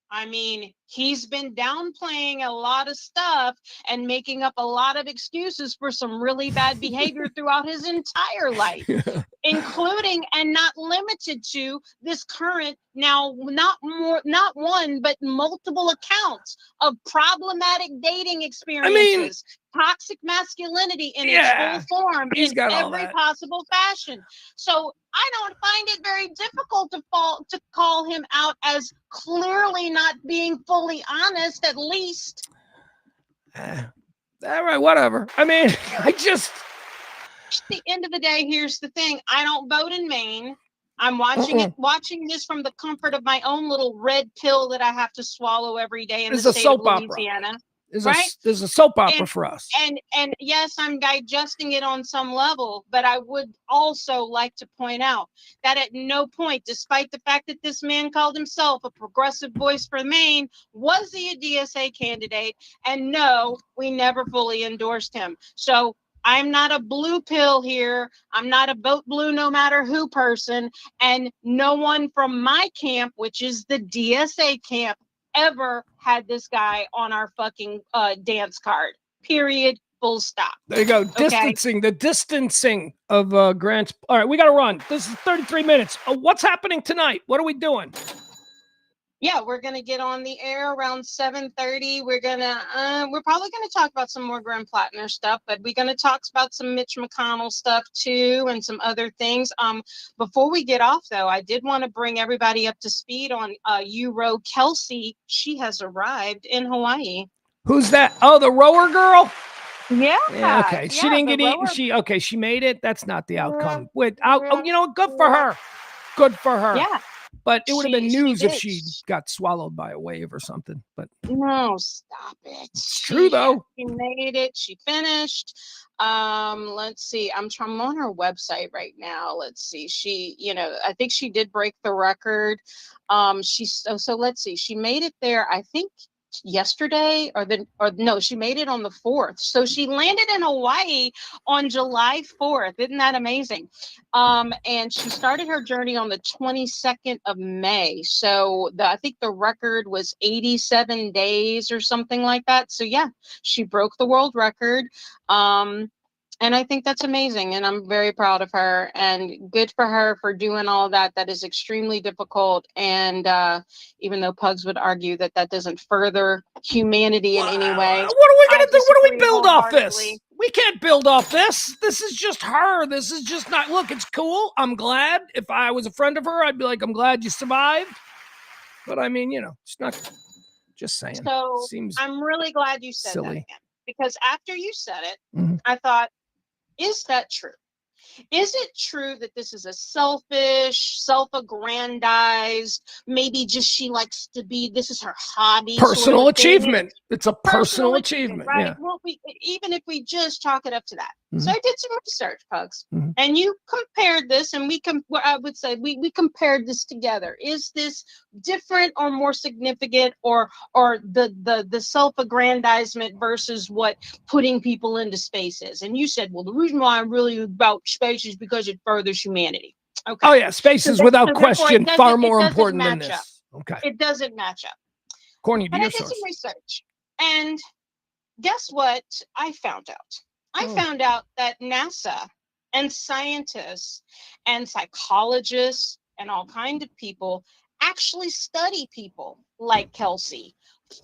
I mean, he's been downplaying a lot of stuff and making up a lot of excuses for some really bad behavior throughout his entire life. including and not limited to this current, now not one, but multiple accounts of problematic dating experiences, toxic masculinity in its full form, in every possible fashion. So I don't find it very difficult to call him out as clearly not being fully honest, at least. All right, whatever. I mean, at the end of the day, here's the thing. I don't vote in Maine. I'm watching this from the comfort of my own little red pill that I have to swallow every day in the state of Louisiana. There's a soap opera for us. And yes, I'm digesting it on some level, but I would also like to point out that at no point, despite the fact that this man called himself a progressive voice for Maine, was he a DSA candidate. And no, we never fully endorsed him. So I'm not a blue pill here. I'm not a vote blue no matter who person. And no one from my camp, which is the DSA camp, ever had this guy on our fucking dance card. Period. Full stop. There you go. Distancing, the distancing of Grant's. All right, we got to run. This is 33 minutes. What's happening tonight? What are we doing? Yeah, we're gonna get on the air around 7:30. We're probably gonna talk about some more Graham Platner stuff, but we're gonna talk about some Mitch McConnell stuff too, and some other things. Before we get off though, I did want to bring everybody up to speed on Euro Kelsey. She has arrived in Hawaii. Who's that? Oh, the rower girl. Yeah. Okay. She didn't get eaten. She made it. That's not the outcome. Good for her. Good for her. Yeah. But it would have been news if she got swallowed by a wave or something. But no, stop it. It's true though. She made it. She finished. Let's see. I'm on her website right now. Let's see. She, I think she did break the record. So let's see. She made it there, I think, yesterday she made it on the 4th. So she landed in Hawaii on July 4th. Isn't that amazing? And she started her journey on the 22nd of May. So I think the record was 87 days or something like that. So yeah, she broke the world record. And I think that's amazing. And I'm very proud of her, and good for her for doing all that. That is extremely difficult. And even though Pugs would argue that doesn't further humanity in any way. What are we going to do? What do we build off this? We can't build off this. This is just her. This is just not, look, it's cool. I'm glad. If I was a friend of her, I'd be like, I'm glad you survived. But I mean, it's not, just saying. So I'm really glad you said that again. Because after you said it, I thought, is that true? Is it true that this is a selfish, self-aggrandized, maybe just she likes to be, this is her hobby? Personal achievement. It's a personal achievement. Right. Yeah. Well, even if we just chalk it up to that. So I did some research, Pugs, and you compared this, and I would say we compared this together. Is this different or more significant, or the self-aggrandizement versus what putting people into space is? And you said, well, the reason why I'm really about space is because it furthers humanity. Okay. Oh yeah, space is without question far more important than this. Okay. It doesn't match up. According to your source. I did some research, and guess what I found out? I found out that NASA and scientists and psychologists and all kinds of people actually study people like Kelsey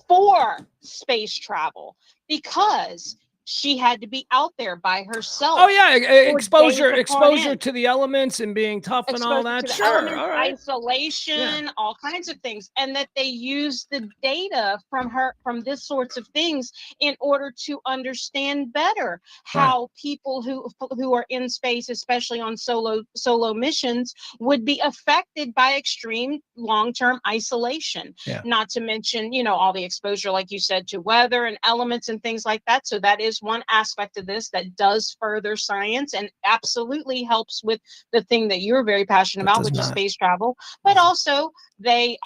for space travel, because she had to be out there by herself. Oh yeah, exposure to the elements and being tough and all that. Sure, all right. Isolation, all kinds of things, and that they use the data from this sorts of things in order to understand better how people who are in space, especially on solo missions, would be affected by extreme long-term isolation. Yeah. Not to mention, all the exposure, like you said, to weather and elements and things like that. So that is one aspect of this that does further science and absolutely helps with the thing that you're very passionate about, which is space travel. But also they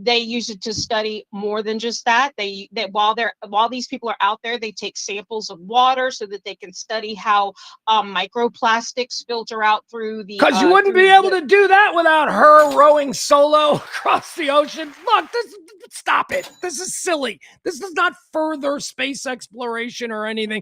use it to study more than just that. They while these people are out there, they take samples of water so that they can study how microplastics filter out through the. Because you wouldn't be able to do that without her rowing solo across the ocean. Look, stop it. This is silly. This does not further space exploration or or anything.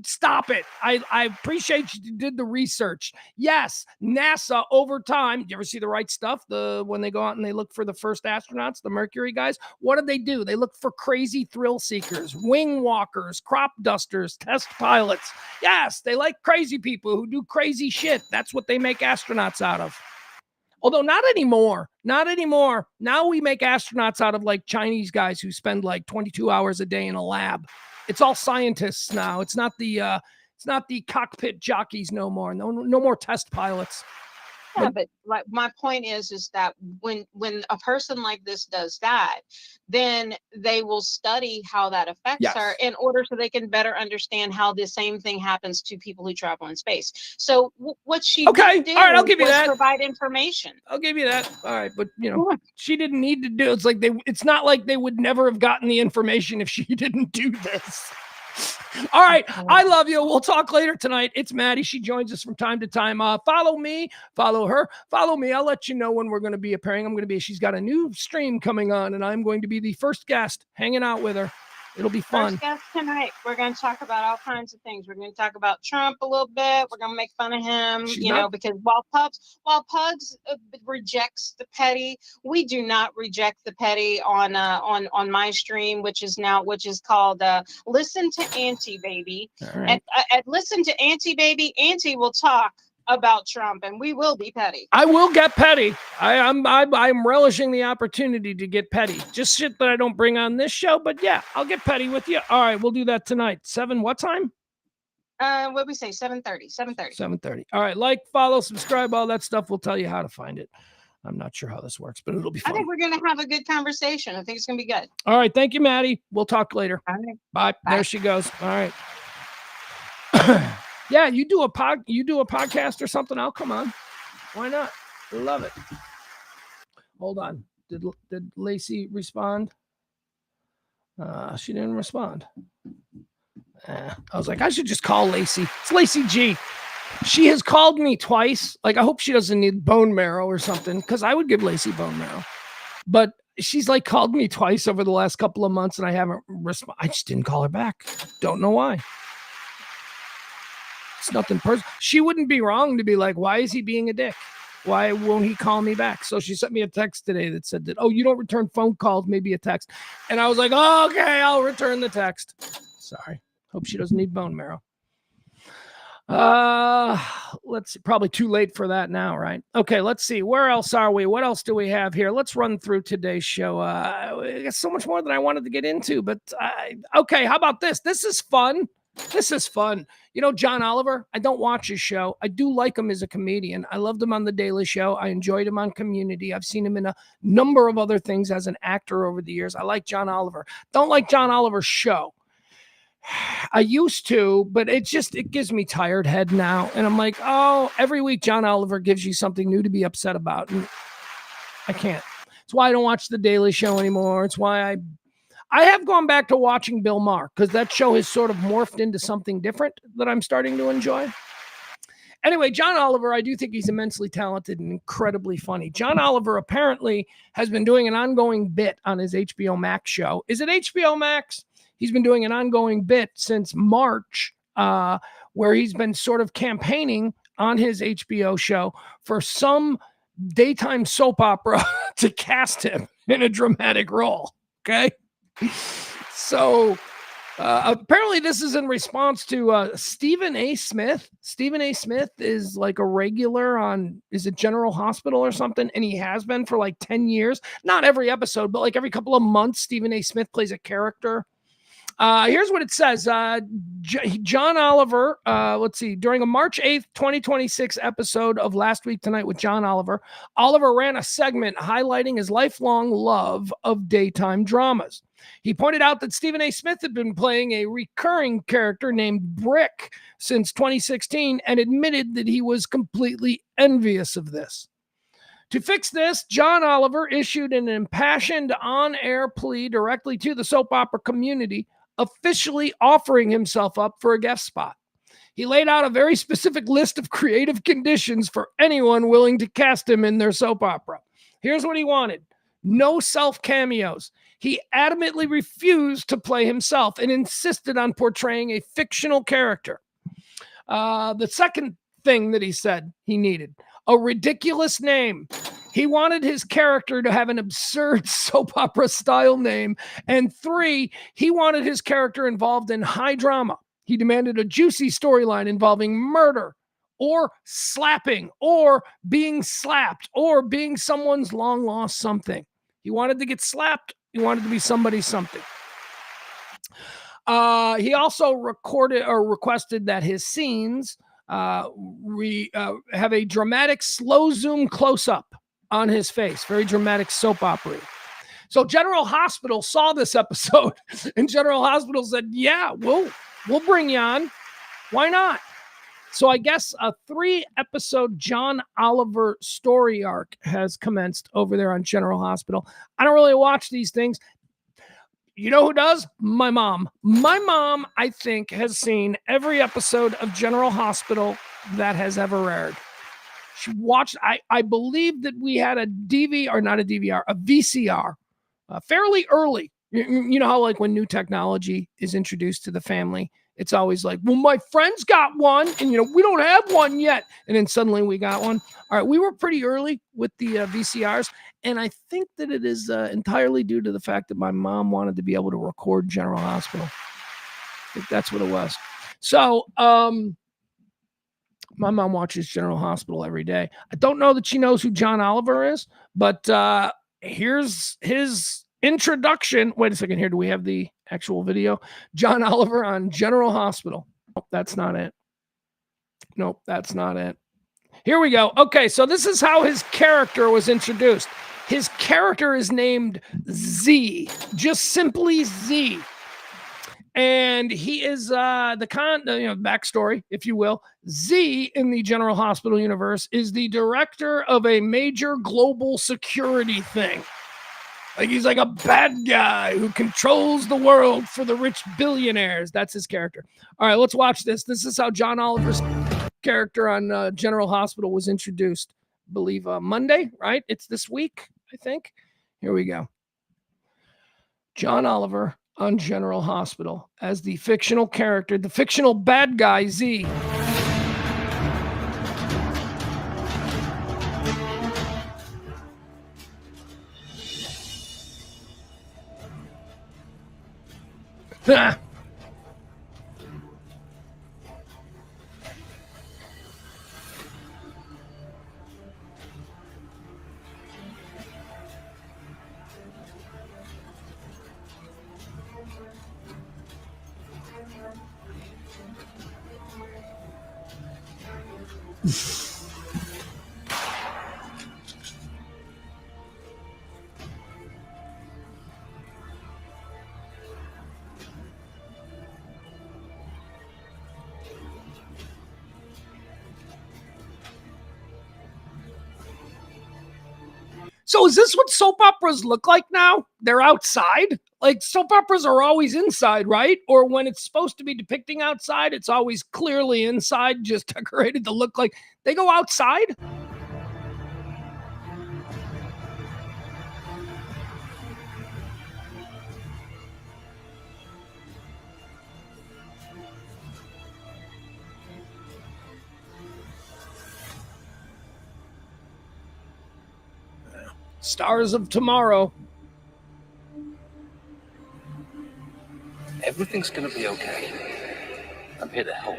Stop it. I appreciate you did the research. Yes, NASA over time. You ever see The Right Stuff? When they go out and they look for the first astronauts, the Mercury guys. What do? They look for crazy thrill seekers, wing walkers, crop dusters, test pilots. Yes, they like crazy people who do crazy shit. That's what they make astronauts out of. Although not anymore. Now we make astronauts out of like Chinese guys who spend like 22 hours a day in a lab. It's all scientists now. It's not the cockpit jockeys no more. No more test pilots. Yeah, but like my point is that when a person like this does that, then they will study how that affects her in order so they can better understand how the same thing happens to people who travel in space. So what she did do I'll give you was that. Provide information. I'll give you that. All right, but she didn't need to do. It's not like they would never have gotten the information if she didn't do this. All right. I love you. We'll talk later tonight. It's Maddie. She joins us from time to time. Follow me, follow her, follow me. I'll let you know when we're going to be appearing. She's got a new stream coming on, and I'm going to be the first guest hanging out with her. It'll be fun. First guest tonight. We're going to talk about all kinds of things. We're going to talk about Trump a little bit. We're going to make fun of him, because while Pugs rejects the petty, we do not reject the petty on my stream, which is called Listen to Auntie Baby. Right. And Listen to Auntie Baby. Auntie will talk about Trump, and we will be petty. I will get petty. I'm relishing the opportunity to get petty. Just shit that I don't bring on this show, but yeah, I'll get petty with you. All right, we'll do that tonight. 7 what time? What we say? 7:30. 7:30. All right, like, follow, subscribe, all that stuff. We'll tell you how to find it. I'm not sure how this works, but it'll be fun. I think we're going to have a good conversation. I think it's going to be good. All right, thank you, Maddie. We'll talk later. All right. Bye. There she goes. All right. Yeah, you do a podcast or something, I'll come on. Why not? Love it. Hold on. Did Lacey respond? She didn't respond. I was like, I should just call Lacey. It's Lacey G. She has called me twice. Like, I hope she doesn't need bone marrow or something, because I would give Lacey bone marrow. But she's like called me twice over the last couple of months, and I haven't responded. I just didn't call her back. Don't know why. It's nothing personal. She wouldn't be wrong to be like, why is he being a dick? Why won't he call me back? So she sent me a text today that said that, oh, you don't return phone calls, maybe a text. And I was like, oh, okay, I'll return the text. Sorry. Hope she doesn't need bone marrow. Let's see. Probably too late for that now, right? Okay, let's see. Where else are we? What else do we have here? Let's run through today's show. I got so much more that I wanted to get into, but okay, how about this? This is fun. John Oliver, I don't watch his show. I do like him as a comedian. I loved him on The Daily Show. I enjoyed him on Community. I've seen him in a number of other things as an actor over the years. I like John Oliver. Don't like John Oliver's show. I used to, but it gives me tired head now. And I'm like, oh, every week John Oliver gives you something new to be upset about. And I can't. It's why I don't watch The Daily Show anymore. It's why I have gone back to watching Bill Maher, because that show has sort of morphed into something different that I'm starting to enjoy. Anyway, John Oliver, I do think he's immensely talented and incredibly funny. John Oliver apparently has been doing an ongoing bit on his HBO Max show. Is it HBO Max? He's been doing an ongoing bit since March, where he's been sort of campaigning on his HBO show for some daytime soap opera to cast him in a dramatic role. Okay. So apparently this is in response to Stephen A. Smith. Stephen A. Smith is like a regular on, is it General Hospital or something? And he has been for like 10 years. Not every episode, but like every couple of months, Stephen A. Smith plays a character. Here's what it says. John Oliver, let's see, during a March 8th, 2026 episode of Last Week Tonight with John Oliver, Oliver ran a segment highlighting his lifelong love of daytime dramas. He pointed out that Stephen A. Smith had been playing a recurring character named Brick since 2016 and admitted that he was completely envious of this. To fix this, John Oliver issued an impassioned on-air plea directly to the soap opera community, officially offering himself up for a guest spot. He laid out a very specific list of creative conditions for anyone willing to cast him in their soap opera. Here's what he wanted. No self cameos. he adamantly refused to play himself and insisted on portraying a fictional character. The second thing that he said he needed, a ridiculous name. He wanted his character to have an absurd soap opera style name. And 3, he wanted his character involved in high drama. He demanded a juicy storyline involving murder or slapping or being slapped or being someone's long lost something. He wanted to get slapped. He wanted to be somebody's something. He also requested that his scenes have a dramatic slow zoom close up on his face, very dramatic soap opera. So General Hospital saw this episode, and General Hospital said, "Yeah, we'll bring you on. Why not?" So I guess a 3-episode John Oliver story arc has commenced over there on General Hospital. I don't really watch these things. You know who does? My mom. My mom, I think, has seen every episode of General Hospital that has ever aired. She watched, I believe that we had a VCR, fairly early. You know how like when new technology is introduced to the family, it's always like, well, my friend's got one, and we don't have one yet. And then suddenly we got one. All right, we were pretty early with the VCRs. And I think that it is entirely due to the fact that my mom wanted to be able to record General Hospital. I think that's what it was. So my mom watches General Hospital every day. I don't know that she knows who John Oliver is, but here's his introduction. Wait a second here. Do we have the actual video? John Oliver on General Hospital. Nope, that's not it. Nope, that's not it. Here we go. Okay, so this is how his character was introduced. His character is named Z, just simply Z. And he is backstory, if you will. Z in the General Hospital universe is the director of a major global security thing. Like he's like a bad guy who controls the world for the rich billionaires. That's his character. All right, let's watch this. This is how John Oliver's character on General Hospital was introduced. I believe Monday, right? It's this week, I think. Here we go. John Oliver on General Hospital as the fictional character, the fictional bad guy, Z. So is this what soap operas look like now? They're outside? Like soap operas are always inside, right? Or when it's supposed to be depicting outside, it's always clearly inside, just decorated to look like they go outside? Stars of tomorrow. Everything's gonna be okay. I'm here to help.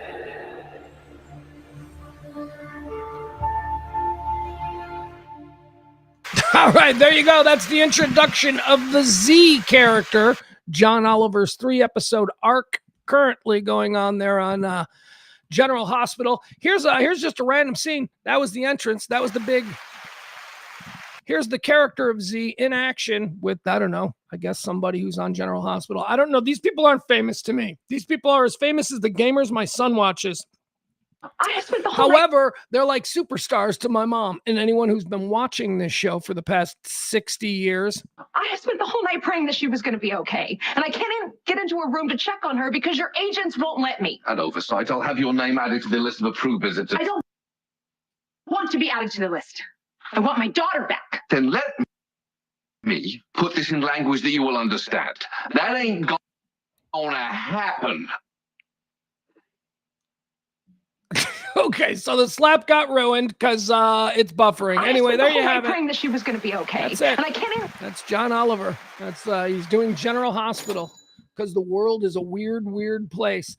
All right, there you go. That's the introduction of the Z character, John Oliver's 3-episode arc currently going on there on General Hospital. Here's just a random scene. That was the entrance. That was the big. Here's the character of Z in action with, I don't know, I guess somebody who's on General Hospital. I don't know. These people aren't famous to me. These people are as famous as the gamers my son watches. However, they're like superstars to my mom and anyone who's been watching this show for the past 60 years. I spent the whole night praying that she was going to be okay. And I can't even get into her room to check on her because your agents won't let me. An oversight. I'll have your name added to the list of approved visitors. I don't want to be added to the list. I want my daughter back. Then let me. me put this in language that you will understand. That ain't gonna happen. Okay, so the slap got ruined because it's buffering. Anyway, there you have it. Praying that she was going to be okay. That's it. And I can't even. That's John Oliver. That's he's doing General Hospital because the world is a weird, weird place.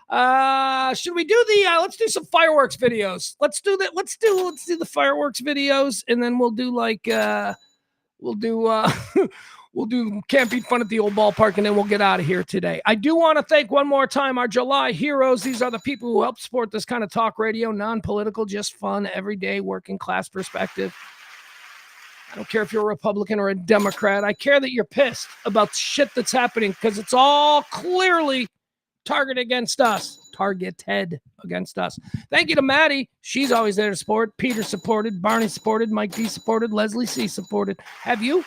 Should we do the? Let's do some fireworks videos. Let's do that. Let's do the fireworks videos, and then we'll do like we'll do Can't Beat Fun at the Old Ballpark, and then we'll get out of here today. I do want to thank one more time our July heroes. These are the people who help support this kind of talk radio, non-political, just fun, everyday working class perspective. I don't care if you're a Republican or a Democrat. I care that you're pissed about shit that's happening because it's all clearly targeted against us. Thank you to Maddie. She's always there to support. Peter supported. Barney supported. Mike D supported. Leslie C supported. Have you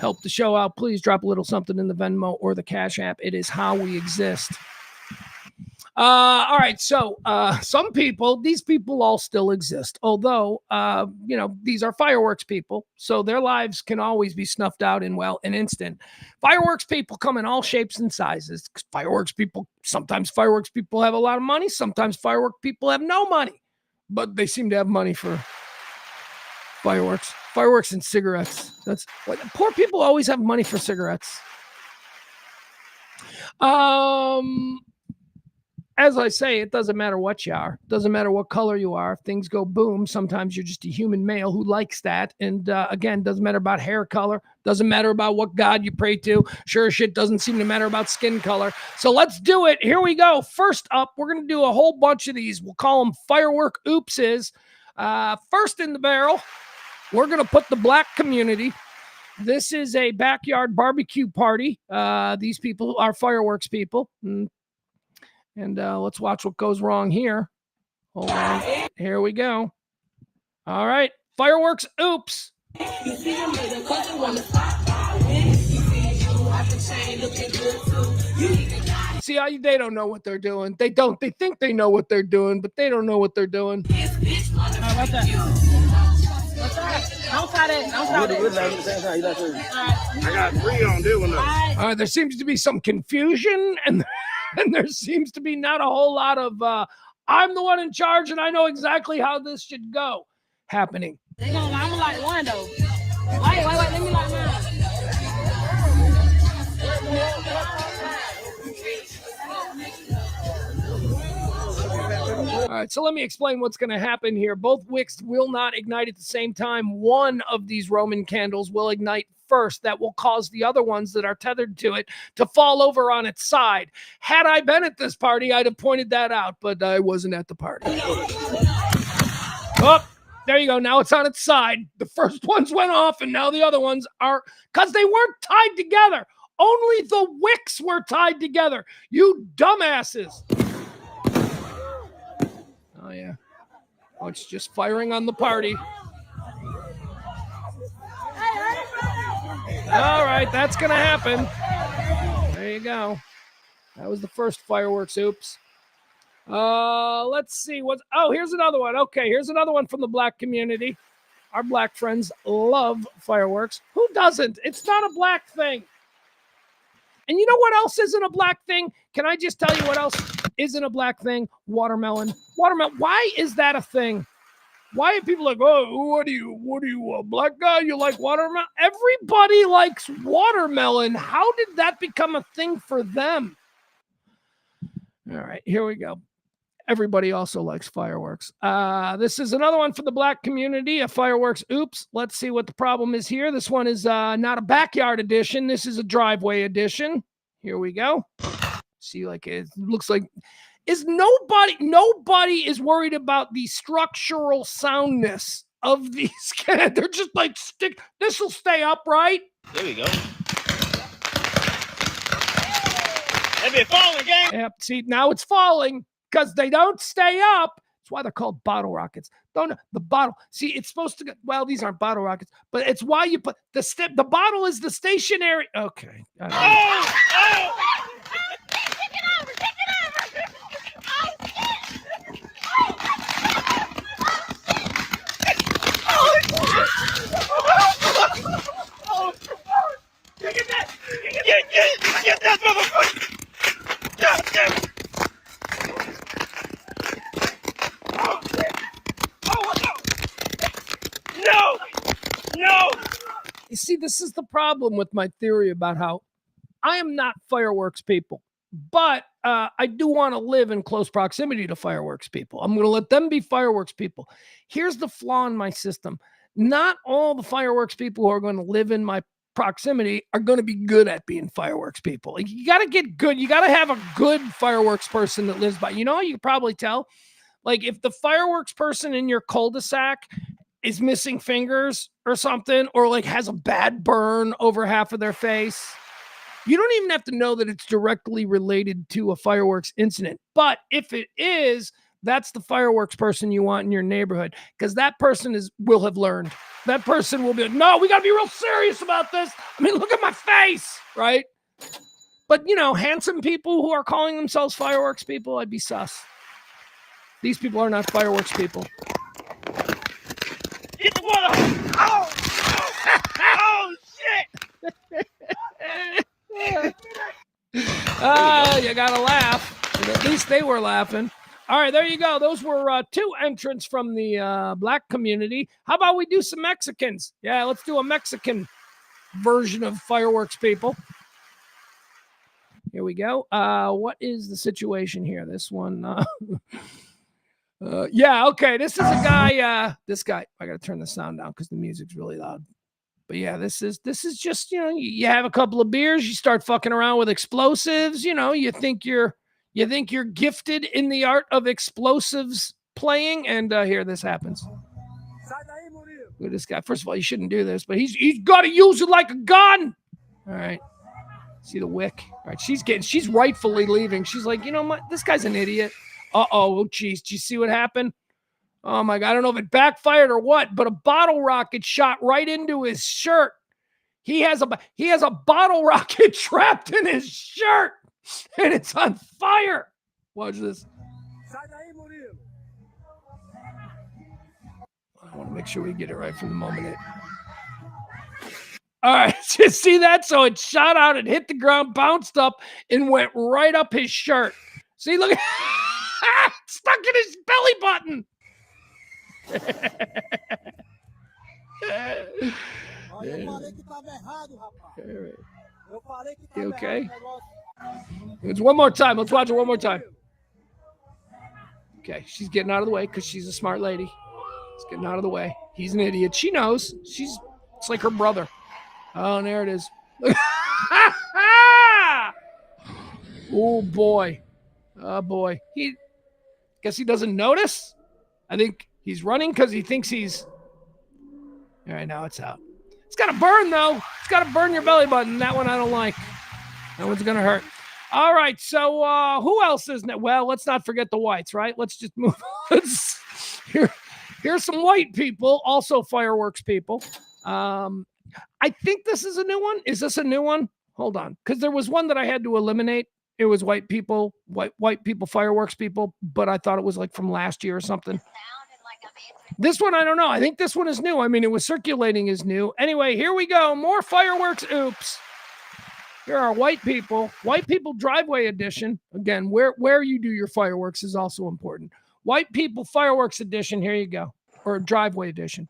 help the show out? Please drop a little something in the Venmo or the Cash App. It is how we exist. All right. So some people, these people all still exist. Although, these are fireworks people. So their lives can always be snuffed out in, an instant. Fireworks people come in all shapes and sizes. Sometimes fireworks people have a lot of money. Sometimes fireworks people have no money. But they seem to have money for fireworks and cigarettes. That's what poor people always have money for cigarettes. As I say, it doesn't matter what you are. It doesn't matter what color you are. If things go boom, sometimes you're just a human male who likes that. And again, doesn't matter about hair color. Doesn't matter about what God you pray to. Sure as shit doesn't seem to matter about skin color. So let's do it. Here we go. First up, we're going to do a whole bunch of these. We'll call them firework oopses. First in the barrel, we're going to put the black community. This is a backyard barbecue party. These people are fireworks people. And let's watch what goes wrong here. Hold on. Here we go. All right. Fireworks oops. See how they don't know what they're doing. They don't. They think they know what they're doing, but they don't know what they're doing. What's that? Don't try that. I got 3 on doing this. There seems to be some confusion and there seems to be not a whole lot of I'm the one in charge and I know exactly how this should go happening. I'm gonna like one though. Wait, let me like mine. All right, so let me explain what's going to happen here. Both wicks will not ignite at the same time. One of these Roman candles will ignite first. That will cause the other ones that are tethered to it to fall over on its side. Had I been at this party, I'd have pointed that out, but I wasn't at the party. Oh, there you go. Now it's on its side. The first ones went off, and now the other ones are, because they weren't tied together. Only the wicks were tied together. You dumbasses. Oh, yeah. Oh, it's just firing on the party. All right, that's going to happen. There you go. That was the first fireworks. Oops. Let's see. Here's another one. Okay, here's another one from the black community. Our black friends love fireworks. Who doesn't? It's not a black thing. And you know what else isn't a black thing? Can I just tell you what else isn't a black thing? Watermelon. Why is that a thing? Why are people like, oh, what are you, a black guy? You like watermelon? Everybody likes watermelon. How did that become a thing for them? All right, here we go. Everybody also likes fireworks. This is another one for the black community, a fireworks oops. Let's see what the problem is here. This one is not a backyard edition. This is a driveway edition. Here we go. See, like it looks like nobody is worried about the structural soundness of these. They're just like, this will stay upright. There we go. That'd be a falling game. Yep. See, now it's falling because they don't stay up. That's why they're called bottle rockets. The bottle. See, it's supposed to go. Well, these aren't bottle rockets, but it's why you put the bottle is the stationary. Okay. see, this is the problem with my theory about how I am not fireworks people, but I do want to live in close proximity to fireworks people. I'm going to let them be fireworks people. Here's the flaw in my system. Not all the fireworks people who are going to live in my proximity are going to be good at being fireworks people. Like, you got to get good. You got to have a good fireworks person that lives by. You know, you can probably tell. Like, if the fireworks person in your cul-de-sac is missing fingers or something, or like has a bad burn over half of their face, you don't even have to know that it's directly related to a fireworks incident. But if it is, that's the fireworks person you want in your neighborhood, because that person will have learned. That person will be like, no, we got to be real serious about this. I mean, look at my face, right? But, you know, handsome people who are calling themselves fireworks people, I'd be sus. These people are not fireworks people. Get the water. Oh, oh shit. You gotta laugh. And at least they were laughing. All right, there you go. Those were 2 entrants from the black community. How about we do some Mexicans? Yeah, let's do a Mexican version of fireworks people. Here we go. What is the situation here? This one. Yeah, okay. This is a guy. This guy. I gotta turn the sound down because the music's really loud. But yeah, this is just, you know, you have a couple of beers, you start fucking around with explosives. You know, you think you're gifted in the art of explosives playing, and here this happens. Look at this guy. First of all, you shouldn't do this, but he's got to use it like a gun. All right. See the wick. All right, she's rightfully leaving. She's like, you know what? This guy's an idiot. Oh, geez. Did you see what happened? Oh my God. I don't know if it backfired or what, but a bottle rocket shot right into his shirt. He has a bottle rocket trapped in his shirt, and it's on fire. Watch this. I want to make sure we get it right from the moment. All right, just see that? So it shot out, it hit the ground, bounced up, and went right up his shirt. See, look, stuck in his belly button. You okay? It's one more time. Let's watch it one more time. Okay, she's getting out of the way because she's a smart lady. She's getting out of the way. He's an idiot. She knows. It's like her brother. Oh, and there it is. Oh, boy. Oh, boy. Guess he doesn't notice. I think he's running because he thinks he's... All right, now it's out. It's got to burn, though. It's got to burn your belly button. That one I don't like. That one's going to hurt. All right, so who else isn't it? Well, let's not forget the whites, right? Let's just move. Here's some white people, also fireworks people. I think this is a new one. Is this a new one? Hold on, because there was one that I had to eliminate. It was white people, white people, fireworks people, but I thought it was like from last year or something. This one, I don't know. I think this one is new. I mean, it was circulating as new. Anyway, here we go. More fireworks. Oops. Here are white people driveway edition. Again, where you do your fireworks is also important. White people fireworks edition. Here you go. Or driveway edition.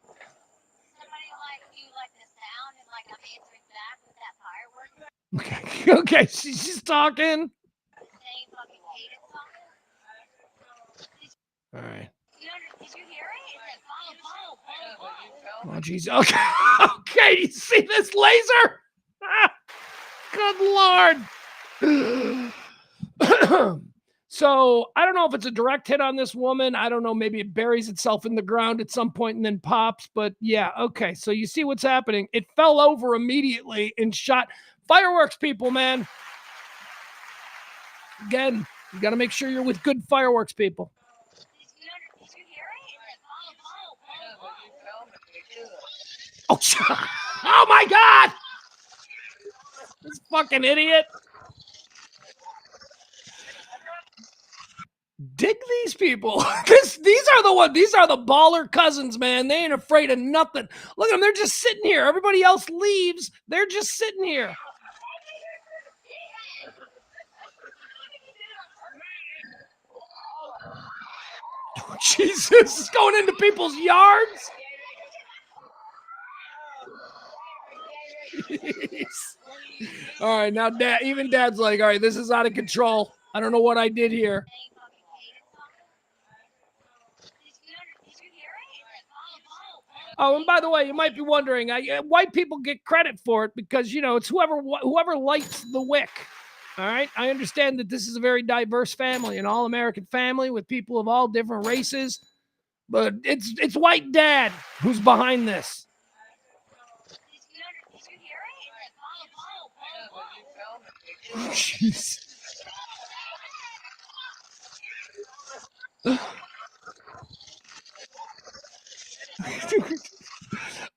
Okay, she's talking. All right. Did you hear it? Oh, geez. Okay. You see this laser? Good Lord. So I don't know if it's a direct hit on this woman. I don't know. Maybe it buries itself in the ground at some point and then pops. But yeah, okay. So you see what's happening. It fell over immediately and shot. Fireworks people, man. Again, you got to make sure you're with good fireworks people. Did you hear it? Oh my God! This fucking idiot. Dig these people. These are the ones. These are the baller cousins, man. They ain't afraid of nothing. Look at them. They're just sitting here. Everybody else leaves. They're just sitting here. Oh, Jesus, it's going into people's yards. Jeez. All right, now even Dad's like, all right, this is out of control. I don't know what I did here. Oh, and by the way, you might be wondering, white people get credit for it because, it's whoever lights the wick. All right. I understand that this is a very diverse family, an all-American family with people of all different races, but it's white dad who's behind this. Jeez.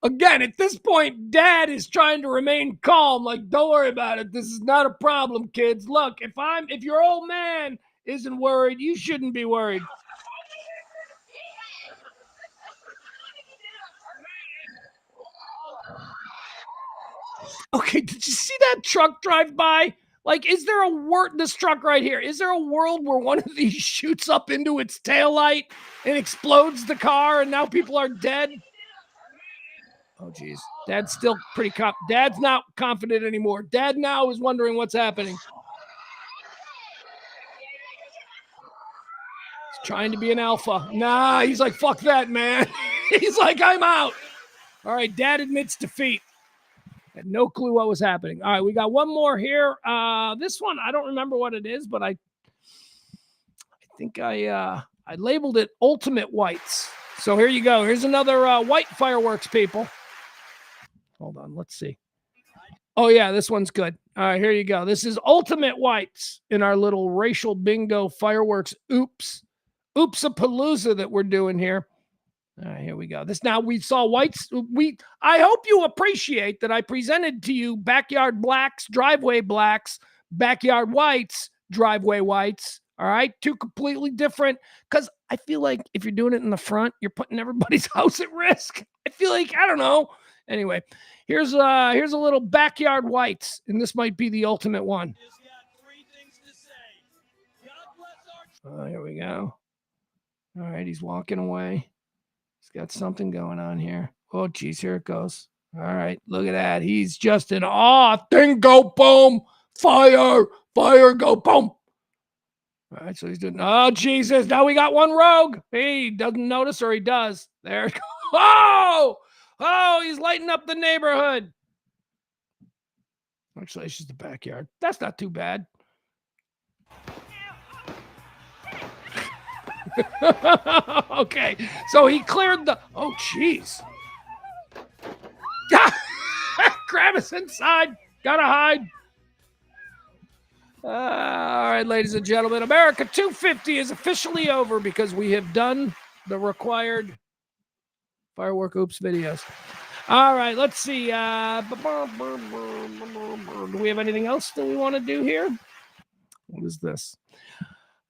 Again, at this point, Dad is trying to remain calm. Like, don't worry about it. This is not a problem, kids. Look, if your old man isn't worried, you shouldn't be worried. Okay, did you see that truck drive by? Like, is there this truck right here, is there a world where one of these shoots up into its taillight and explodes the car and now people are dead? Oh, geez. Dad's still pretty Dad's not confident anymore. Dad now is wondering what's happening. He's trying to be an alpha. Nah, he's like, fuck that, man. He's like, I'm out. All right, Dad admits defeat. Had no clue what was happening. All right, we got one more here. This one, I don't remember what it is, but I think I labeled it Ultimate Whites. So here you go. Here's another white fireworks, people. Hold on, let's see. Oh, yeah, this one's good. All right, here you go. This is Ultimate Whites in our little racial bingo fireworks oops-a-palooza that we're doing here. All right, here we go. Now we saw whites. I hope you appreciate that I presented to you backyard blacks, driveway blacks, backyard whites, driveway whites. All right, two completely different. Because I feel like if you're doing it in the front, you're putting everybody's house at risk. I feel like, I don't know. Anyway, here's a little backyard whites, and this might be the ultimate one. Here we go. All right, he's walking away. He's got something going on here. Oh, geez, here it goes. All right, look at that. He's just in awe. Thing go boom. Fire, go boom. All right, so he's doing, oh, Jesus. Now we got one rogue. He doesn't notice, or he does. There it goes. Oh, he's lighting up the neighborhood. Actually, it's just the backyard. That's not too bad. Okay, so he cleared the, oh, jeez. Grab us inside. Gotta hide. All right, ladies and gentlemen, America 250 is officially over because we have done the required firework oops videos. All right, let's see. Do we have anything else that we want to do here? What is this?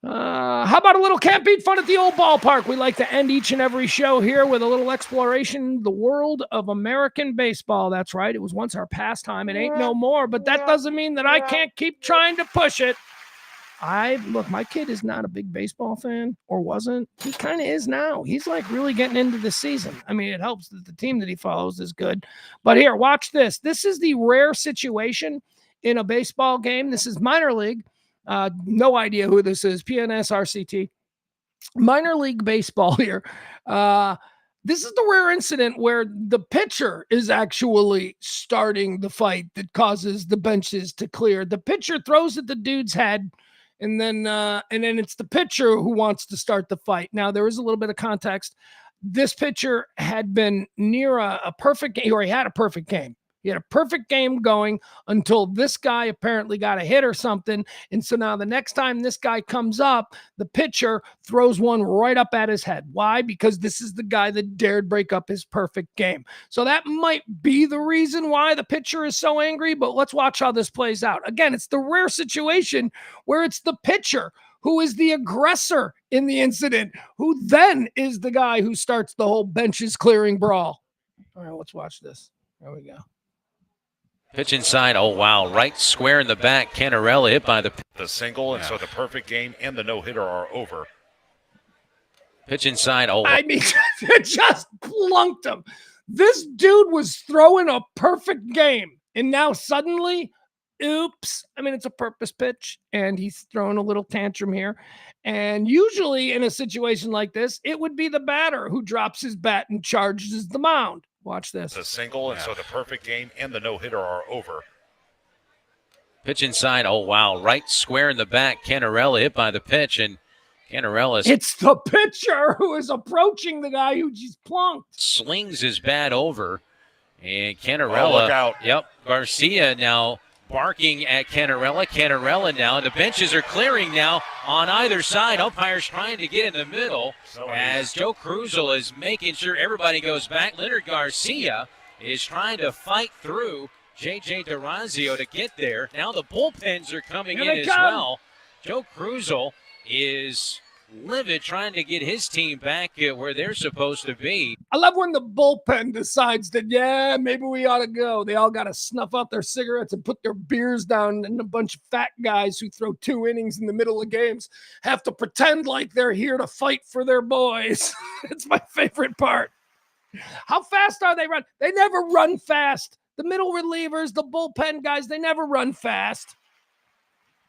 How about a little Can't Beat Fun at the Old Ballpark? We like to end each and every show here with a little exploration, the world of American baseball. That's right. It was once our pastime. It ain't no more, but that doesn't mean that I can't keep trying to push it. Look, my kid is not a big baseball fan, or wasn't. He kind of is now. He's like really getting into the season. I mean, it helps that the team that he follows is good. But here, watch this. This is the rare situation in a baseball game. This is minor league. No idea who this is. PNS RCT. Minor league baseball here. This is the rare incident where the pitcher is actually starting the fight that causes the benches to clear. The pitcher throws at the dude's head, and then it's the pitcher who wants to start the fight. Now, there is a little bit of context. This pitcher had been near a perfect game, or he had a perfect game. He had a perfect game going until this guy apparently got a hit or something. And so now the next time this guy comes up, the pitcher throws one right up at his head. Why? Because this is the guy that dared break up his perfect game. So that might be the reason why the pitcher is so angry, but let's watch how this plays out. Again, it's the rare situation where it's the pitcher who is the aggressor in the incident, who then is the guy who starts the whole benches clearing brawl. All right, let's watch this. There we go. Pitch inside. Oh, wow. Right square in the back. Canarella hit by the single, and so the perfect game and the no-hitter are over. Pitch inside. Oh, I mean, just plunked him. This dude was throwing a perfect game, And now suddenly, oops. I mean, it's a purpose pitch, and he's throwing a little tantrum here. And usually in a situation like this, it would be the batter who drops his bat and charges the mound. Watch this. It's a single, and so the perfect game and the no-hitter are over. Pitch inside. Oh, wow. Right square in the back. Canarella hit by the pitch, and Canarella It's the pitcher who is approaching the guy who just plunked. slings his bat over. And Oh, Canarella. look out. Yep. Garcia now barking at Canarella. Canarella now. The benches are clearing now on either side. Umpires trying to get in the middle as Joe Cruzel is making sure everybody goes back. Leonard Garcia is trying to fight through J.J. Durazio to get there. Now the bullpens are coming in as well. Joe Cruzel is livid trying to get his team back where they're supposed to be. I love when the bullpen decides that, yeah, maybe we ought to go. They all got to snuff out their cigarettes and put their beers down, and a bunch of fat guys who throw 2 innings in the middle of games have to pretend like they're here to fight for their boys. It's my favorite part. How fast are they run? They never run fast. The middle relievers, the bullpen guys, they never run fast.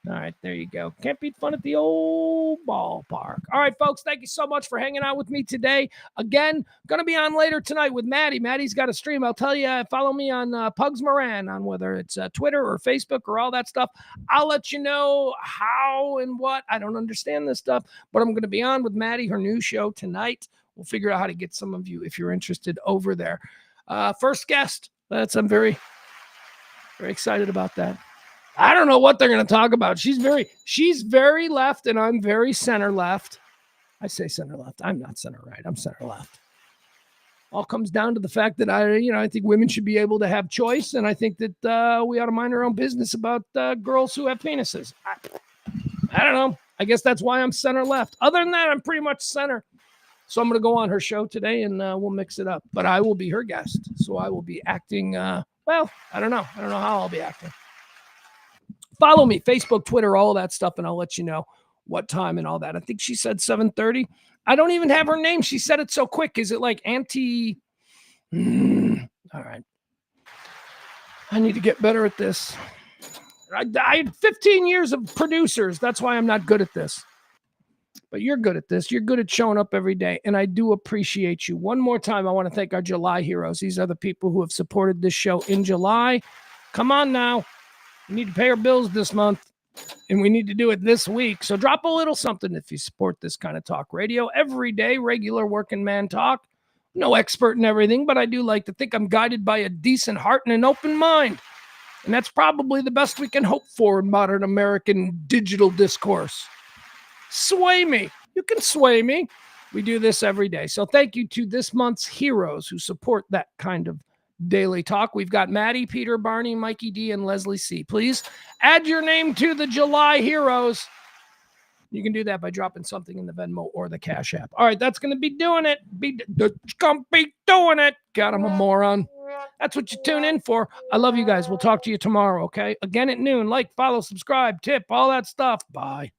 All right, there you go. Can't beat fun at the old ballpark. All right, folks, thank you so much for hanging out with me today. Again, going to be on later tonight with Maddie. Maddie's got a stream. I'll tell you, follow me on Pugs Moran on whether it's Twitter or Facebook or all that stuff. I'll let you know how and what. I don't understand this stuff, but I'm going to be on with Maddie, her new show tonight. We'll figure out how to get some of you, if you're interested, over there. First guest. I'm very, very excited about that. I don't know what they're going to talk about. She's very left, and I'm very center left. I say center left. I'm not center right. I'm center left. All comes down to the fact that I think women should be able to have choice, and I think that we ought to mind our own business about girls who have penises. I don't know. I guess that's why I'm center left. Other than that, I'm pretty much center. So I'm going to go on her show today, and we'll mix it up. But I will be her guest, so I will be acting. I don't know. I don't know how I'll be acting. Follow me, Facebook, Twitter, all that stuff, and I'll let you know what time and all that. I think she said 7:30. I don't even have her name. She said it so quick. Is it like Auntie? All right. I need to get better at this. I had 15 years of producers. That's why I'm not good at this. But you're good at this. You're good at showing up every day, and I do appreciate you. One more time, I want to thank our July heroes. These are the people who have supported this show in July. Come on now. We need to pay our bills this month, and we need to do it this week. So drop a little something if you support this kind of talk radio. Every day, regular working man talk. No expert in everything, but I do like to think I'm guided by a decent heart and an open mind. And that's probably the best we can hope for in modern American digital discourse. Sway me. You can sway me. We do this every day. So thank you to this month's heroes who support that kind of daily talk. We've got Maddie, Peter, Barney, Mikey D, and Leslie C. Please add your name to the July heroes. You can do that by dropping something in the Venmo or the Cash App. All right, that's going to be doing it. It's going to be doing it. God, I'm a moron. That's what you tune in for. I love you guys. We'll talk to you tomorrow, okay? Again at noon. Like, follow, subscribe, tip, all that stuff. Bye.